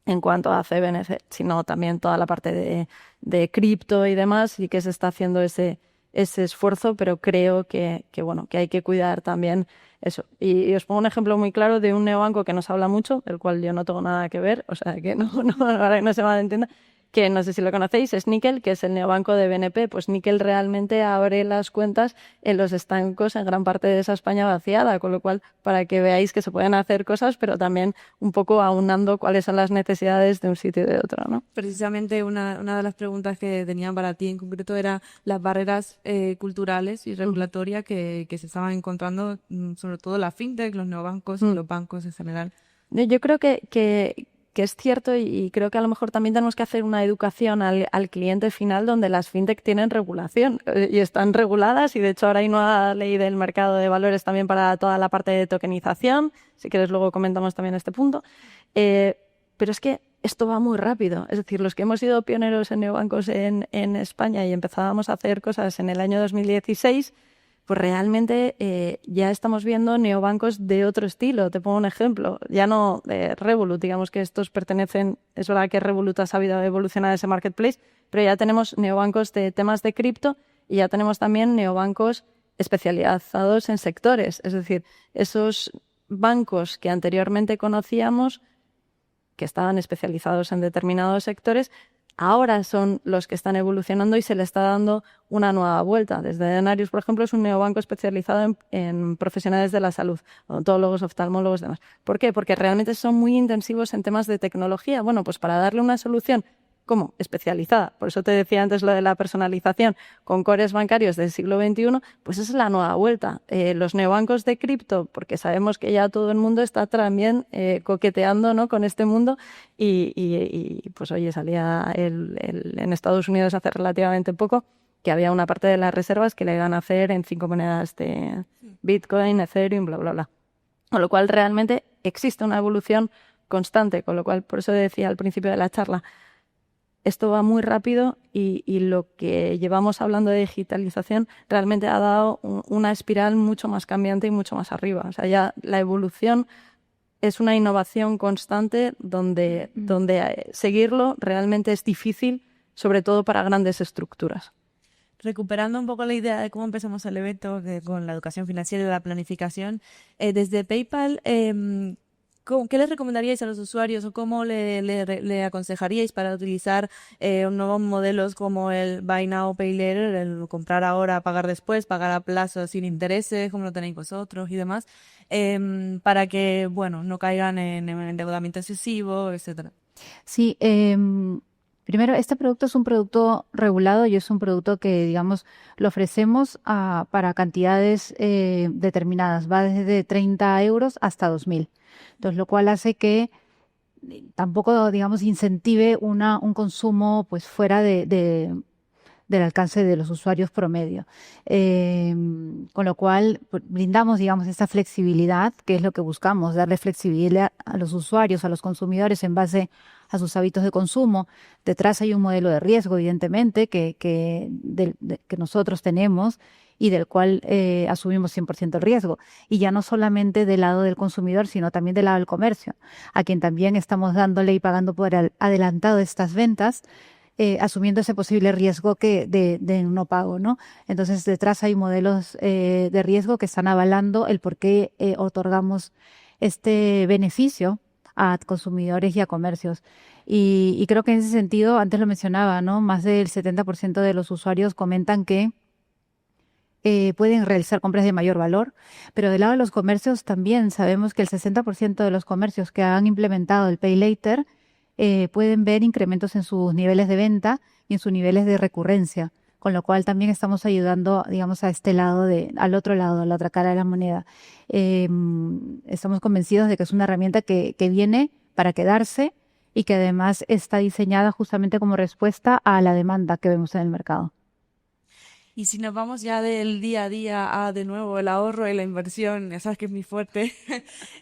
en cuanto a CBNC, sino también toda la parte de cripto y demás, y que se está haciendo ese esfuerzo, pero creo que hay que cuidar también eso. Y os pongo un ejemplo muy claro de un neobanco que nos habla mucho, el cual yo no tengo nada que ver, o sea que ahora que no se malentienda, que no sé si lo conocéis, es Nickel, que es el neobanco de BNP. Pues Nickel realmente abre las cuentas en los estancos en gran parte de esa España vaciada, con lo cual, para que veáis que se pueden hacer cosas, pero también un poco aunando cuáles son las necesidades de un sitio y de otro, ¿no? Precisamente una de las preguntas que tenían para ti en concreto era las barreras culturales y regulatorias que se estaban encontrando, sobre todo la fintech, los neobancos y los bancos en general. Yo creo que es cierto y creo que a lo mejor también tenemos que hacer una educación al cliente final donde las fintech tienen regulación y están reguladas, y de hecho ahora hay una ley del mercado de valores también para toda la parte de tokenización. Si quieres luego comentamos también este punto. Pero es que esto va muy rápido. Es decir, los que hemos sido pioneros en neobancos en España y empezábamos a hacer cosas en el año 2016, pues realmente ya estamos viendo neobancos de otro estilo. Te pongo un ejemplo, ya no de Revolut, digamos que estos pertenecen, es verdad que Revolut ha sabido evolucionar ese marketplace, pero ya tenemos neobancos de temas de cripto y ya tenemos también neobancos especializados en sectores. Es decir, esos bancos que anteriormente conocíamos, que estaban especializados en determinados sectores, ahora son los que están evolucionando y se le está dando una nueva vuelta. Desde Denarius, por ejemplo, es un neobanco especializado en profesionales de la salud, odontólogos, oftalmólogos y demás. ¿Por qué? Porque realmente son muy intensivos en temas de tecnología. Bueno, pues para darle una solución ¿Cómo? Especializada. Por eso te decía antes lo de la personalización con cores bancarios del siglo XXI, pues esa es la nueva vuelta. Los neobancos de cripto, porque sabemos que ya todo el mundo está también coqueteando, ¿no?, con este mundo y pues oye, salía en Estados Unidos hace relativamente poco que había una parte de las reservas que le iban a hacer en 5 monedas de Bitcoin, Ethereum, bla, bla, bla. Con lo cual realmente existe una evolución constante, con lo cual por eso decía al principio de la charla, esto va muy rápido y lo que llevamos hablando de digitalización realmente ha dado una espiral mucho más cambiante y mucho más arriba. O sea, ya la evolución es una innovación constante donde seguirlo realmente es difícil, sobre todo para grandes estructuras. Recuperando un poco la idea de cómo empezamos el evento con la educación financiera y la planificación, desde PayPal, ¿qué les recomendaríais a los usuarios o cómo le aconsejaríais para utilizar nuevos modelos como el Buy Now, Pay Later, el comprar ahora, pagar después, pagar a plazo sin intereses, como lo tenéis vosotros y demás, para que, bueno, no caigan en endeudamiento excesivo, etcétera? Sí, primero, este producto es un producto regulado y es un producto que, digamos, lo ofrecemos para cantidades determinadas. Va desde 30 euros hasta 2.000. Entonces, lo cual hace que tampoco, digamos, incentive un consumo pues fuera del alcance de los usuarios promedio. Con lo cual, pues, brindamos, digamos, esta flexibilidad, que es lo que buscamos, darle flexibilidad a los usuarios, a los consumidores en base a sus hábitos de consumo. Detrás hay un modelo de riesgo, evidentemente, que nosotros tenemos y del cual asumimos 100% el riesgo. Y ya no solamente del lado del consumidor, sino también del lado del comercio, a quien también estamos dándole y pagando por adelantado estas ventas, asumiendo ese posible riesgo de no pago, ¿no? Entonces, detrás hay modelos de riesgo que están avalando el por qué otorgamos este beneficio a consumidores y a comercios. Y creo que en ese sentido, antes lo mencionaba, ¿no?, más del 70% de los usuarios comentan que pueden realizar compras de mayor valor, pero del lado de los comercios también sabemos que el 60% de los comercios que han implementado el Pay Later pueden ver incrementos en sus niveles de venta y en sus niveles de recurrencia, con lo cual también estamos ayudando, digamos, a este lado, al otro lado, a la otra cara de la moneda. Estamos convencidos de que es una herramienta que viene para quedarse y que además está diseñada justamente como respuesta a la demanda que vemos en el mercado. Y si nos vamos ya del día a día a, de nuevo, el ahorro y la inversión, ya sabes que es muy fuerte.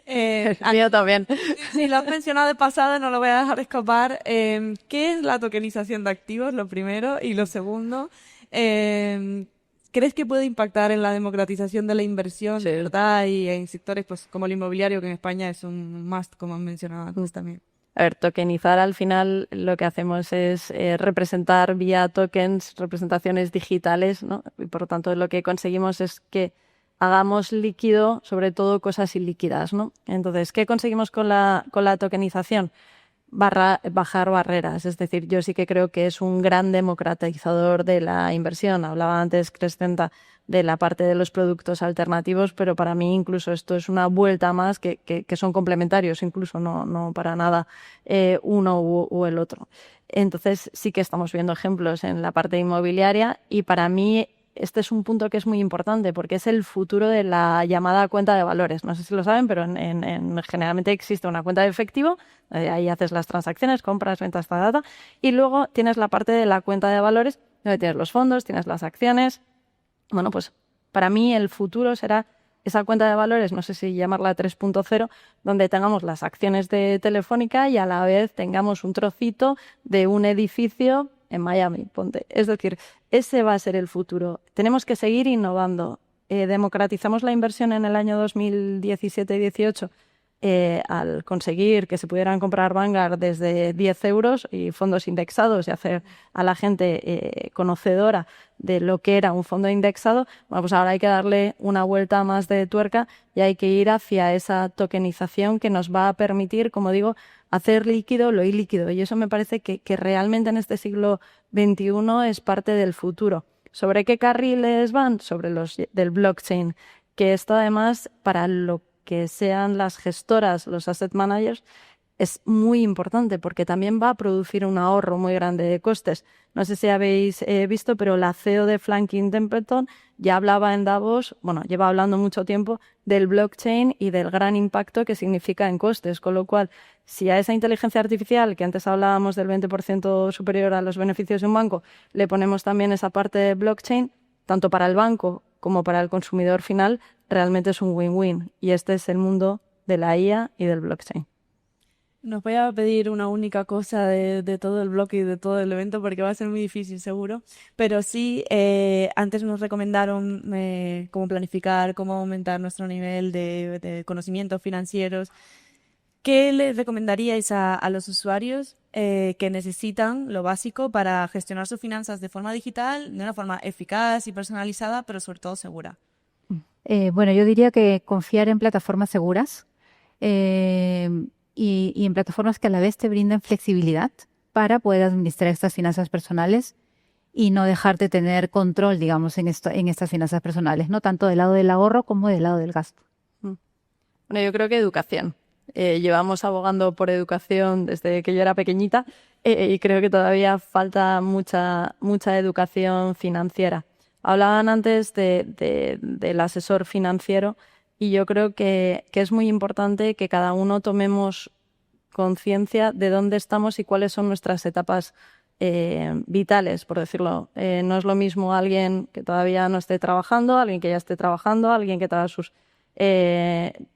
El mío también. Si lo has mencionado de pasada, no lo voy a dejar escapar. ¿Qué es la tokenización de activos, lo primero? Y lo segundo, ¿crees que puede impactar en la democratización de la inversión, Sí. ¿verdad? Y en sectores pues como el inmobiliario, que en España es un must, como han mencionado antes también. A ver, tokenizar al final lo que hacemos es representar vía tokens, representaciones digitales, ¿no? Y por lo tanto lo que conseguimos es que hagamos líquido, sobre todo cosas ilíquidas, ¿no? Entonces, ¿qué conseguimos con la tokenización? Bajar barreras. Es decir, yo sí que creo que es un gran democratizador de la inversión. Hablaba antes Crescenta de la parte de los productos alternativos, pero para mí incluso esto es una vuelta más que son complementarios, incluso no para nada uno u el otro. Entonces sí que estamos viendo ejemplos en la parte inmobiliaria y para mí este es un punto que es muy importante porque es el futuro de la llamada cuenta de valores. No sé si lo saben, pero generalmente existe una cuenta de efectivo, ahí haces las transacciones, compras, ventas, data, y luego tienes la parte de la cuenta de valores donde tienes los fondos, tienes las acciones. Bueno, pues para mí el futuro será esa cuenta de valores, no sé si llamarla 3.0, donde tengamos las acciones de Telefónica y a la vez tengamos un trocito de un edificio en Miami, ponte. Es decir, ese va a ser el futuro. Tenemos que seguir innovando. Democratizamos la inversión en el año 2017 y 2018 al conseguir que se pudieran comprar Vanguard desde 10 euros y fondos indexados y hacer a la gente conocedora de lo que era un fondo indexado. Bueno, pues ahora hay que darle una vuelta más de tuerca y hay que ir hacia esa tokenización que nos va a permitir, como digo, hacer líquido lo ilíquido. Y eso me parece que realmente en este siglo XXI es parte del futuro. ¿Sobre qué carriles van? Sobre los del blockchain, que esto además para lo que sean las gestoras, los asset managers, es muy importante porque también va a producir un ahorro muy grande de costes. No sé si habéis visto, pero la CEO de Franklin Templeton ya hablaba en Davos, bueno, lleva hablando mucho tiempo del blockchain y del gran impacto que significa en costes, con lo cual, si a esa inteligencia artificial, que antes hablábamos del 20% superior a los beneficios de un banco, le ponemos también esa parte de blockchain, tanto para el banco como para el consumidor final, realmente es un win-win. Y este es el mundo de la IA y del blockchain. Nos voy a pedir una única cosa de todo el bloque y de todo el evento porque va a ser muy difícil seguro, pero sí, antes nos recomendaron cómo planificar, cómo aumentar nuestro nivel de conocimientos financieros. ¿Qué les recomendaríais a los usuarios que necesitan lo básico para gestionar sus finanzas de forma digital, de una forma eficaz y personalizada, pero sobre todo segura? Bueno, yo diría que confiar en plataformas seguras. Y en plataformas que a la vez te brinden flexibilidad para poder administrar estas finanzas personales y no dejarte tener control, digamos, en estas finanzas personales, no tanto del lado del ahorro como del lado del gasto. Bueno, yo creo que educación. Llevamos abogando por educación desde que yo era pequeñita y creo que todavía falta mucha educación financiera. Hablaban antes del asesor financiero. Y yo creo que es muy importante que cada uno tomemos conciencia de dónde estamos y cuáles son nuestras etapas vitales, por decirlo. No es lo mismo alguien que todavía no esté trabajando, alguien que ya esté trabajando, alguien que tenga sus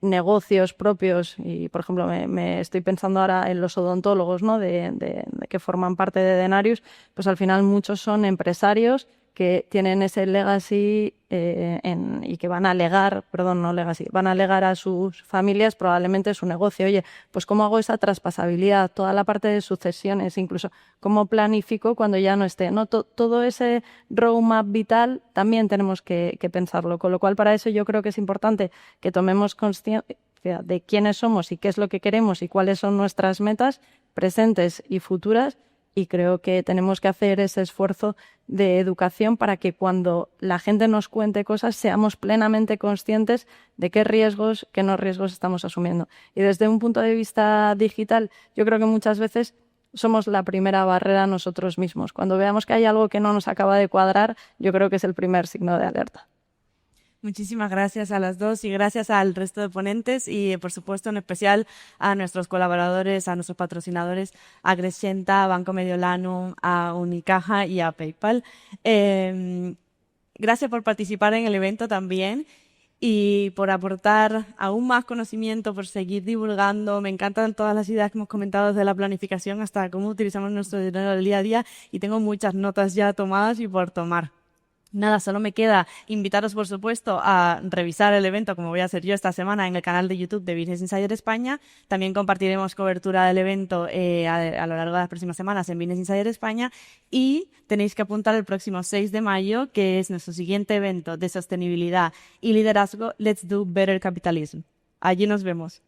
negocios propios. Y, por ejemplo, me estoy pensando ahora en los odontólogos, ¿no? de que forman parte de Denarius. Pues al final muchos son empresarios que tienen ese legacy y que van a legar, van a legar a sus familias probablemente su negocio. Oye, pues ¿cómo hago esa traspasabilidad? Toda la parte de sucesiones, incluso cómo planifico cuando ya no esté, ¿no? Todo ese roadmap vital también tenemos que pensarlo, con lo cual para eso yo creo que es importante que tomemos conciencia de quiénes somos y qué es lo que queremos y cuáles son nuestras metas presentes y futuras. Y creo que tenemos que hacer ese esfuerzo de educación para que cuando la gente nos cuente cosas seamos plenamente conscientes de qué riesgos, qué no riesgos estamos asumiendo. Y desde un punto de vista digital, yo creo que muchas veces somos la primera barrera nosotros mismos. Cuando veamos que hay algo que no nos acaba de cuadrar, yo creo que es el primer signo de alerta. Muchísimas gracias a las dos y gracias al resto de ponentes y, por supuesto, en especial a nuestros colaboradores, a nuestros patrocinadores, a Crescenta, a Banco Mediolanum, a Unicaja y a PayPal. Gracias por participar en el evento también y por aportar aún más conocimiento, por seguir divulgando. Me encantan todas las ideas que hemos comentado desde la planificación hasta cómo utilizamos nuestro dinero del día a día y tengo muchas notas ya tomadas y por tomar. Nada, solo me queda invitaros, por supuesto, a revisar el evento, como voy a hacer yo esta semana, en el canal de YouTube de Business Insider España. También compartiremos cobertura del evento a lo largo de las próximas semanas en Business Insider España. Y tenéis que apuntar el próximo 6 de mayo, que es nuestro siguiente evento de sostenibilidad y liderazgo, Let's Do Better Capitalism. Allí nos vemos.